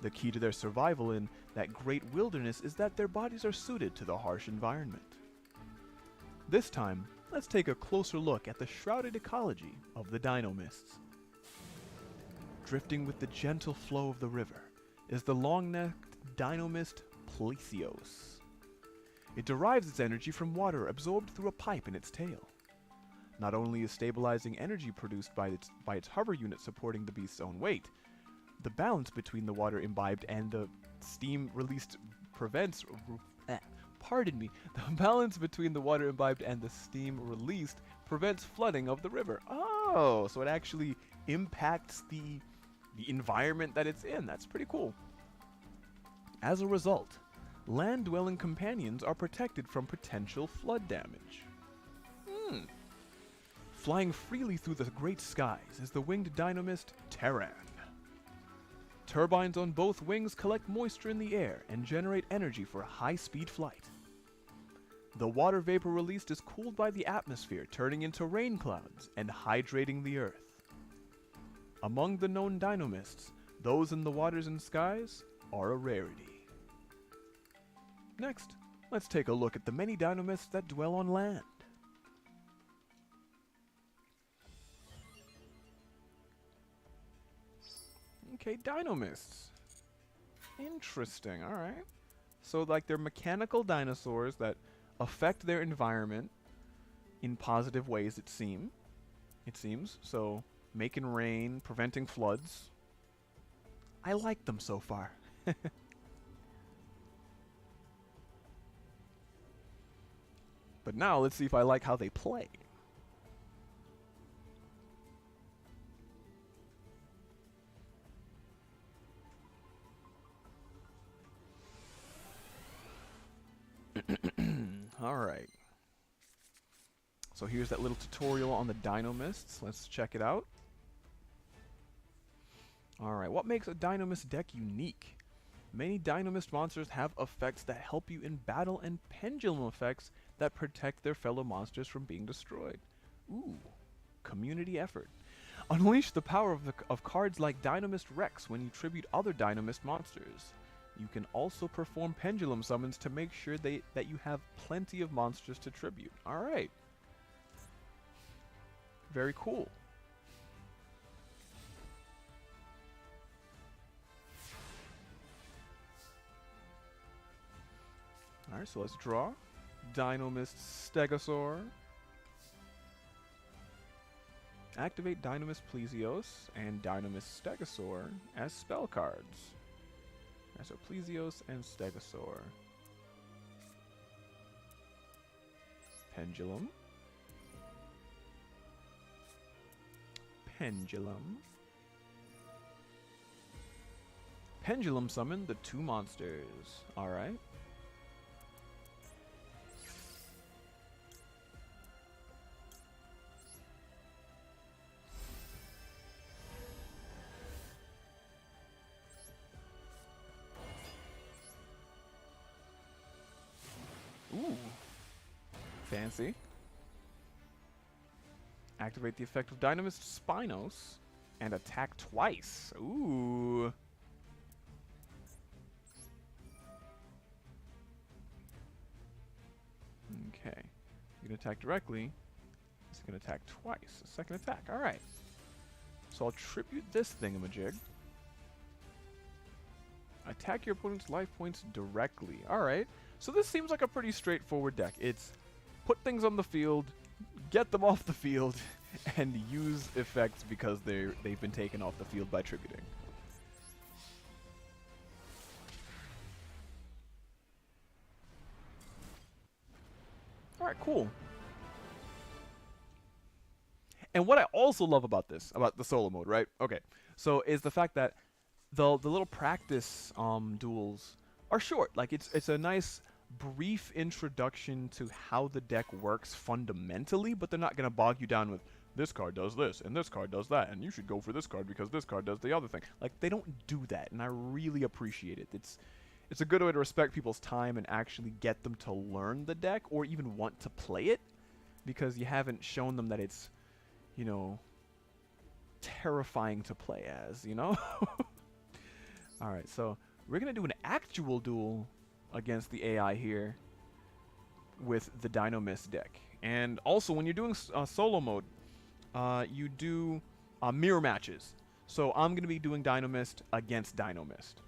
The key to their survival in that great wilderness is that their bodies are suited to the harsh environment. This time, let's take a closer look at the shrouded ecology of the Dinomists. Drifting with the gentle flow of the river is the long-necked Dinomist Plesios. It derives its energy from water absorbed through a pipe in its tail. Not only is stabilizing energy produced by its hover unit supporting the beast's own weight, the balance between the water imbibed and the steam released prevents... Pardon me. The balance between the water imbibed and the steam released prevents flooding of the river. Oh, so it actually impacts the environment that it's in. That's pretty cool. As a result, land-dwelling companions are protected from potential flood damage. Flying freely through the great skies is the winged Dinomist Terran. Turbines on both wings collect moisture in the air and generate energy for high-speed flight. The water vapor released is cooled by the atmosphere, turning into rain clouds and hydrating the earth. Among the known Dinomists, those in the waters and skies are a rarity. Next, let's take a look at the many Dinomists that dwell on land. Okay, Dinomists. Interesting, alright. So, like, they're mechanical dinosaurs that affect their environment in positive ways, it seems. So, making rain, preventing floods. I like them so far. But now, let's see if I like how they play. Alright. So here's that little tutorial on the Dinomists. Let's check it out. Alright, what makes a Dynamist deck unique? Many Dynamist monsters have effects that help you in battle and pendulum effects that protect their fellow monsters from being destroyed. Ooh, community effort. Unleash the power of cards like Dynamist Rex when you tribute other Dynamist monsters. You can also perform Pendulum Summons to make sure that you have plenty of monsters to tribute. Alright. Very cool. Alright, so let's draw. Dynamist Stegosaur. Activate Dynamist Plesiosaur and Dynamist Stegosaur as spell cards. Alright, so Plesiosaur and Stegosaur. Pendulum. Pendulum. Pendulum Summon the two monsters. Alright. Ooh. Fancy. Activate the effect of Dynamist Spinos and attack twice. Ooh. Okay. You can attack directly. It's going to attack twice. A second attack. Alright. So I'll tribute this thingamajig. Attack your opponent's life points directly. Alright. So this seems like a pretty straightforward deck. It's put things on the field, get them off the field, and use effects because they've been taken off the field by tributing. Alright, cool. And what I also love about this, about the solo mode, right? Okay, so is the fact that the little practice duels are short. Like, it's a nice brief introduction to how the deck works fundamentally, but they're not going to bog you down with this card does this and this card does that and you should go for this card because this card does the other thing. Like, they don't do that, and I really appreciate it. It's a good way to respect people's time and actually get them to learn the deck or even want to play it, because you haven't shown them that it's, you know, terrifying to play as, you know? Alright, so we're going to do an actual duel against the AI here with the Dynamist deck. And also, when you're doing solo mode, you do mirror matches. So I'm going to be doing Dynamist against Dynamist.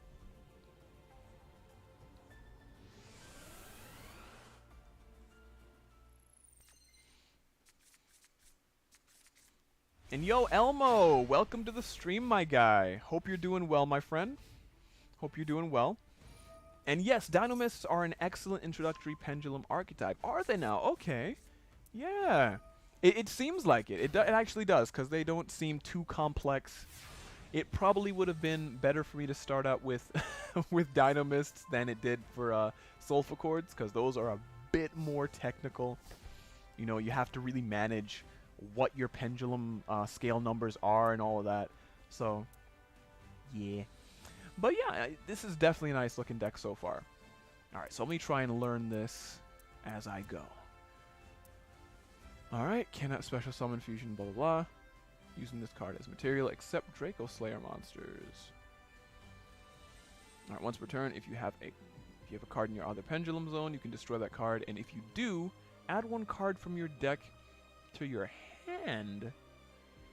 And yo, Elmo, welcome to the stream, my guy. Hope you're doing well, my friend. Hope you're doing well. And yes, Dynamists are an excellent introductory pendulum archetype. Are they now? Okay. Yeah. It seems like it. It actually does, because they don't seem too complex. It probably would have been better for me to start out with with Dynamists than it did for Sulfur Chords, because those are a bit more technical. You know, you have to really manage what your pendulum scale numbers are and all of that. So, yeah. But yeah, this is definitely a nice looking deck so far. Alright, so let me try and learn this as I go. Alright, cannot special summon fusion, blah blah blah. Using this card as material except Draco Slayer monsters. Alright, once per turn, if you have a card in your other pendulum zone, you can destroy that card, and if you do, add one card from your deck to your hand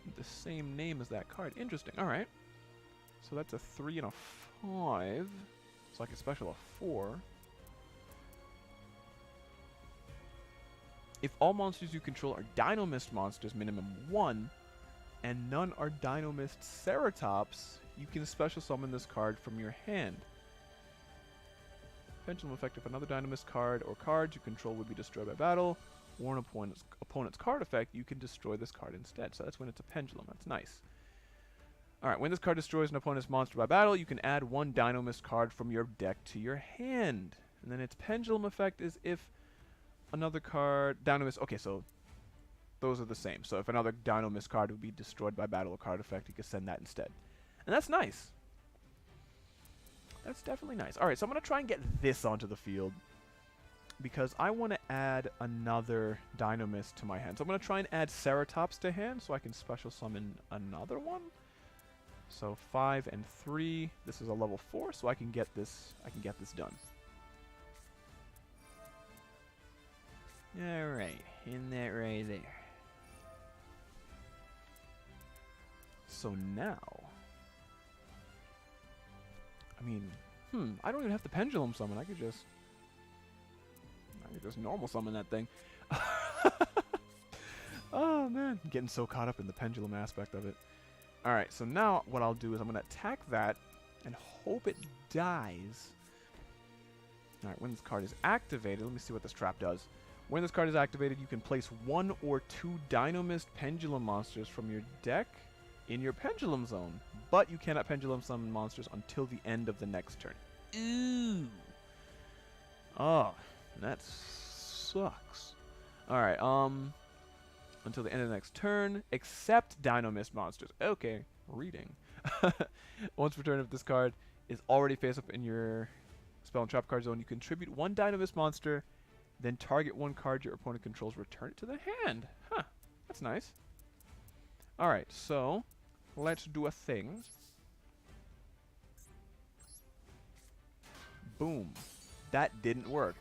with the same name as that card. Interesting. Alright. So that's a 3 and a 5. So I can special a 4. If all monsters you control are Dynamist monsters, minimum 1, and none are Dynamist Ceratops, you can special summon this card from your hand. Pendulum effect: if another Dynamist card or cards you control would be destroyed by battle, or an opponent's card effect, you can destroy this card instead. So that's when it's a pendulum. That's nice. Alright, when this card destroys an opponent's monster by battle, you can add one Dynamist card from your deck to your hand. And then its pendulum effect is if another card... Dynamist... Okay, so those are the same. So if another Dynamist card would be destroyed by battle or card effect, you can send that instead. And that's nice. That's definitely nice. Alright, so I'm going to try and get this onto the field, because I want to add another Dynamist to my hand. So I'm going to try and add Ceratops to hand so I can special summon another one. So 5 and 3. This is a level 4, so I can get this done. Alright, in that right there. So now, I mean, I don't even have to Pendulum Summon. I could just normal summon that thing. Oh man, I'm getting so caught up in the pendulum aspect of it. Alright, so now what I'll do is I'm going to attack that and hope it dies. Alright, when this card is activated, let me see what this trap does. When this card is activated, you can place 1 or 2 Dynamist Pendulum monsters from your deck in your Pendulum Zone, but you cannot Pendulum Summon monsters until the end of the next turn. Ooh. Oh, that sucks. Alright, until the end of the next turn, except Dynamist monsters. Okay, reading. Once per turn, if this card is already face up in your spell and trap card zone, you contribute 1 Dynamist monster, then target 1 card your opponent controls, return it to the hand. Huh, that's nice. Alright, so let's do a thing. Boom. That didn't work.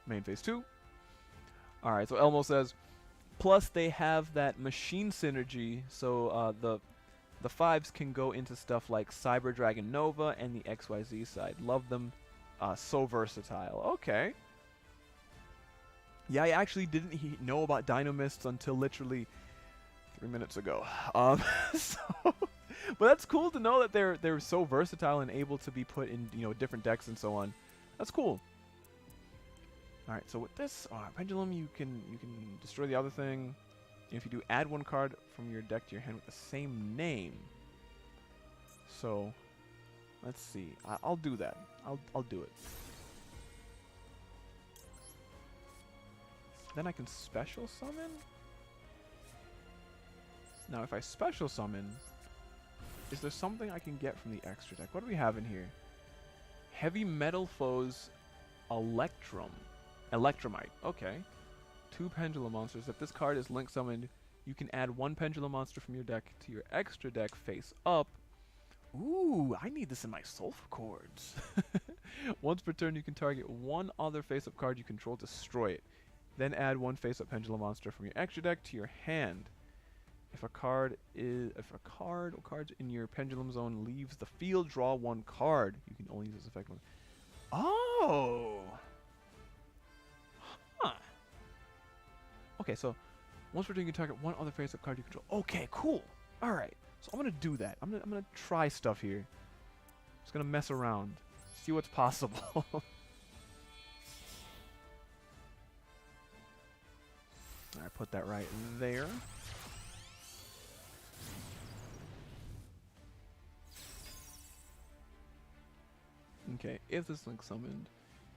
Main phase 2. Alright, so Elmo says, plus they have that machine synergy, so the 5s can go into stuff like Cyber Dragon Nova and the XYZ side. Love them. So versatile. Okay. Yeah, I actually didn't know about Dynamists until literally 3 minutes ago. But that's cool to know that they're so versatile and able to be put in, you know, different decks and so on. That's cool. All right, so with this Pendulum, you can destroy the other thing. If you do, add 1 card from your deck to your hand with the same name. So let's see. I'll do that. I'll do it. Then I can special summon. Now, if I special summon, is there something I can get from the extra deck? What do we have in here? Heavy Metal Foes Electromite. Okay. 2 Pendulum monsters. If this card is link summoned, you can add 1 Pendulum monster from your deck to your extra deck face up. Ooh, I need this in my Sulfur Chords. Once per turn, you can target 1 other face-up card you control, destroy it. Then add 1 face-up Pendulum monster from your extra deck to your hand. If a card or cards in your Pendulum Zone leaves the field, draw 1 card. You can only use this effect. Oh. Huh. Okay, so once per turn, you can target 1 other face-up card you control. Okay, cool. All right. So I'm gonna do that. I'm gonna try stuff here. Just gonna mess around, see what's possible. I put that right there. Okay, if this link summoned,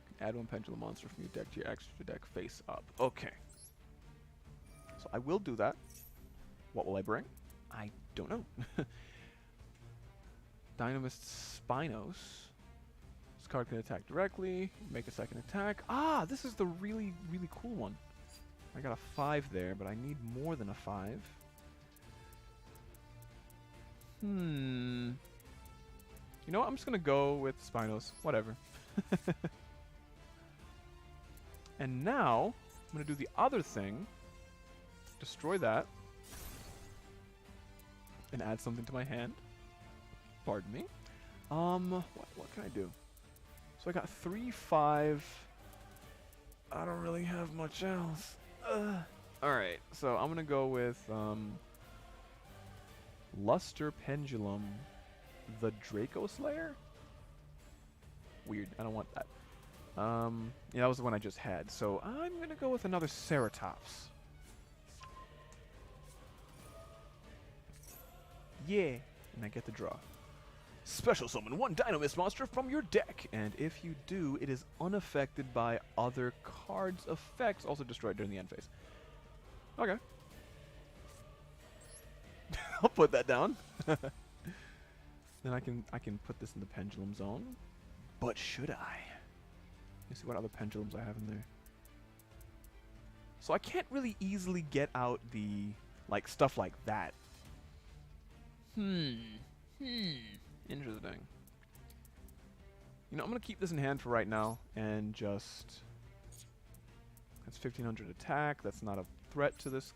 you can add 1 Pendulum monster from your deck to your extra deck face up. Okay. So I will do that. What will I bring? I don't know. Dynamist Spinos. This card can attack directly, make a second attack. Ah, this is the really, really cool one. I got a 5 there, but I need more than a 5. You know what? I'm just going to go with Spinos. Whatever. And now, I'm going to do the other thing. Destroy that. And add something to my hand. Pardon me. What can I do? So I got 3, 5. I don't really have much else. Alright, so I'm gonna go with Luster Pendulum, the Draco Slayer? Weird, I don't want that. Yeah, that was the one I just had. So I'm gonna go with another Ceratops. Yeah, and I get the draw. Special summon 1 Dynamist monster from your deck, and if you do, it is unaffected by other cards' effects, also destroyed during the end phase. Okay. I'll put that down. Then I can put this in the pendulum zone. But should I? Let me see what other pendulums I have in there. So I can't really easily get out the like stuff like that. Interesting. You know, I'm gonna keep this in hand for right now and just. That's 1500 attack. That's not a threat to this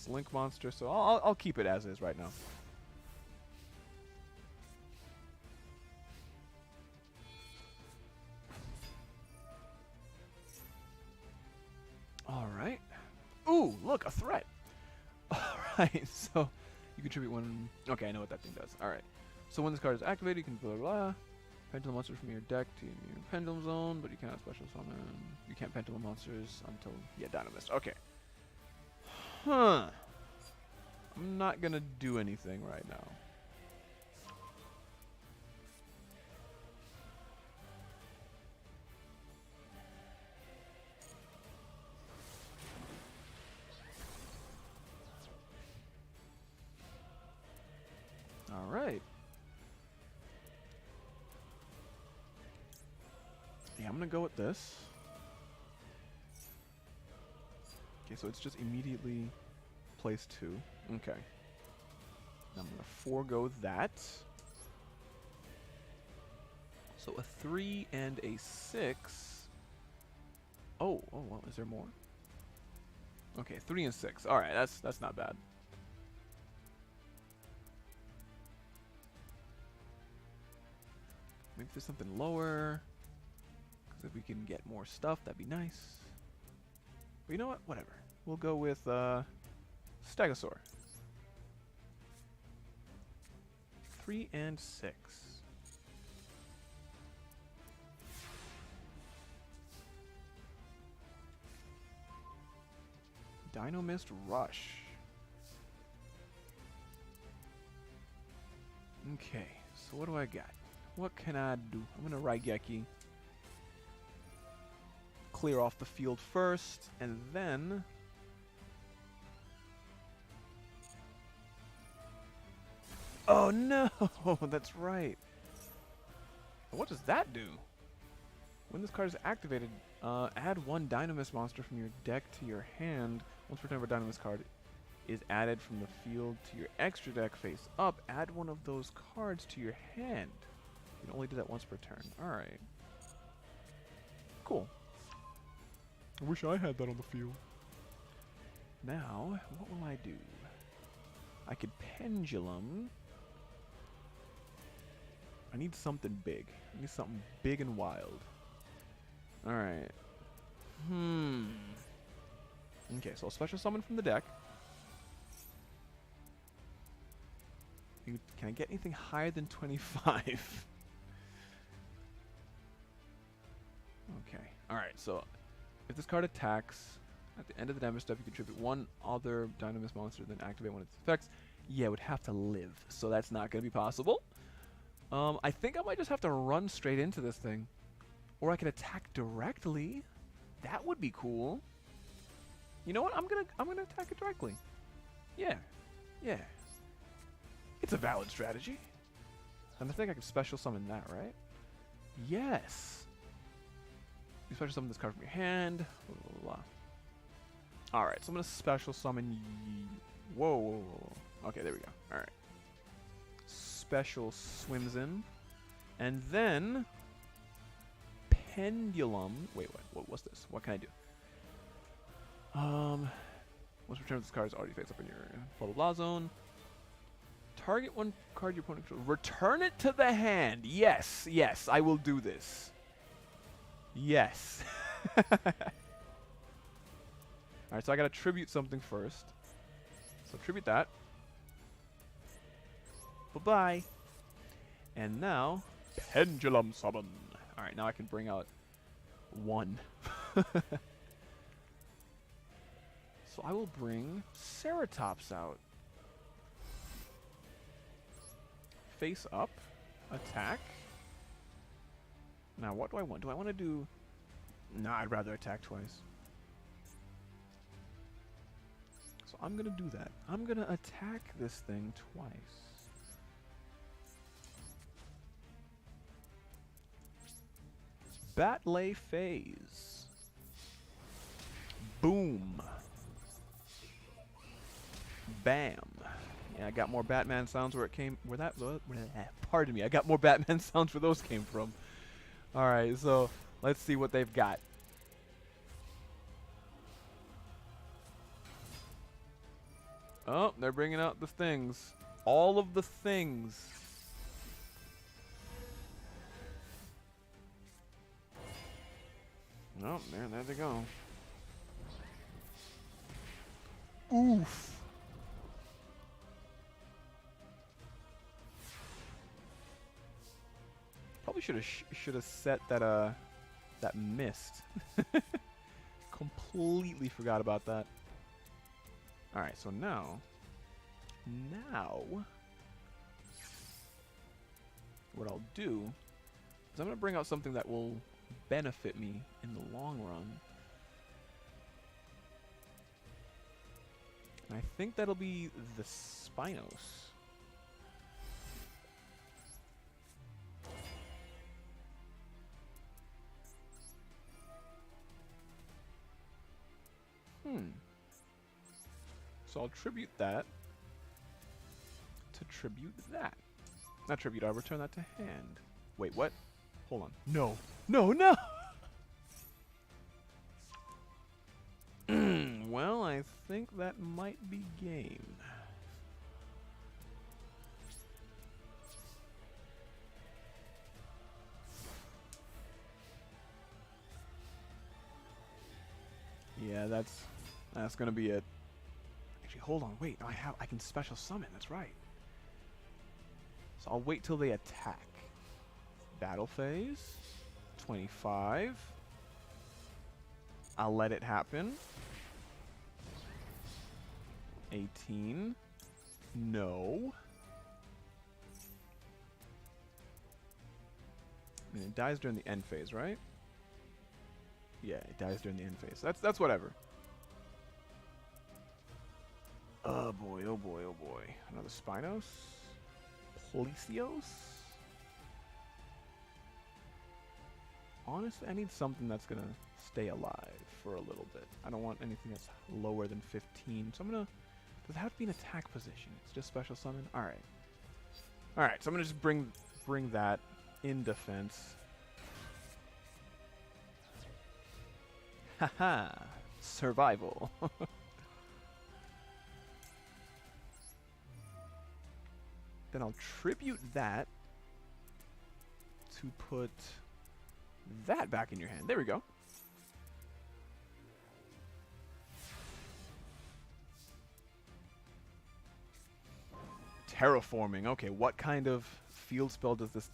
link monster, so I'll keep it as is right now. All right. Ooh, look, a threat. All right, so you contribute one. Okay, I know what that thing does. All right. So when this card is activated, you can blah blah blah. Pendulum monsters from your deck to your pendulum zone, but you cannot special summon. You can't pendulum monsters until Dynamist. Okay. Huh. I'm not gonna do anything right now. All right. Yeah, I'm gonna go with this. Okay, so it's just immediately place 2. Okay. Now I'm gonna forego that. So a 3 and a 6. Oh, well, is there more? Okay, 3 and 6. All right, that's not bad. Maybe there's something lower. Because if we can get more stuff, that'd be nice. But you know what? Whatever. We'll go with Stegosaur. 3 and 6. Dynamist Rush. Okay, so what do I got? What can I do? I'm gonna Raigeki. Clear off the field first, and then oh no, that's right. What does that do? When this card is activated, add 1 Dynamist monster from your deck to your hand. Once per turn, a Dynamist card is added from the field to your extra deck face up. Add 1 of those cards to your hand. You can only do that once per turn. Alright. Cool. I wish I had that on the field. Now, what will I do? I could Pendulum. I need something big. I need something big and wild. Alright. Okay, so I'll special summon from the deck. Can I get anything higher than 25? Okay. Alright, so if this card attacks, at the end of the damage step, you contribute 1 other Dynamist monster, then activate one of its effects. Yeah, it would have to live, so that's not going to be possible. I think I might just have to run straight into this thing. Or I could attack directly. That would be cool. You know what? I'm gonna attack it directly. Yeah. Yeah. It's a valid strategy. And I think I can special summon that, right? Yes. You special summon this card from your hand. Blah, blah, blah. Alright, so I'm gonna special summon whoa. Okay, there we go. Alright. Special swims in. And then Pendulum. Wait, what's this? What can I do? Once return this card is already face up in your blah blah blah zone. Target 1 card your opponent controls. Return it to the hand. Yes, yes, I will do this. Yes. Alright, so I gotta tribute something first. So tribute that. Bye-bye. And now, Pendulum Summon. Alright, now I can bring out 1. So I will bring Ceratops out. Face up. Attack. Now, what do I want? Do I want to do... Nah, I'd rather attack twice. So I'm going to do that. I'm going to attack this thing twice. Batlay Phase. Boom. Bam. Yeah, I got more Batman sounds where it came. Pardon me. I got more Batman sounds where those came from. All right, so let's see what they've got. Oh, they're bringing out the things. All of the things. Oh, there they go. Oof. Probably should have set that that mist. Completely forgot about that. All right, so now what I'll do is I'm going to bring out something that will benefit me in the long run. And I think that'll be the Spinos. So I'll tribute that to tribute that. Not tribute, I'll return that to hand. Wait, what? Hold on. No. No, no! Well, I think that might be game. Yeah, that's gonna be it. Actually, hold on, wait. I can special summon. That's right. So I'll wait till they attack. Battle phase. 25. I'll let it happen. 18. No. I mean, it dies during the end phase, right? Yeah, it dies during the end phase. That's whatever. Oh boy, oh boy, oh boy. Another Spinos? Policios? Honestly, I need something that's gonna stay alive for a little bit. I don't want anything that's lower than 15. So I'm gonna... Does it have to be an attack position? It's just special summon? Alright. Alright, so I'm gonna just bring that in defense. Haha! Survival. Then I'll tribute that to put that back in your hand. There we go. Terraforming. Okay, what kind of field spell does this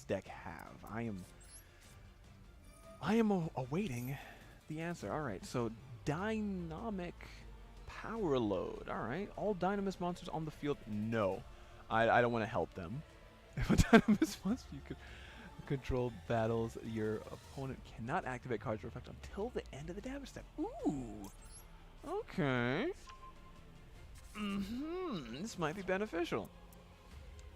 deck have? I am awaiting the answer. All right, so dynamic power load. All right, all dynamis monsters on the field. No, I don't want to help them. If a dynamis monster you could control battles, your opponent cannot activate cards for effect until the end of the damage step. Ooh, okay. This might be beneficial.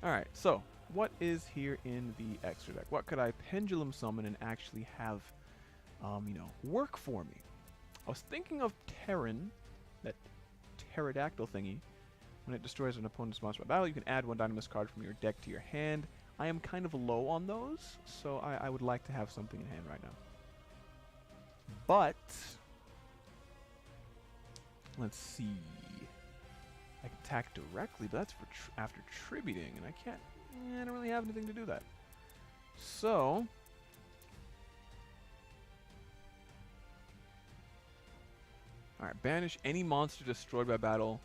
All right, so what is here in the extra deck? What could I Pendulum Summon and actually have, work for me? I was thinking of Terran, that pterodactyl thingy. When it destroys an opponent's monster by battle, you can add one dynamis card from your deck to your hand. I am kind of low on those, so I would like to have something in hand right now. But let's see. I can attack directly, but that's for after tributing, and I don't really have anything to do that. So alright, banish any monster destroyed by battle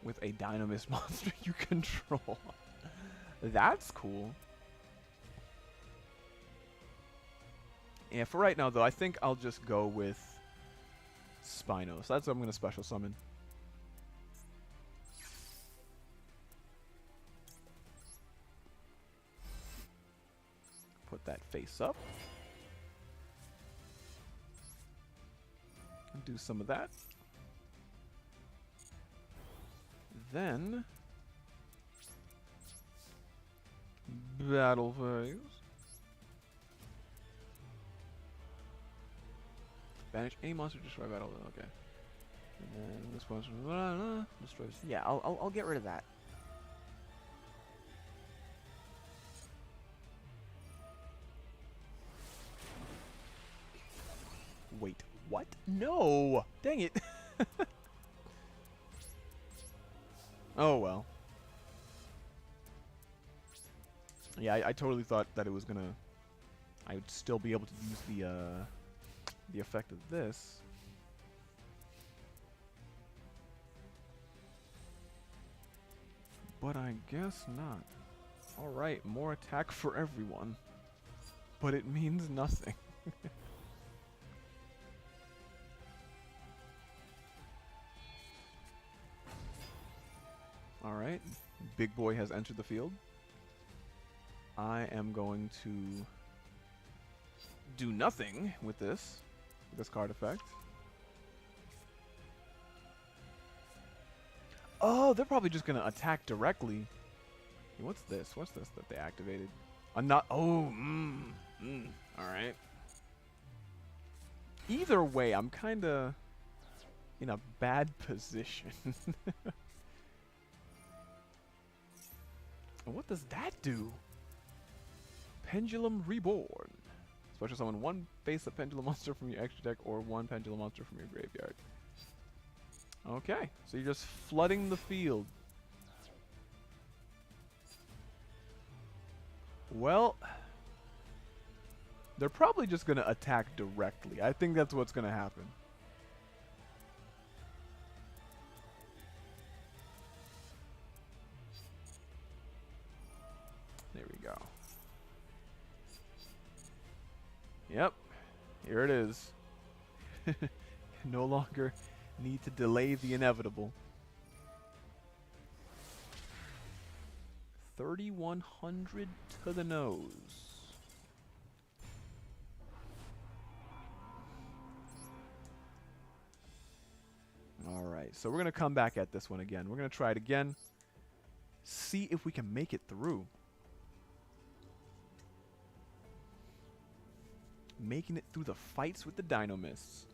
with a dynamis monster you control. That's cool. Yeah, for right now, though, I think I'll just go with Spinos. That's what I'm going to special summon. Put that face up. And do some of that. then battle phase. Banish any monster, destroy battle. Okay. And then this monster destroys. Yeah, I'll get rid of that. Wait, what? No! Dang it! Oh well. Yeah, I totally thought that it was gonna. I would still be able to use the effect of this. But I guess not. Alright, more attack for everyone. But it means nothing. Alright, big boy has entered the field. I am going to do nothing with this card effect. Oh, they're probably just going to attack directly. What's this? What's this that they activated? Not. Oh, alright. Either way, I'm kind of in a bad position. What does that do? Pendulum Reborn. Special summon one face-up Pendulum monster from your extra deck or one Pendulum monster from your graveyard. Okay, so you're just flooding the field. Well, they're probably just going to attack directly. I think that's what's going to happen. There we go. Yep, here it is. No longer need to delay the inevitable. 3,100 to the nose. Alright, so we're going to come back at this one again. We're going to try it again. See if we can make it through. Making it through the fights with the Dinomists.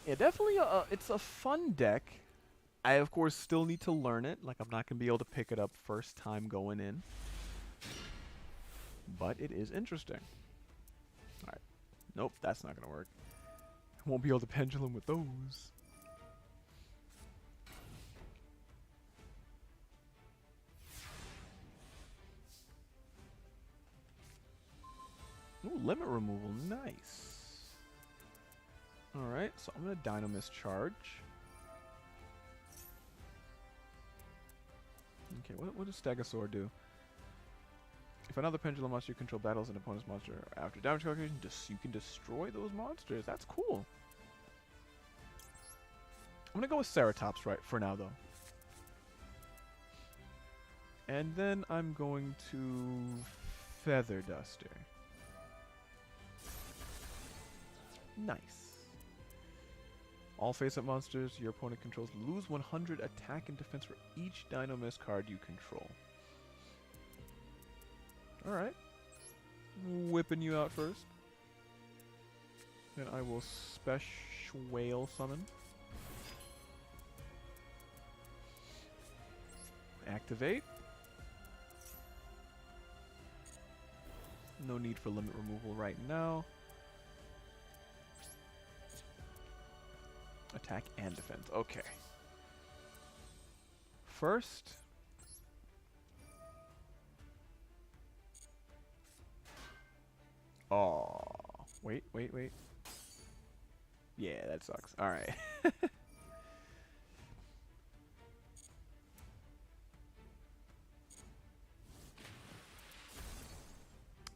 Yeah, definitely it's a fun deck. I, of course, still need to learn it. Like, I'm not going to be able to pick it up first time going in. But it is interesting. Alright. Nope, that's not going to work. Won't be able to pendulum with those. Ooh, limit removal. Nice. Alright, so I'm going to Dynamist charge. Okay, what does Stegosaur do? If another Pendulum monster you control battles an opponent's monster after damage calculation, you can destroy those monsters. That's cool. I'm going to go with Ceratops right for now, though. And then I'm going to Feather Duster. Nice. All face-up monsters your opponent controls lose 100 attack and defense for each Dinomist card you control. Alright. Whipping you out first. Then I will Special Summon. Activate. No need for limit removal right now. Attack and defense. Okay. First. Oh. Wait. Yeah, that sucks. Alright.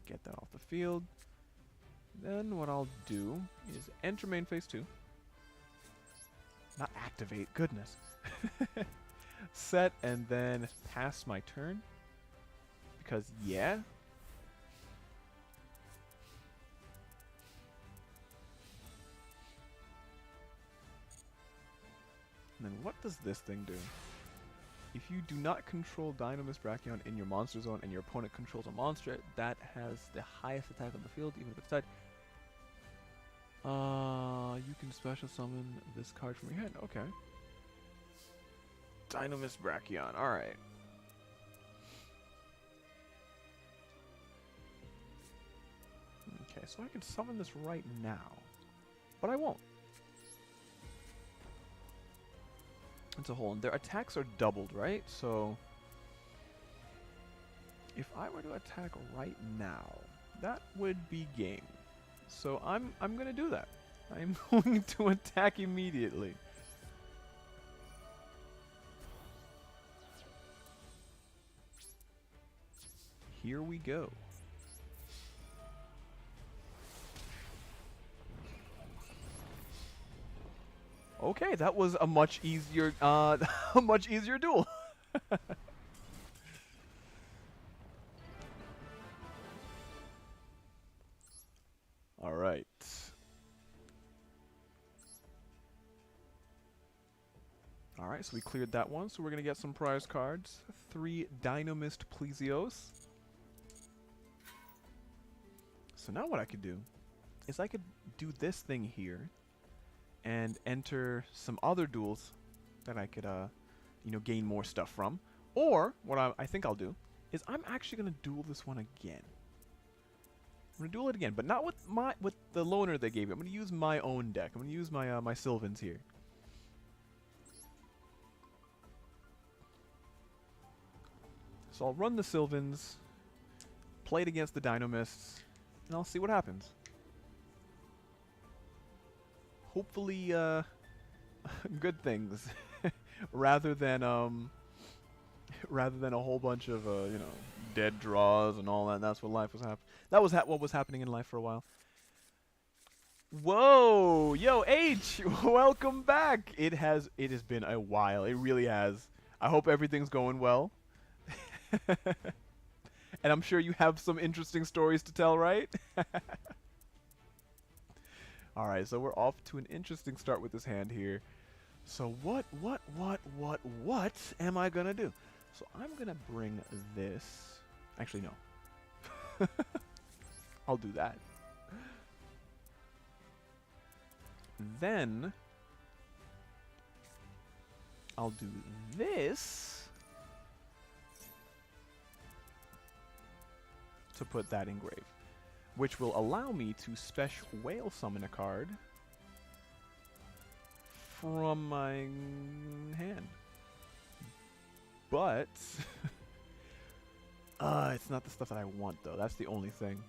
Get that off the field. Then what I'll do is enter main phase 2. Not activate, goodness. Set and then pass my turn. Because, yeah. does this thing do? If you do not control Dynamis Brachion in your monster zone and your opponent controls a monster that has the highest attack on the field, even if it's tied, you can special summon this card from your hand. Okay. Dynamis Brachion. Alright. Okay, so I can summon this right now. But I won't. It's a hole. And their attacks are doubled, right? So if I were to attack right now, that would be game. So I'm gonna do that. I'm going to attack immediately. Here we go. Okay, that was a much easier a much easier duel. All right. All right, so we cleared that one. So we're going to get some prize cards. 3 Dynamist Plesios. So now what I could do is I could do this thing here and enter some other duels that I could, you know, gain more stuff from. Or what I think I'll do is I'm actually going to duel this one again. I'm going to duel it again, but not with the loner they gave me. I'm going to use my own deck. I'm going to use my my Sylvans here. So I'll run the Sylvans, play it against the Dynamists, and I'll see what happens. Hopefully, good things, rather than a whole bunch of you know, dead draws and all that. That's what life was what was happening in life for a while. Whoa, yo, H, welcome back. It has been a while. It really has. I hope everything's going well. And I'm sure you have some interesting stories to tell, right? Alright, so we're off to an interesting start with this hand here. So what am I gonna do? So I'm gonna bring this. Actually, no. I'll do that. Then I'll do this to put that in grave, which will allow me to special whale summon a card from my hand. But it's not the stuff that I want, though. That's the only thing.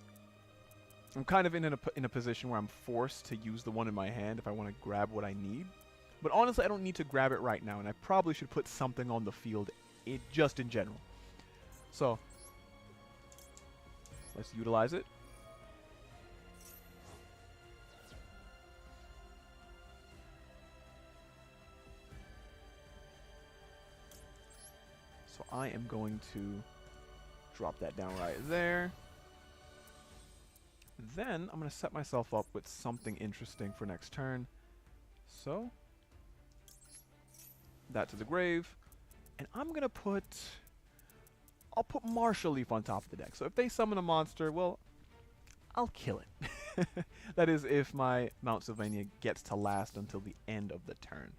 I'm kind of in a position where I'm forced to use the one in my hand if I want to grab what I need. But honestly, I don't need to grab it right now, and I probably should put something on the field just in general. So let's utilize it. So I am going to drop that down right there. Then I'm going to set myself up with something interesting for next turn. So that to the grave. And I'm going to I'll put Martial Leaf on top of the deck. So if they summon a monster, well, I'll kill it. That is if my Mount Sylvania gets to last until the end of the turn.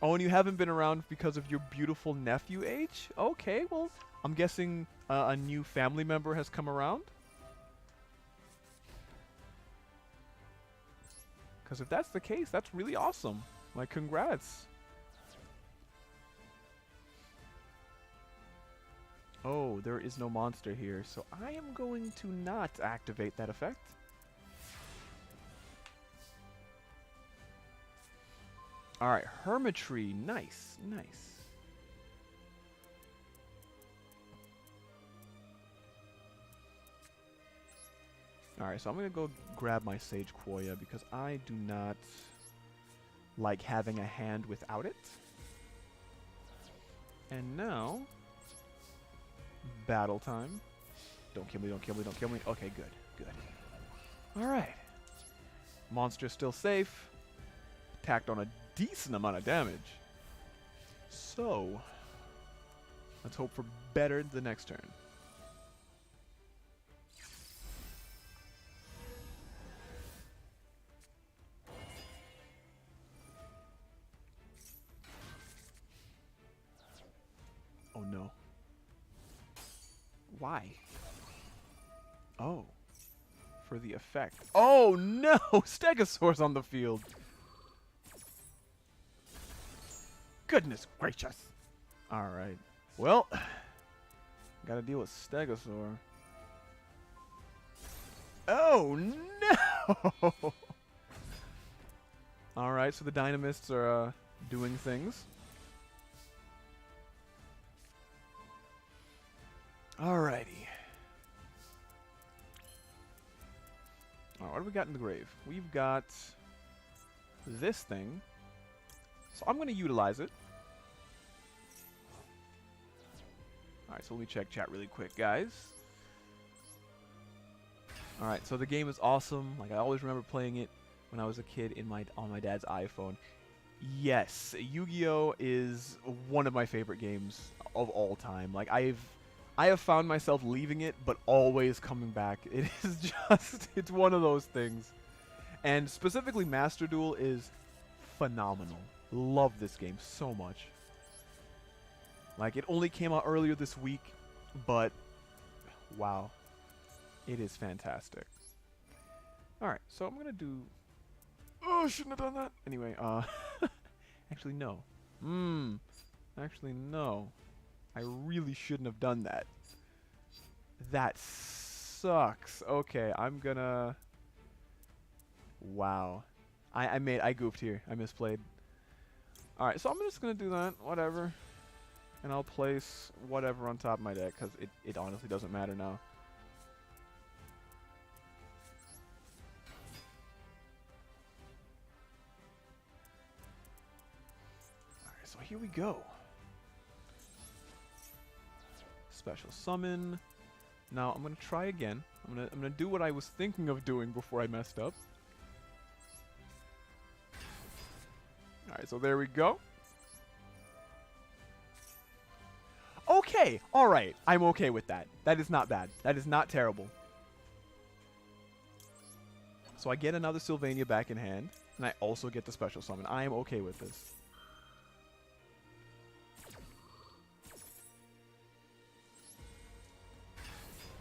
Oh, and you haven't been around because of your beautiful nephew, H? Okay, well, I'm guessing a new family member has come around? Because if that's the case, that's really awesome. Like, congrats. Oh, there is no monster here, so I am going to not activate that effect. Alright, Hermitry. Nice, nice. Alright, so I'm going to go grab my Sage Quoya because I do not like having a hand without it. And now, battle time. Don't kill me, don't kill me, don't kill me. Okay, good, good. Alright. Monster still safe. Tacked on a decent amount of damage. So, let's hope for better the next turn. Oh no. Why? Oh. For the effect. Oh no! Stegosaur's on the field. Goodness gracious. Alright. Well, gotta deal with Stegosaur. Oh no! Alright, so the Dynamists are doing things. Alrighty. Alright, what do we got in the grave? We've got this thing. So I'm going to utilize it. Alright, so let me check chat really quick, guys. Alright, so the game is awesome. Like, I always remember playing it when I was a kid on my dad's iPhone. Yes, Yu-Gi-Oh! Is one of my favorite games of all time. Like, I have found myself leaving it, but always coming back. It is just, it's one of those things. And specifically Master Duel is phenomenal. Love this game so much. Like, it only came out earlier this week, but wow. It is fantastic. Alright, so I'm gonna do... Oh, I shouldn't have done that. Anyway, actually, no. Actually, no. I really shouldn't have done that. That sucks. Okay, I'm gonna... Wow. I goofed here. I misplayed. Alright, so I'm just gonna do that. Whatever. And I'll place whatever on top of my deck, because it honestly doesn't matter now. Alright, so here we go. Special summon. Now I'm gonna try again. I'm gonna do what I was thinking of doing before I messed up. Alright, so there we go. Okay, alright. I'm okay with that. That is not bad. That is not terrible. So I get another Sylvania back in hand, and I also get the special summon. I am okay with this.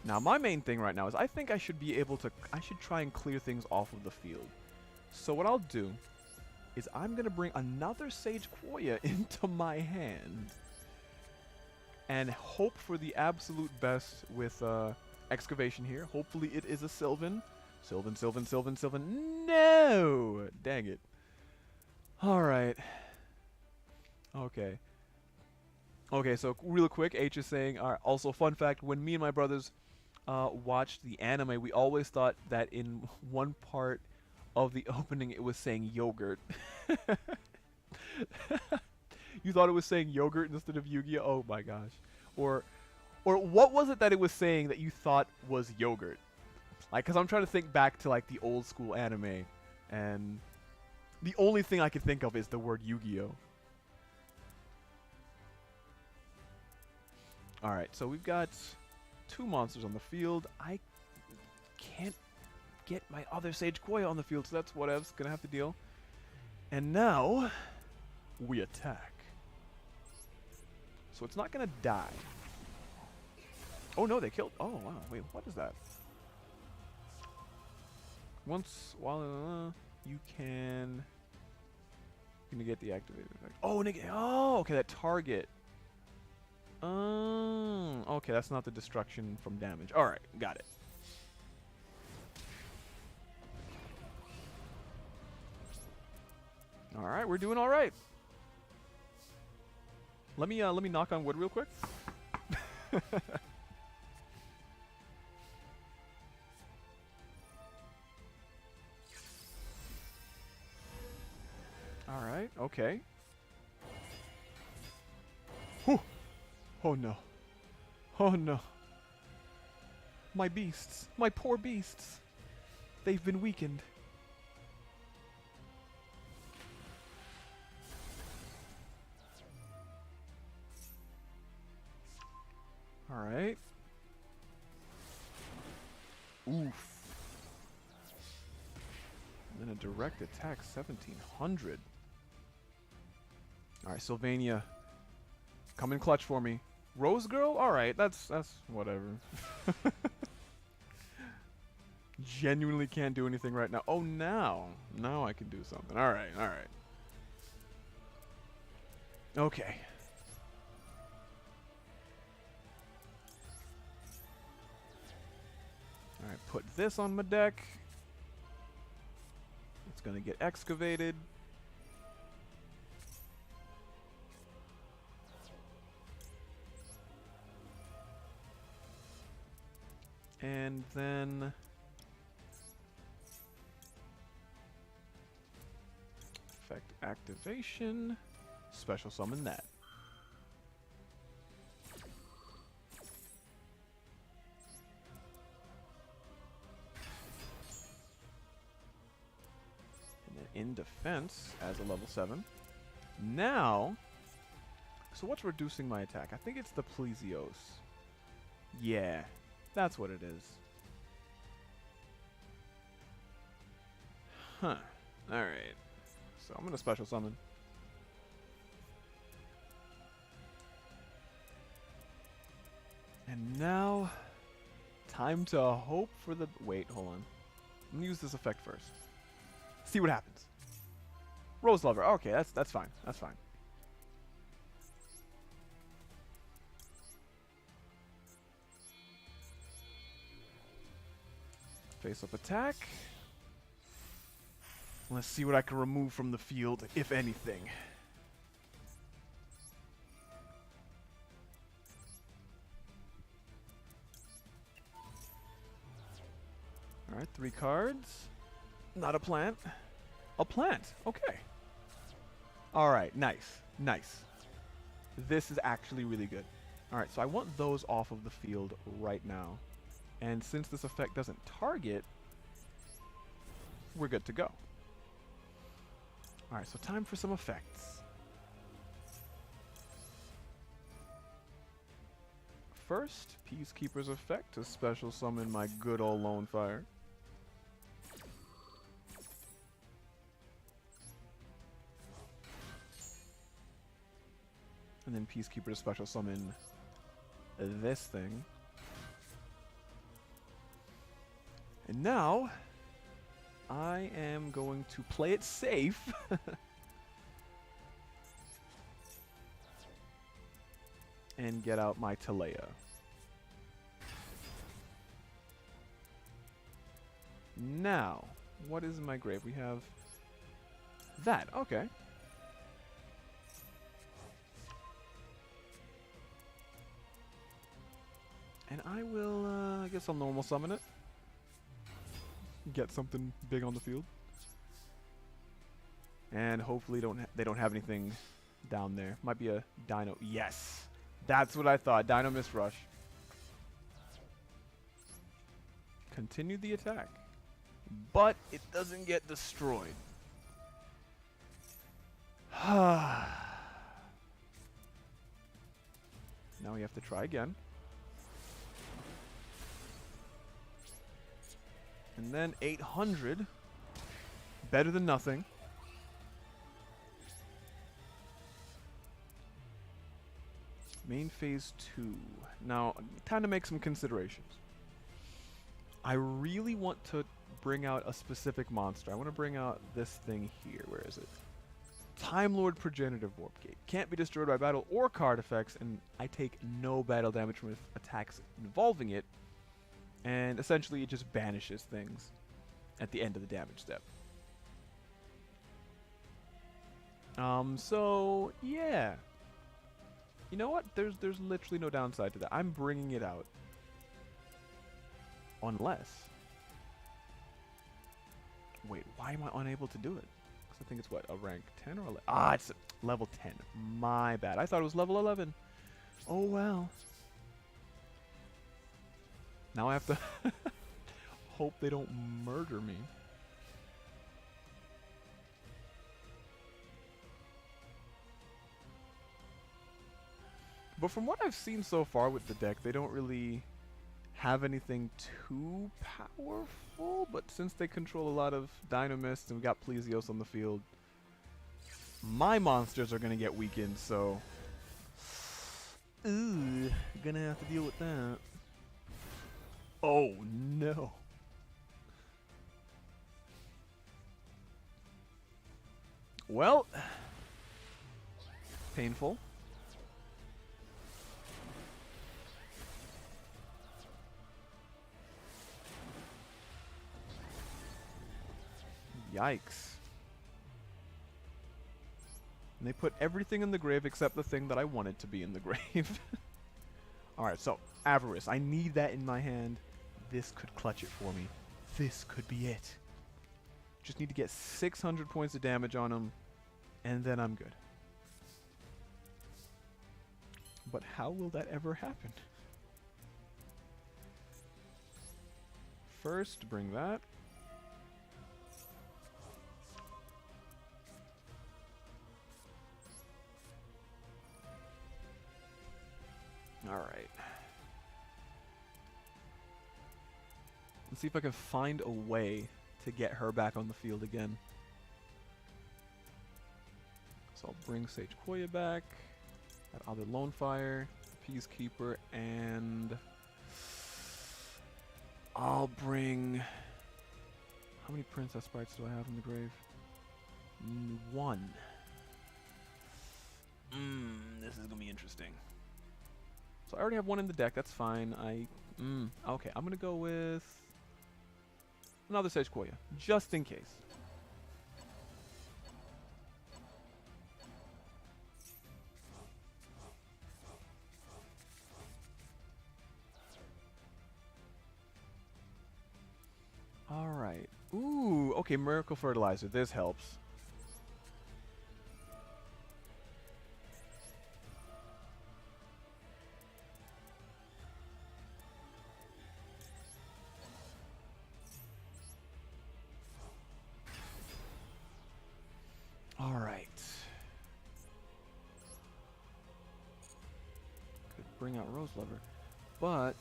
Now, my main thing right now is I think I should be able to... I should try and clear things off of the field. So what I'll do is I'm going to bring another Sage Quoya into my hand. And hope for the absolute best with Excavation here. Hopefully it is a Sylvan. Sylvan, Sylvan, Sylvan, Sylvan. No! Dang it. Alright. Okay. Okay, so real quick, H is saying, also fun fact, when me and my brothers watched the anime, we always thought that in one part of the opening it was saying yogurt. You thought it was saying yogurt instead of Yu-Gi-Oh? Oh my gosh. Or what was it that it was saying that you thought was yogurt? Like, because I'm trying to think back to like the old school anime, and the only thing I could think of is the word Yu-Gi-Oh. Alright, so we've got 2 monsters on the field. I can't get my other Sage Quoya on the field, so that's what I was going to have to deal. And now, we attack. So it's not going to die. Oh no, they killed... Oh wow, wait, what is that? Once, while you can... negate the activated effect. Oh, oh, okay, that target. Okay, that's not the destruction from damage. Alright, got it. Alright, we're doing alright. Let me knock on wood real quick. Alright, okay. Whew. Oh no. Oh no. My beasts. My poor beasts. They've been weakened. Alright. Oof. And then a direct attack, 1700. Alright, Sylvania. Come in clutch for me. Rose Girl? Alright, that's whatever. Genuinely can't do anything right now. Oh, now I can do something. Alright. Okay. Alright, put this on my deck. It's gonna get excavated. And then effect activation, special summon that. And then in defense as a level 7. Now, so what's reducing my attack? I think it's the Plesios. Yeah. That's what it is. Huh. Alright. So I'm going to special summon. And now, time to hope for the... Wait, hold on. I'm going to use this effect first. See what happens. Rose Lover. Okay, that's fine. That's fine. Face-up attack. Let's see what I can remove from the field, if anything. Alright, 3 cards. Not a plant. A plant. Okay. Alright, nice. Nice. This is actually really good. Alright, so I want those off of the field right now. And since this effect doesn't target, we're good to go. Alright, so time for some effects. First, Peacekeeper's effect to special summon my good old Lone Fire. And then Peacekeeper to special summon this thing. And now, I am going to play it safe. And get out my Talea. Now, what is in my grave? We have that. Okay. And I will, I guess I'll normal summon it. Get something big on the field. And hopefully they don't have anything down there. Might be a Dino. Yes! That's what I thought. Dino Mist Rush. Continue the attack. But it doesn't get destroyed. Now we have to try again. And then 800. Better than nothing. Main phase 2. Now, time to make some considerations. I really want to bring out a specific monster. I want to bring out this thing here. Where is it? Time Lord Progenitor Warp Gate. Can't be destroyed by battle or card effects, and I take no battle damage from attacks involving it. And essentially, it just banishes things at the end of the damage step. So, yeah. You know what? There's literally no downside to that. I'm bringing it out. Unless... Wait, why am I unable to do it? Because I think it's what, a rank 10 or 11? Ah, it's level 10. My bad. I thought it was level 11. Oh, well. Now I have to hope they don't murder me. But from what I've seen so far with the deck, they don't really have anything too powerful. But since they control a lot of Dynamists and we got Plesio's on the field, my monsters are going to get weakened, so... Ooh, gonna have to deal with that. Oh, no. Well, painful. Yikes. And they put everything in the grave except the thing that I wanted to be in the grave. Alright, so Avarice. I need that in my hand. This could clutch it for me. This could be it. Just need to get 600 points of damage on him, and then I'm good. But how will that ever happen? First, bring that. Alright. Let's see if I can find a way to get her back on the field again. So I'll bring Sage Koya back, that other Lone Fire, Peacekeeper, and I'll bring... How many Princess Sprites do I have in the grave? One. This is gonna be interesting. So I already have one in the deck, that's fine. Okay, I'm gonna go with another Sage Koya, just in case. Alright. Ooh, okay, Miracle Fertilizer, this helps. Alright. Could bring out Rose Lover. But...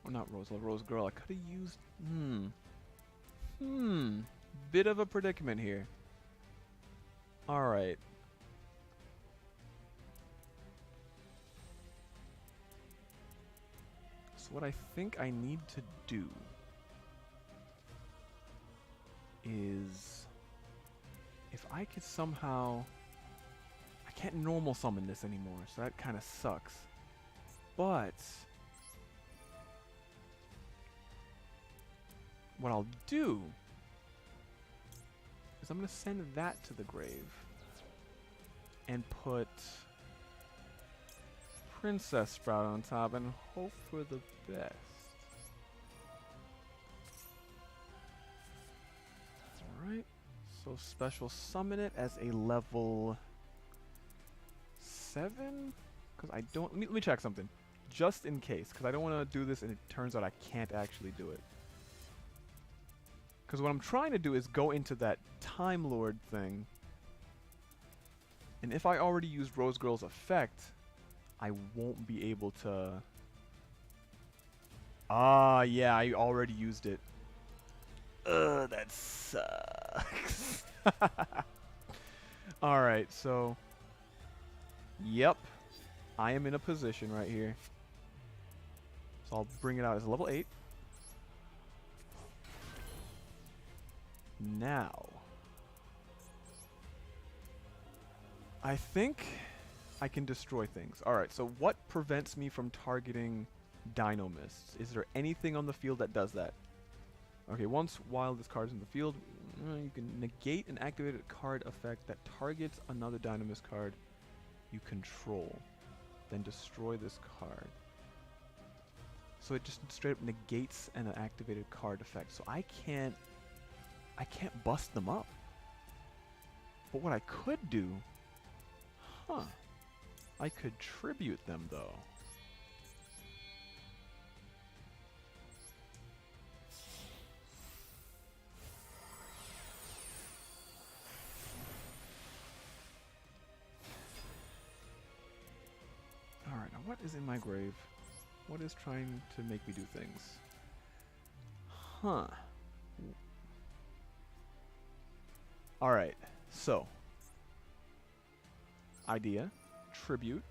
Well, not Rose Lover, Rose Girl. I could have used... Bit of a predicament here. Alright. So what I think I need to do is... If I could somehow... I can't normal summon this anymore, so that kind of sucks. But... What I'll do is I'm going to send that to the grave and put Princess Sprout on top and hope for the best. Alright, so special summon it as a level 7? Because I don't... Let me check something. Just in case, because I don't want to do this and it turns out I can't actually do it. Because what I'm trying to do is go into that Time Lord thing. And if I already used Rose Girl's effect, I won't be able to... Ah, yeah, I already used it. Ugh, that sucks. Alright, so... Yep. I am in a position right here. So I'll bring it out as a level 8. Now, I think I can destroy things. Alright, so what prevents me from targeting Dino Mists? Is there anything on the field that does that? Okay, once while this card's in the field, you can negate an activated card effect that targets another Dino Mist card you control. Then destroy this card. So it just straight up negates an activated card effect. So I can't bust them up. But what I could do... I could tribute them, though. What is in my grave? What is trying to make me do things? Huh. Alright, so. Idea. Tribute.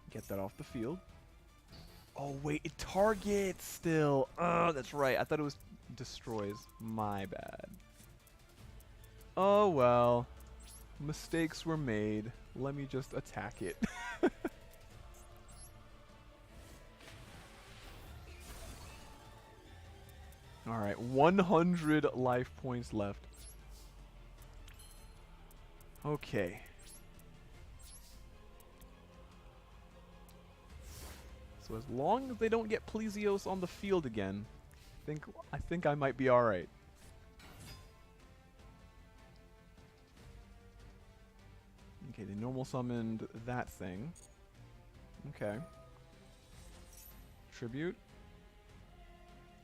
Get that off the field. Oh, wait, it targets still. Oh, that's right. I thought it was destroys. My bad. Oh, well. Mistakes were made. Let me just attack it. Alright, 100 life points left. Okay. So as long as they don't get Plesio's on the field again, I think I might be alright. Okay, they normal summoned that thing. Okay. Tribute.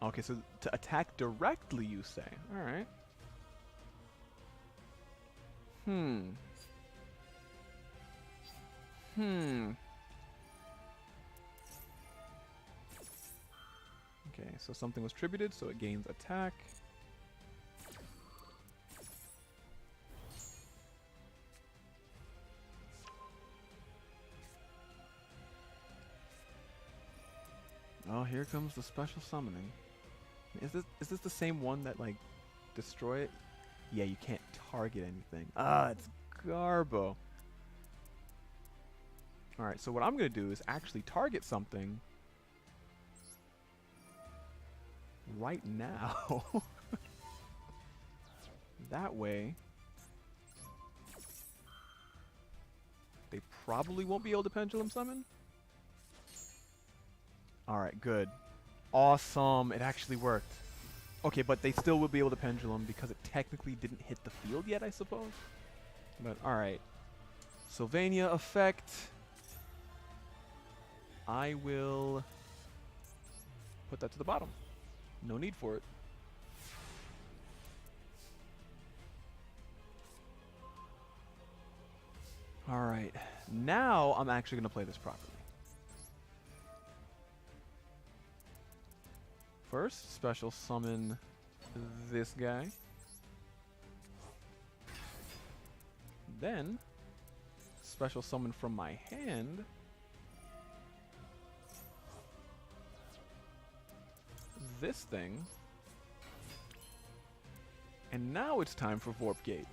Okay, so to attack directly, you say. Alright. Okay, so something was tributed, so it gains attack. Oh, here comes the special summoning. Is this the same one that, like, destroy it? Yeah, you can't target anything. Ah, it's Garbo. Alright, so what I'm going to do is actually target something right now. That way, they probably won't be able to Pendulum Summon. Alright, good. Awesome, it actually worked. Okay, but they still will be able to Pendulum because it technically didn't hit the field yet, I suppose. But alright. Sylvania effect. I will put that to the bottom. No need for it. Alright, now I'm actually going to play this properly. First, special summon this guy. Then, special summon from my hand this thing. And now it's time for Vorp Gate.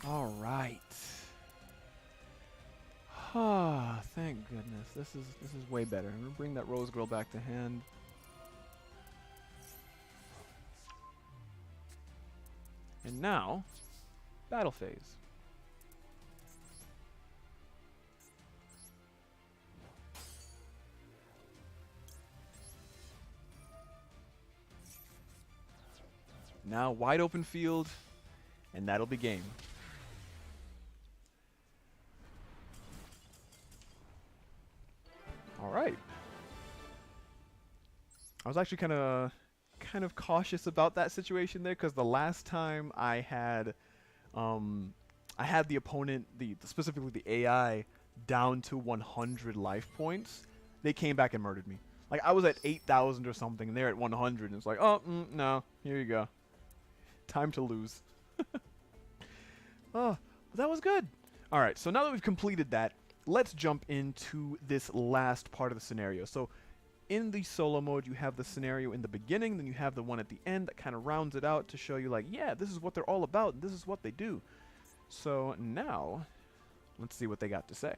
All right. Ah, thank goodness. This is way better. I'm gonna bring that Rose Girl back to hand. And now, battle phase. Now, wide open field, and that'll be game. All right. I was actually kind of cautious about that situation there because the last time I had the opponent, specifically the AI, down to 100 life points, they came back and murdered me. Like I was at 8,000 or something, and they're at 100, and it's like, oh no, here you go, time to lose. Oh, that was good. All right, so now that we've completed that, let's jump into this last part of the scenario. So in the solo mode, you have the scenario in the beginning, then you have the one at the end that kind of rounds it out to show you like, yeah, this is what they're all about, and this is what they do. So now, let's see what they got to say.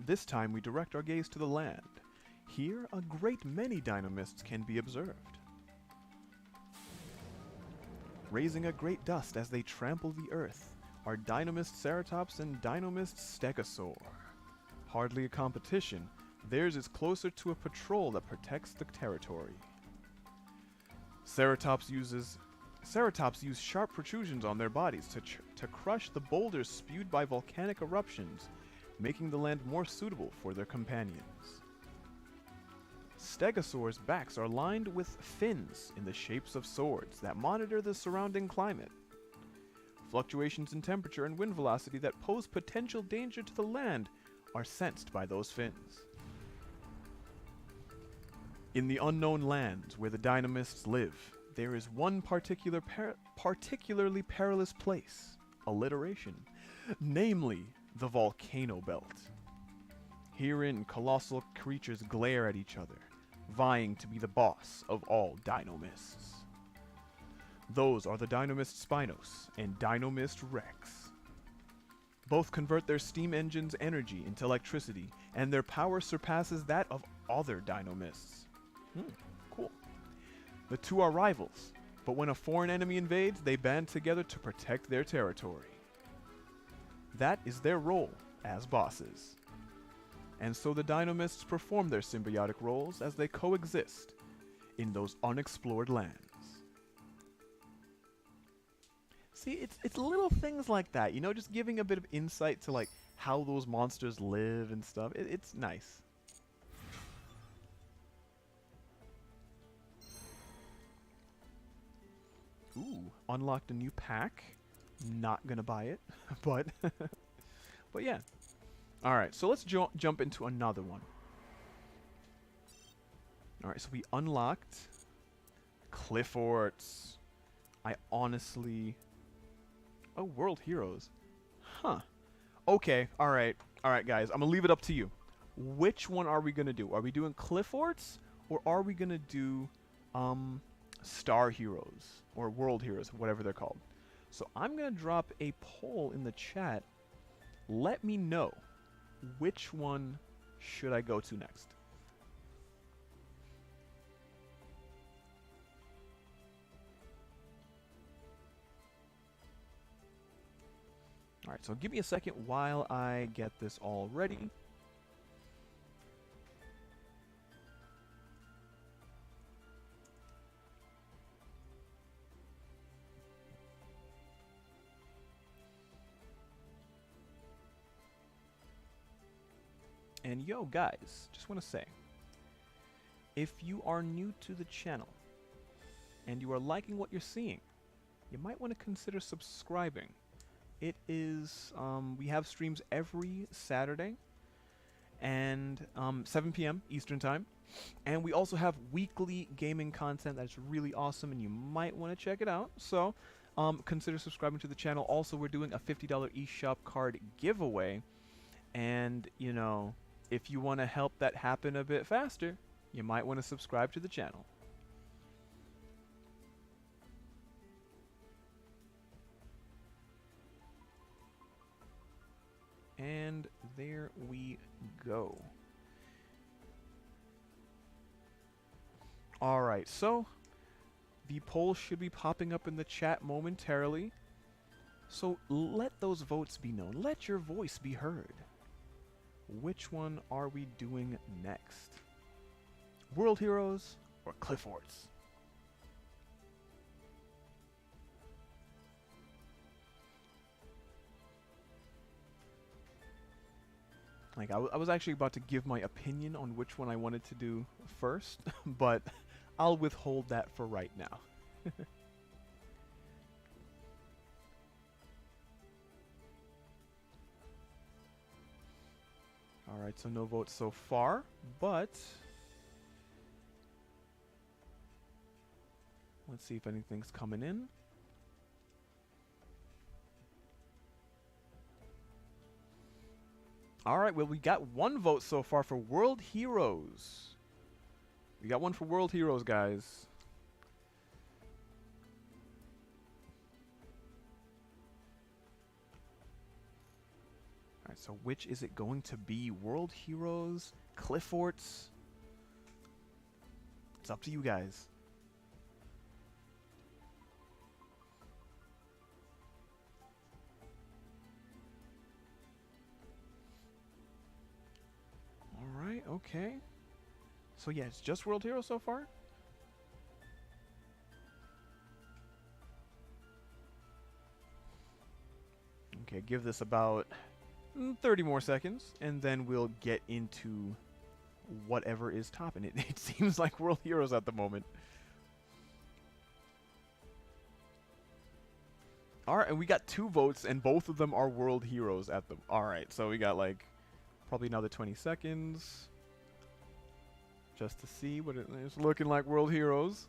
This time we direct our gaze to the land. Here, a great many dynamists can be observed, raising a great dust as they trample the earth, are Dynamist Ceratops and Dynamist Stegosaur. Hardly a competition, Theirs is closer to a patrol that protects the territory. Ceratops use sharp protrusions on their bodies to crush the boulders spewed by volcanic eruptions, making the land more suitable for their companions. Stegosaurs' backs are lined with fins in the shapes of swords that monitor the surrounding climate. Fluctuations in temperature and wind velocity that pose potential danger to the land are sensed by those fins. In the unknown lands where the Dynamists live, there is one particularly perilous place, alliteration, namely the Volcano Belt. Herein, colossal creatures glare at each other, vying to be the boss of all Dynamists. Those are the Dynamist Spinos and Dynamist Rex. Both convert their steam engine's energy into electricity, and their power surpasses that of other Dynamists. Cool. The two are rivals, but when a foreign enemy invades, they band together to protect their territory. That is their role as bosses. And so the Dynamists perform their symbiotic roles as they coexist in those unexplored lands. See, it's little things like that, you know, just giving a bit of insight to like how those monsters live and stuff. It's nice. Ooh, unlocked a new pack. Not gonna buy it, but but yeah. All right, so let's jump into another one. All right, so we unlocked Clifforts. I honestly, oh, World Heroes, huh? Okay, all right, guys. I'm gonna leave it up to you. Which one are we gonna do? Are we doing Clifforts or are we gonna do Star Heroes or World Heroes, whatever they're called? So I'm gonna drop a poll in the chat. Let me know which one should I go to next. All right, so give me a second while I get this all ready. And yo, guys, just want to say, if you are new to the channel and you are liking what you're seeing, you might want to consider subscribing. It is, we have streams every Saturday and 7 p.m. Eastern Time. And we also have weekly gaming content that's really awesome and you might want to check it out. So consider subscribing to the channel. Also, we're doing a $50 eShop card giveaway. And, you know, if you want to help that happen a bit faster, you might want to subscribe to the channel. And there we go. Alright, so the poll should be popping up in the chat momentarily. So let those votes be known. Let your voice be heard. Which one are we doing next? World Heroes or Clifforts? Like, I was actually about to give my opinion on which one I wanted to do first, but I'll withhold that for right now. Alright, so no votes so far, but let's see if anything's coming in. Alright, well, we got one vote so far for World Heroes. We got one for World Heroes, guys. Alright, so which is it going to be? World Heroes? Clifforts? It's up to you guys. Alright, okay. So yeah, it's just World Hero so far? Okay, give this about 30 more seconds, and then we'll get into whatever is topping it. It seems like World Heroes at the moment. Alright, and we got 2 votes, and both of them are World Heroes at them. Alright, so we got like probably another 20 seconds just to see what it's looking like World Heroes.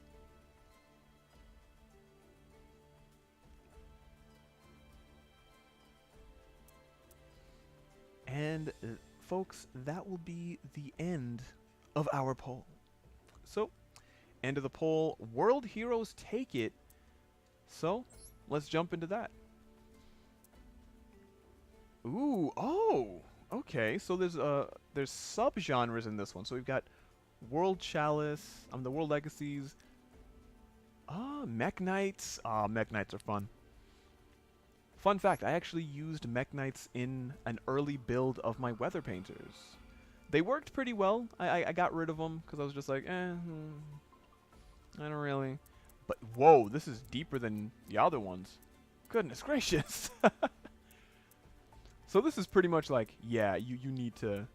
And folks, that will be the end of our poll. So, end of the poll, World Heroes take it. So, let's jump into that. Ooh, oh, okay. So there's subgenres in this one. So we've got World Chalice, the World Legacies. Mech Knights. Mech Knights are fun. Fun fact, I actually used Mech Knights in an early build of my Weather Painters. They worked pretty well. I got rid of them because I was just like, I don't really. But whoa, this is deeper than the other ones. Goodness gracious. So this is pretty much like, yeah, you need to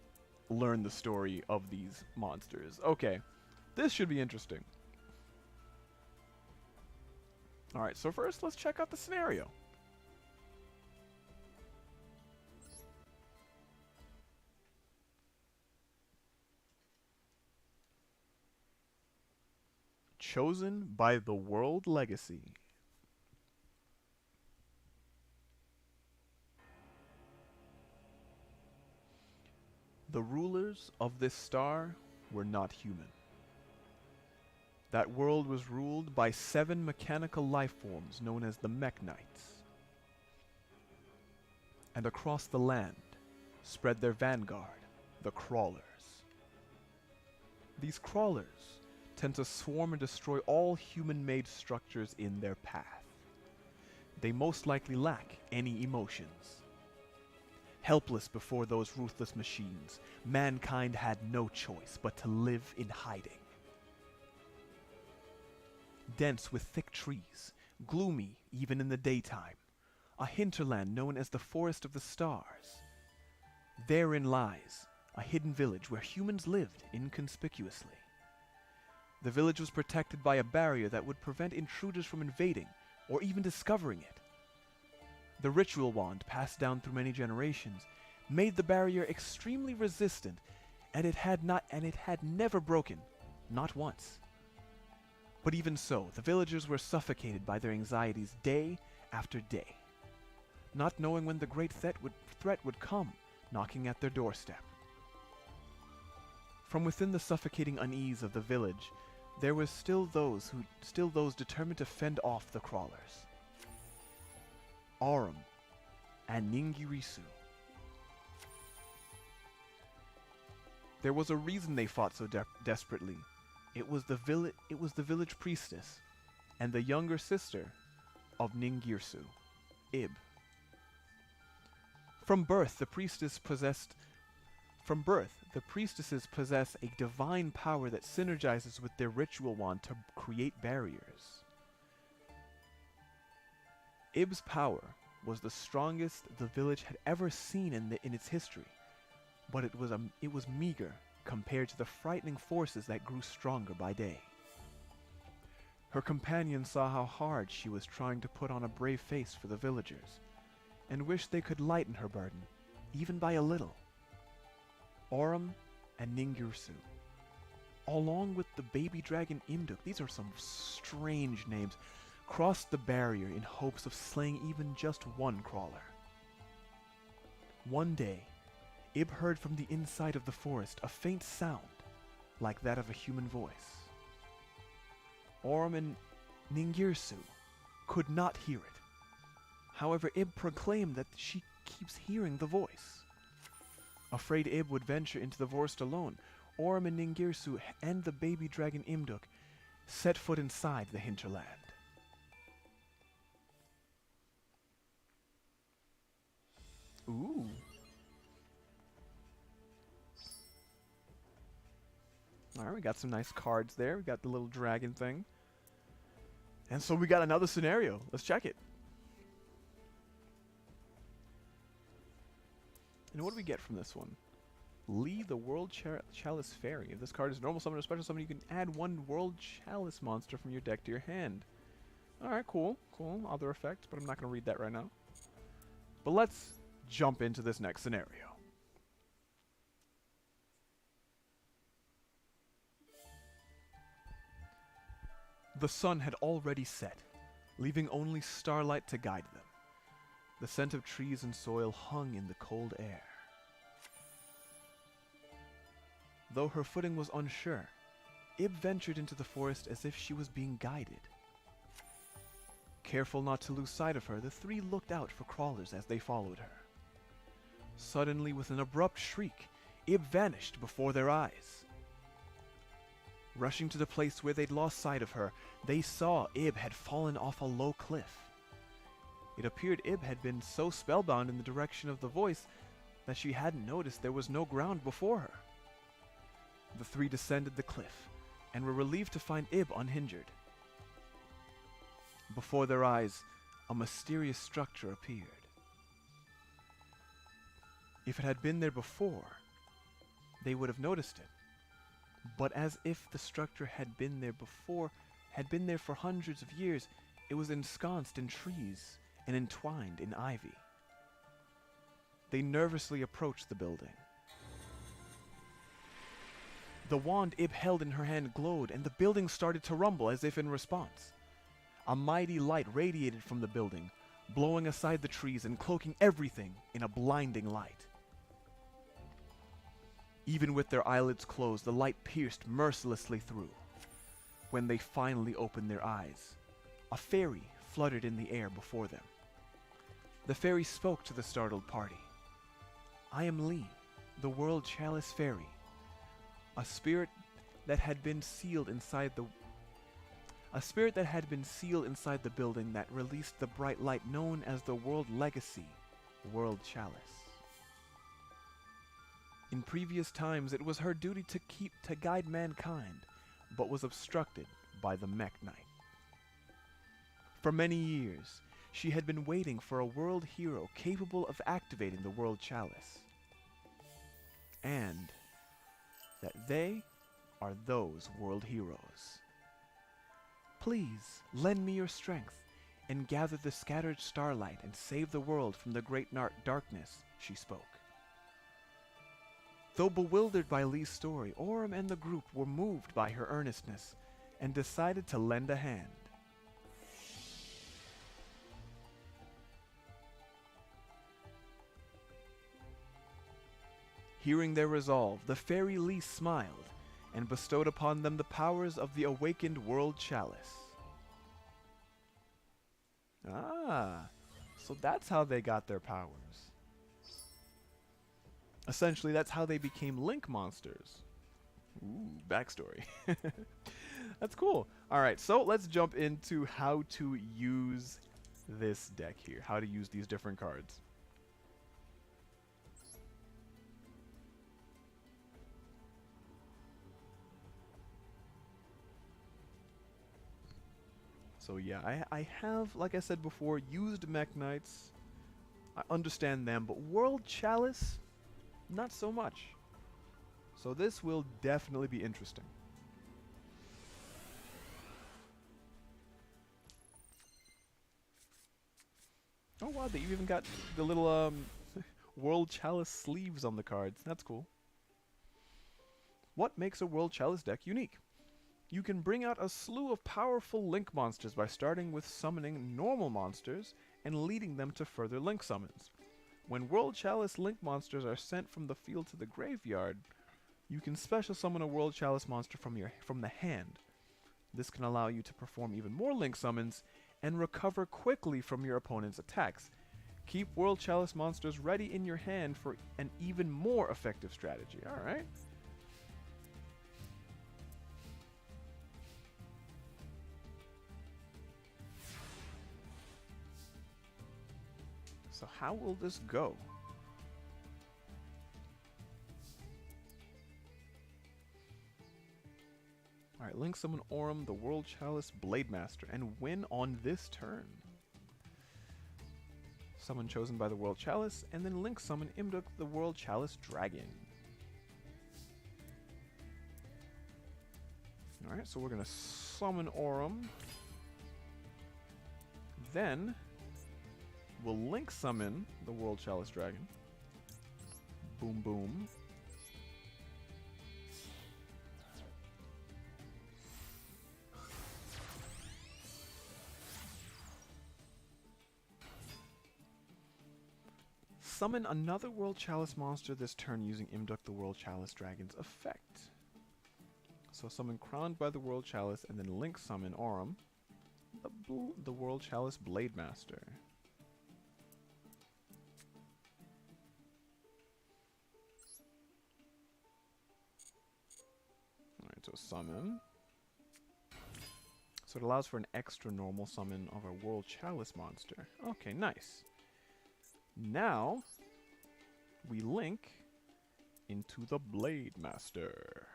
learn the story of these monsters. Okay, this should be interesting. Alright, so first let's check out the scenario. Chosen by the World Legacy. The rulers of this star were not human. That world was ruled by 7 mechanical life forms known as the Mech Knights. And across the land spread their vanguard, the Crawlers. These Crawlers tend to swarm and destroy all human-made structures in their path. They most likely lack any emotions. Helpless before those ruthless machines, mankind had no choice but to live in hiding. Dense with thick trees, gloomy even in the daytime, a hinterland known as the Forest of the Stars. Therein lies a hidden village where humans lived inconspicuously. The village was protected by a barrier that would prevent intruders from invading or even discovering it. The ritual wand, passed down through many generations, made the barrier extremely resistant, and it had never broken, not once. But even so, the villagers were suffocated by their anxieties day after day, not knowing when the great threat would come, knocking at their doorstep. From within the suffocating unease of the village, there were still those determined to fend off the Crawlers. Aurum and Ningirisu. There was a reason they fought so desperately. It was the village priestess and the younger sister of Ningirsu, Ib. From birth, the priestesses possess a divine power that synergizes with their ritual wand to create barriers. Ib's power was the strongest the village had ever seen in its history, but it was meager compared to the frightening forces that grew stronger by day. Her companions saw how hard she was trying to put on a brave face for the villagers, and wished they could lighten her burden, even by a little. Aurum and Ningirsu, along with the baby dragon Imduk, these are some strange names, crossed the barrier in hopes of slaying even just one Crawler. One day, Ib heard from the inside of the forest a faint sound, like that of a human voice. Aurum and Ningirsu could not hear it. However, Ib proclaimed that she keeps hearing the voice. Afraid Ib would venture into the forest alone, Aurum and Ningirsu and the baby dragon Imduk set foot inside the hinterland. Ooh. Alright, we got some nice cards there. We got the little dragon thing. And so we got another scenario. Let's check it. And what do we get from this one? Lee, the World Chalice Fairy. If this card is normal summon or special summon, you can add one World Chalice monster from your deck to your hand. Alright, cool. Cool. Other effect, but I'm not going to read that right now. But let's jump into this next scenario. The sun had already set, leaving only starlight to guide them. The scent of trees and soil hung in the cold air. Though her footing was unsure, Ib ventured into the forest as if she was being guided. Careful not to lose sight of her, the three looked out for crawlers as they followed her. Suddenly, with an abrupt shriek, Ib vanished before their eyes. Rushing to the place where they'd lost sight of her, they saw Ib had fallen off a low cliff. It appeared Ib had been so spellbound in the direction of the voice that she hadn't noticed there was no ground before her. The three descended the cliff, and were relieved to find Ib uninjured. Before their eyes, a mysterious structure appeared. If it had been there before, they would have noticed it. But as if the structure had been there before, had been there for hundreds of years, it was ensconced in trees and entwined in ivy. They nervously approached the building. The wand Ib held in her hand glowed, and the building started to rumble as if in response. A mighty light radiated from the building, blowing aside the trees and cloaking everything in a blinding light. Even with their eyelids closed, the light pierced mercilessly through. When they finally opened their eyes, a fairy fluttered in the air before them. The fairy spoke to the startled party. "I am Lee, the World Chalice Fairy, a spirit that had been sealed inside the building that released the bright light known as the World Legacy, World Chalice. In previous times, it was her duty to guide mankind, but was obstructed by the Mech Knight. For many years, she had been waiting for a world hero capable of activating the World Chalice. And that they are those world heroes. Please, lend me your strength, and gather the scattered starlight and save the world from the great darkness," she spoke. Though bewildered by Lee's story, Orem and the group were moved by her earnestness and decided to lend a hand. Hearing their resolve, the fairy Lee smiled and bestowed upon them the powers of the awakened World Chalice. Ah, so that's how they got their powers. Essentially, that's how they became Link monsters. Ooh, backstory. That's cool. Alright, so let's jump into how to use this deck here. How to use these different cards. So yeah, I have, like I said before, used Mech Knights. I understand them, but World Chalice, not so much. So this will definitely be interesting. Oh wow, they even got the little World Chalice sleeves on the cards. That's cool. What makes a World Chalice deck unique? You can bring out a slew of powerful Link monsters by starting with summoning normal monsters and leading them to further Link summons. When World Chalice Link monsters are sent from the field to the graveyard, you can special summon a World Chalice monster from the hand. This can allow you to perform even more Link summons and recover quickly from your opponent's attacks. Keep World Chalice monsters ready in your hand for an even more effective strategy. Alright. So how will this go? Alright, Link summon Aurum, the World Chalice Blade Master, and win on this turn. Summon chosen by the World Chalice, and then Link summon Imduk, the World Chalice Dragon. Alright, so we're going to summon Aurum. Then, we'll Link summon the World Chalice Dragon. Boom, boom. Summon another World Chalice monster this turn using Imduk the World Chalice Dragon's effect. So summon Crowned by the World Chalice and then Link summon Aurum, the World Chalice Blade Master. Alright, so summon. So it allows for an extra normal summon of a World Chalice monster. Okay, nice. Now, we link into the Blade Master.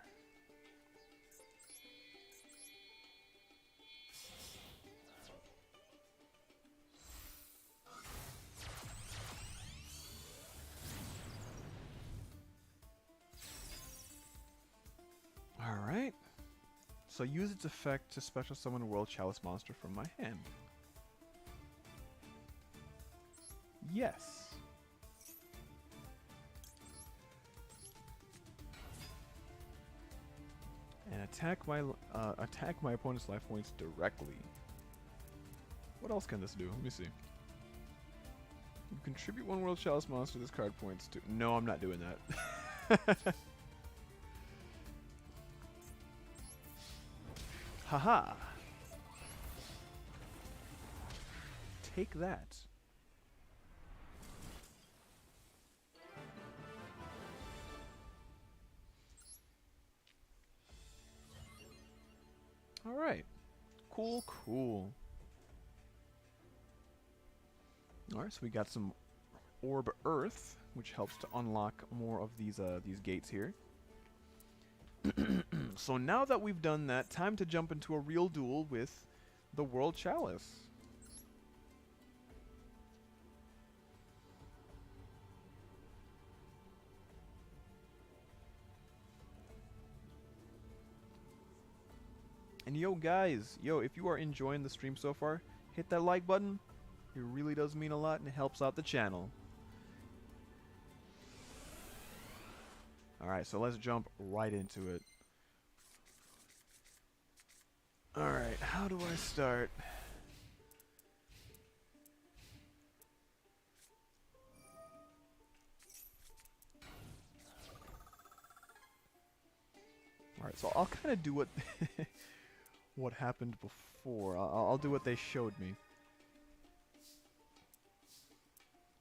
Alright. So use its effect to special summon a World Chalice monster from my hand. Yes. And attack my opponent's life points directly. What else can this do? Let me see. You contribute one World Chalice monster this card points to. No, I'm not doing that. Haha. Take that. Alright. Cool, cool. Alright, so we got some Orb Earth, which helps to unlock more of these gates here. So now that we've done that, time to jump into a real duel with the World Chalice. And yo guys, if you are enjoying the stream so far, hit that like button. It really does mean a lot and it helps out the channel. Alright, so let's jump right into it. Alright, how do I start? Alright, so I'll kind of do what what happened before. I'll do what they showed me.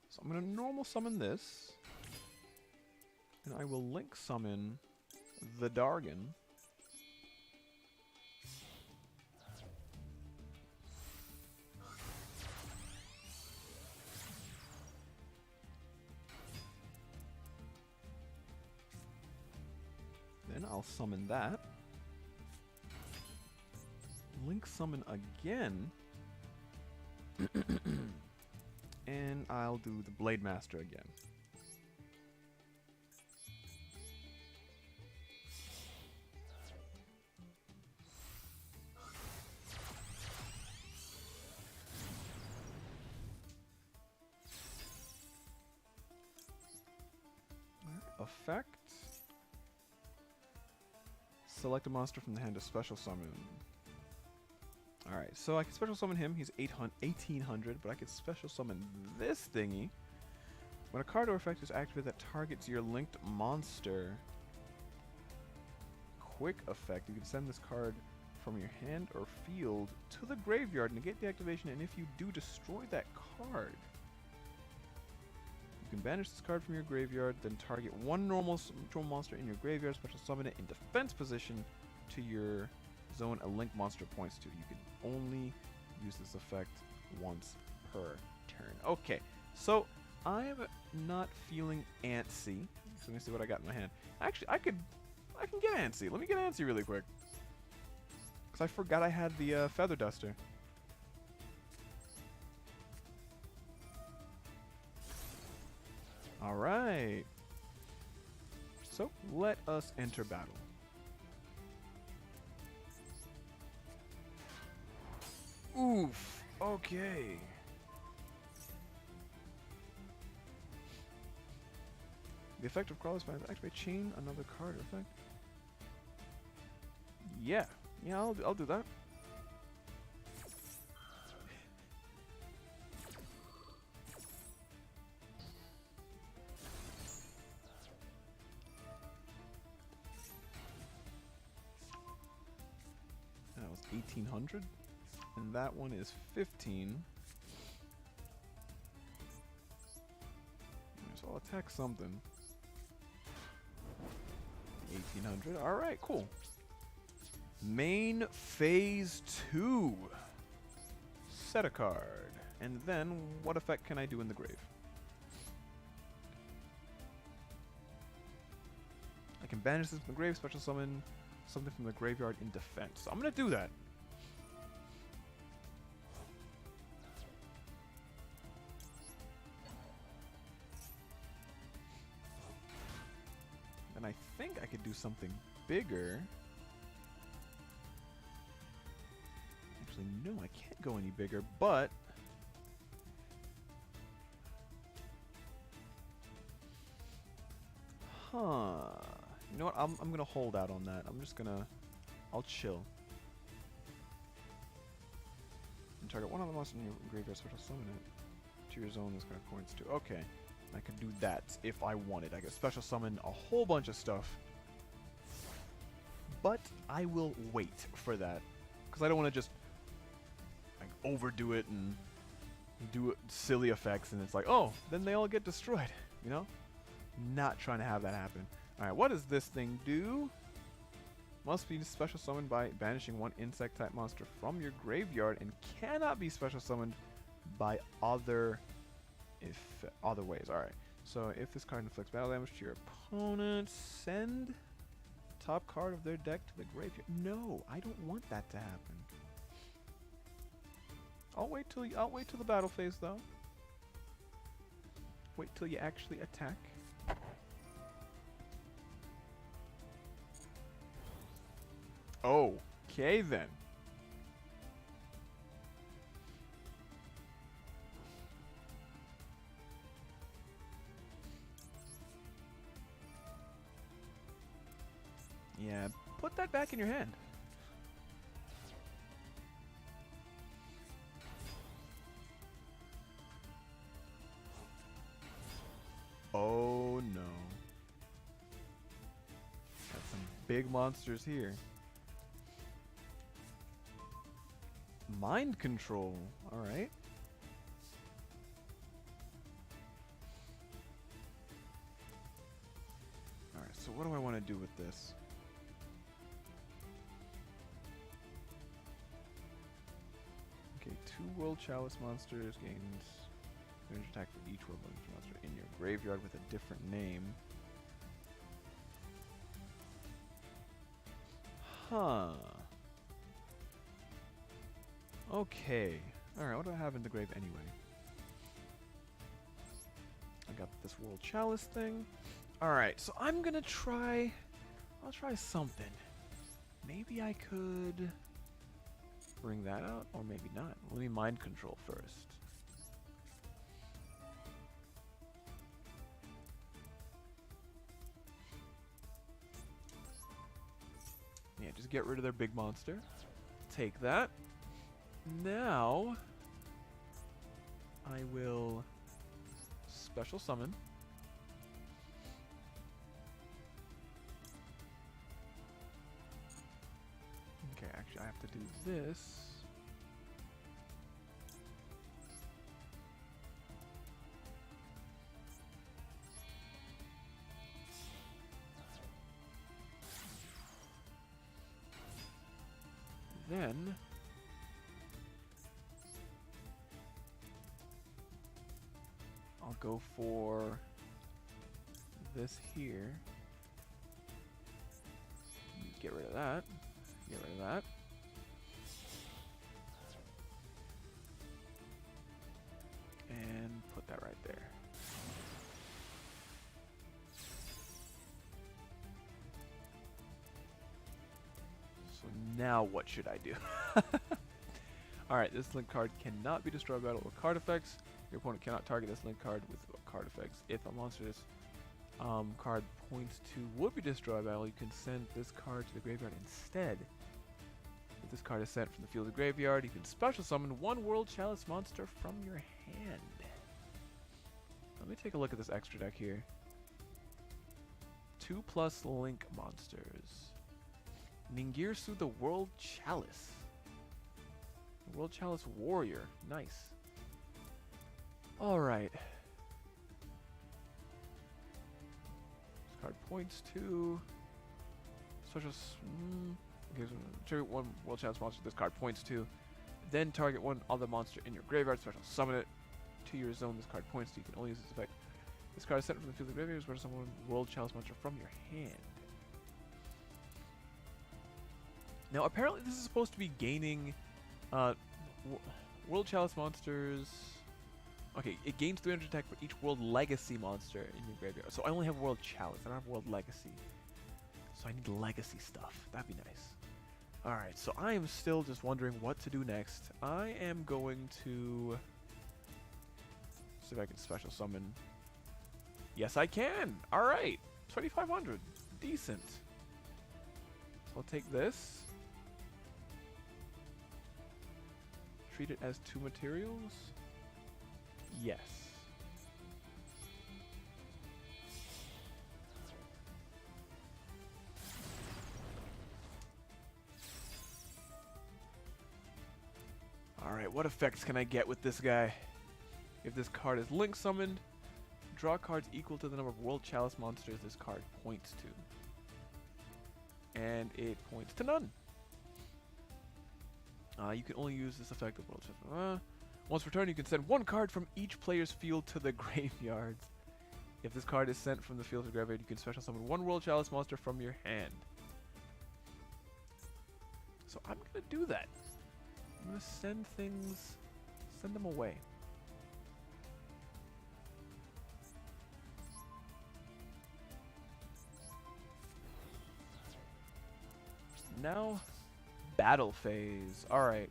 So I'm going to normal summon this. And I will link summon the Dargon. Then I'll summon that. Link summon again. And I'll do the Blade Master again. Effect. Select a monster from the hand to special summon. Alright, so I can special summon him. He's 1800, but I can special summon this thingy. When a card or effect is activated that targets your linked monster. Quick effect. You can send this card from your hand or field to the graveyard, negate the activation, and if you do, destroy that card. You can banish this card from your graveyard, then target one normal monster in your graveyard, special summon it in defense position to your zone a link monster points to. You can only use this effect once per turn. Okay, so I'm not feeling antsy. So let me see what I got in my hand. Actually, I can get antsy. Let me get antsy really quick. Because I forgot I had the Feather Duster. Alright. So, let us enter battle. Oof. Okay. The effect of Crawler's Spine activate chain another card effect. Yeah. Yeah, I'll do that. That was 1800. And that one is 15. So I'll attack something. 1800. Alright, cool. Main phase 2. Set a card. And then, what effect can I do in the grave? I can banish this from the grave, special summon something from the graveyard in defense. So I'm going to do that. And I think I could do something bigger. Actually, no, I can't go any bigger, but... Huh. You know what? I'm going to hold out on that. I'm just going to... I'll chill. And target one of the monsters in your graveyard, special summon it to your zone. This kind of points to... Okay. I could do that if I wanted. I could special summon a whole bunch of stuff. But I will wait for that. Because I don't want to just like overdo it and do silly effects and it's like, oh, then they all get destroyed. You know? Not trying to have that happen. Alright, what does this thing do? Must be special summoned by banishing one insect type monster from your graveyard and cannot be special summoned by other ways. Alright, so if this card inflicts battle damage to your opponent, send top card of their deck to the graveyard. No, I don't want that to happen. I'll wait till the battle phase though. Wait till you actually attack. Okay then. Yeah, put that back in your hand. Oh no. Got some big monsters here. Mind control. Alright. Alright, so what do I want to do with this? Okay, 2 World Chalice monsters gains range attack for each World monster in your graveyard with a different name. Huh. Okay. Alright, what do I have in the grave anyway? I got this World Chalice thing. Alright, so I'm gonna try... I'll try something. Maybe I could... bring that out, or maybe not. Let me mind control first. Yeah, just get rid of their big monster. Take that. Now, I will special summon. Okay, actually I have to do this. Then I'll go for this here. Get rid of that. Get rid of that. that right there. So now what should I do? Alright, this link card cannot be destroyed by battle or card effects. Your opponent cannot target this link card with card effects. If a monster this card points to would be destroyed by battle, you can send this card to the graveyard instead. If this card is sent from the field to the graveyard, you can special summon one World Chalice monster from your hand. Let me take a look at this extra deck here. 2+ link monsters. Ningirsu the World Chalice. World Chalice Warrior. Nice. Alright. This card points to special. Okay, so tribute one World Chalice monster this card points to. Then target one other monster in your graveyard. Special summon it to your zone this card points to. You can only use this effect. This card is sent from the field of the graveyard. Special summon one World Chalice monster from your hand. Now, apparently, this is supposed to be gaining World Chalice monsters. Okay, it gains 300 attack for each World Legacy monster in your graveyard. So I only have World Chalice. I don't have World Legacy. So I need Legacy stuff. That'd be nice. Alright, so I am still just wondering what to do next. I am going to see if I can special summon. Yes, I can! Alright! 2,500. Decent. So I'll take this. Treat it as 2 materials? Yes. Alright, what effects can I get with this guy? If this card is link summoned, draw cards equal to the number of World Chalice monsters this card points to. And it points to none. You can only use this effect of World Chalice. Once per turn, you can send one card from each player's field to the graveyards. If this card is sent from the field to the graveyard, you can special summon one World Chalice monster from your hand. So I'm going to do that. I'm going to send things, send them away. Now, battle phase. Alright.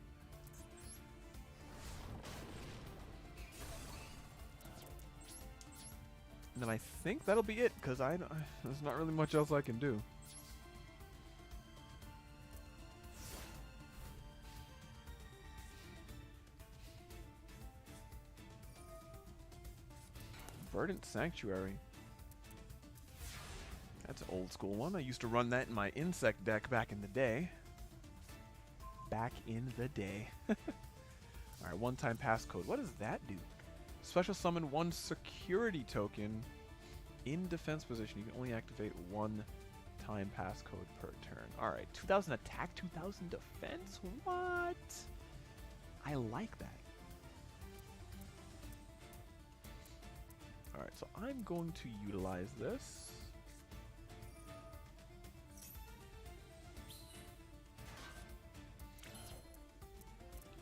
And then I think that'll be it, because there's not really much else I can do. Verdant Sanctuary. That's an old school one. I used to run that in my insect deck back in the day. Alright, one-time passcode. What does that do? Special summon one security token in defense position. You can only activate one time passcode per turn. Alright, 2,000 attack, 2,000 defense? What? I like that. Alright, so I'm going to utilize this.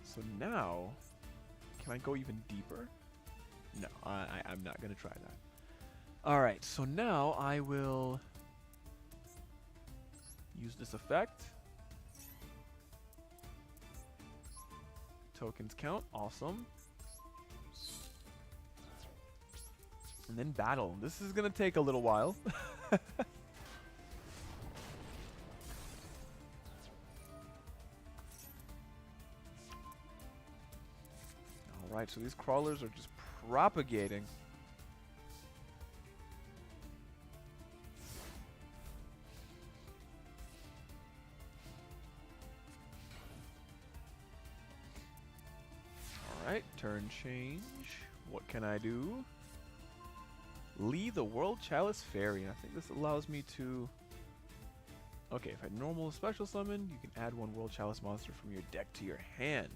So now, can I go even deeper? No, I'm not going to try that. Alright, so now I will use this effect. Tokens count, awesome. And then battle. This is going to take a little while. Alright, so these crawlers are just propagating. Alright, turn change. What can I do? Lee the World Chalice Fairy. I think this allows me to... Okay, if I normal special summon, you can add one World Chalice monster from your deck to your hand.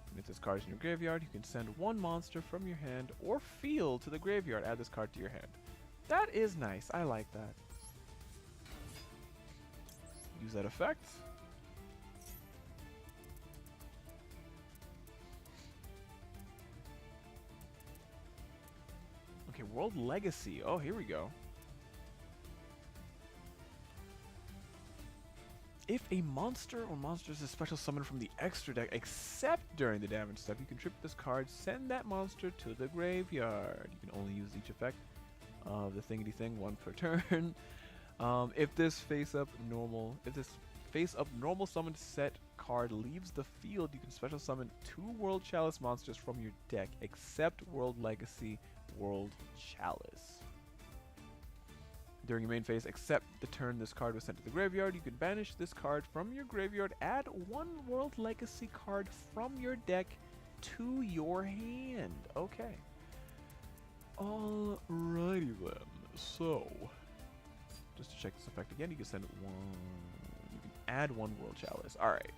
And if this card is in your graveyard, you can send one monster from your hand or field to the graveyard. Add this card to your hand. That is nice. I like that. Use that effect. Okay, World Legacy. Oh, here we go. If a monster or monsters is special summoned from the extra deck, except during the damage step, you can trip this card, send that monster to the graveyard. You can only use each effect of the thingity thing, one per turn. If this face up normal summoned set card leaves the field, you can special summon 2 World Chalice monsters from your deck, except World Legacy, World Chalice. During your main phase, except the turn this card was sent to the graveyard, you can banish this card from your graveyard, add 1 World Legacy card from your deck to your hand. Okay. Alrighty then. So, just to check this effect again, you can send 1. You can add 1 World Chalice. Alright.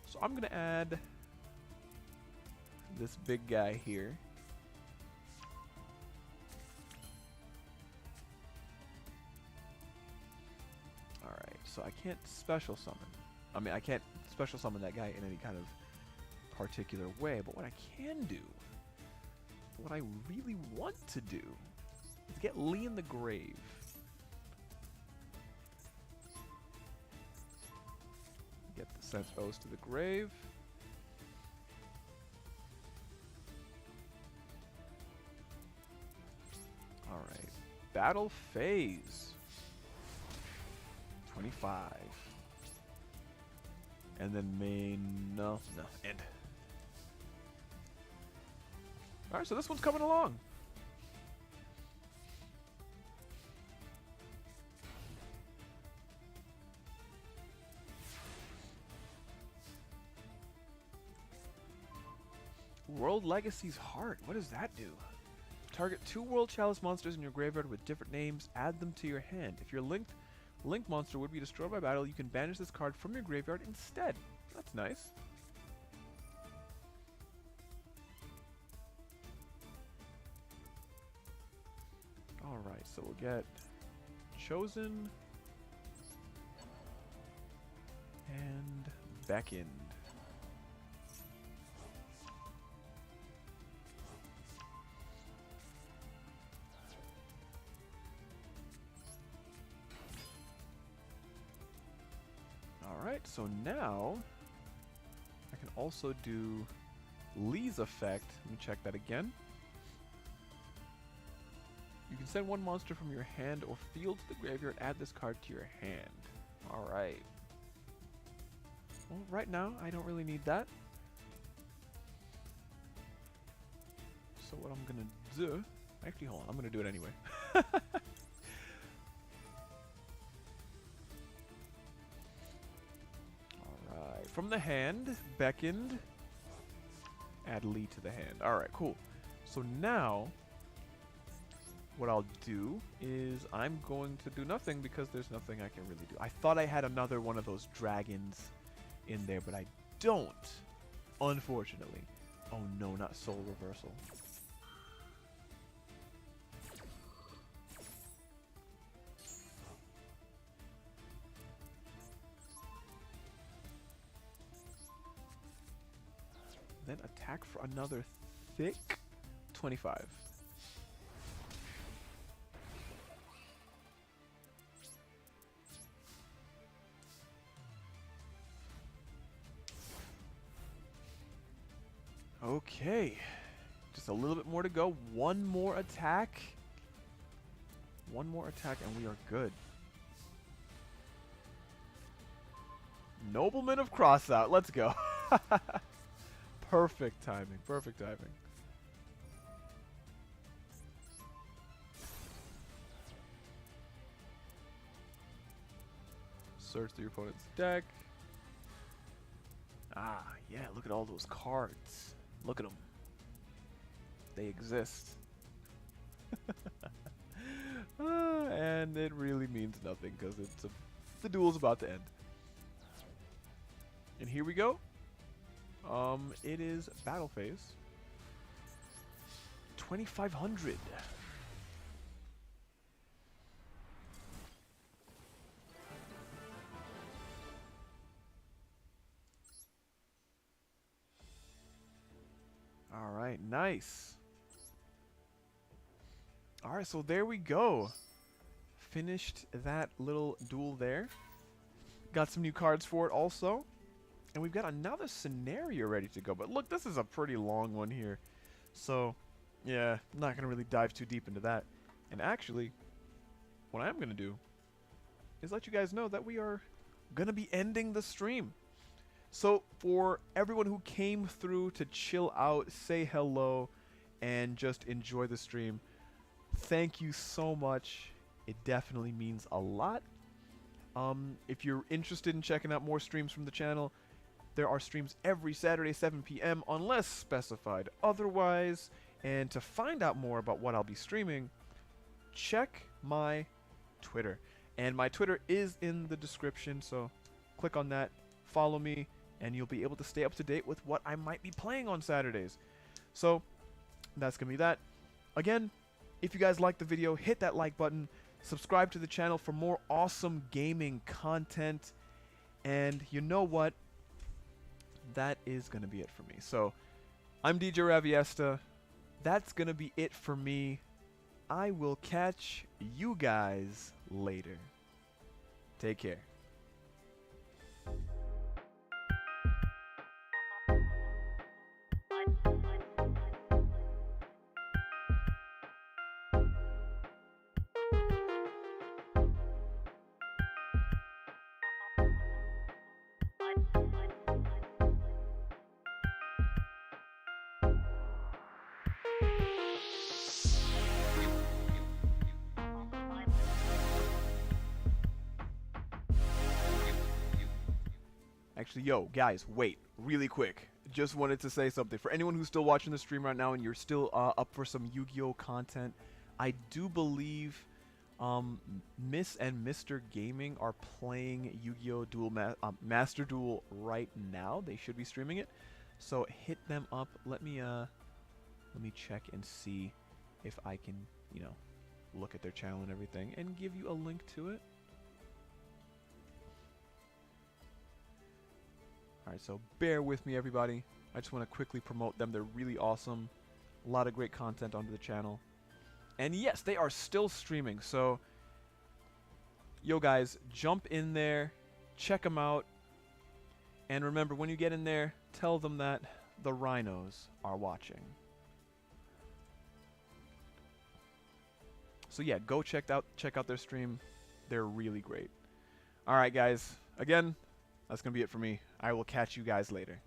So I'm going to add this big guy here. Alright, so I can't special summon. I mean, I can't special summon that guy in any kind of particular way, but what I can do, what I really want to do, is get Lee in the grave. Get the Sense O's to the grave. Alright, battle phase. 25. And then no, end. Alright, so this one's coming along. World Legacy's Heart. What does that do? Target 2 World Chalice monsters in your graveyard with different names. Add them to your hand. If your Link monster would be destroyed by battle, you can banish this card from your graveyard instead. That's nice. Alright, so we'll get Chosen and Beckoned. Alright, so now I can also do Lee's effect. Let me check that again. You can send 1 monster from your hand or field to the graveyard, add this card to your hand. Alright. Well, right now, I don't really need that. So what I'm gonna do... Actually, hold on, I'm gonna do it anyway. Alright, from the hand, Beckoned, add Lee to the hand. Alright, cool. So now... what I'll do is I'm going to do nothing because there's nothing I can really do. I thought I had another one of those dragons in there, but I don't, unfortunately. Oh no, not Soul Reversal. Then attack for another thick 25. Okay, just a little bit more to go. One more attack. One more attack and we are good. Nobleman of Crossout, let's go. Perfect timing, perfect timing. Search through your opponent's deck. Ah, yeah, look at all those cards. Look at them. They exist. And it really means nothing because the duel's about to end. And here we go. It is battle phase. 2500. All right, nice. Alright, so there we go. Finished that little duel there. Got some new cards for it also. And we've got another scenario ready to go. But look, this is a pretty long one here. So, yeah, I'm not going to really dive too deep into that. And actually, what I'm going to do is let you guys know that we are going to be ending the stream. So, for everyone who came through to chill out, say hello, and just enjoy the stream, thank you so much. It definitely means a lot. If you're interested in checking out more streams from the channel, there are streams every Saturday, 7 p.m. unless specified otherwise. And to find out more about what I'll be streaming, check my Twitter. And my Twitter is in the description, so click on that, follow me, and you'll be able to stay up to date with what I might be playing on Saturdays. So that's going to be that. Again, if you guys liked the video, hit that like button. Subscribe to the channel for more awesome gaming content. And you know what? That is going to be it for me. So, I'm DJ Raviesta. That's going to be it for me. I will catch you guys later. Take care. Actually, yo, guys, wait, really quick. Just wanted to say something. For anyone who's still watching the stream right now and you're still up for some Yu-Gi-Oh content, I do believe Miss and Mr. Gaming are playing Yu-Gi-Oh! Master Duel right now. They should be streaming it. So hit them up. Let me check and see if I can, you know, look at their channel and everything and give you a link to it. Alright, so bear with me, everybody. I just want to quickly promote them. They're really awesome. A lot of great content onto the channel. And yes, they are still streaming. So, yo guys, jump in there. Check them out. And remember, when you get in there, tell them that the Rhinos are watching. So yeah, go check out their stream. They're really great. Alright guys, again, that's going to be it for me. I will catch you guys later.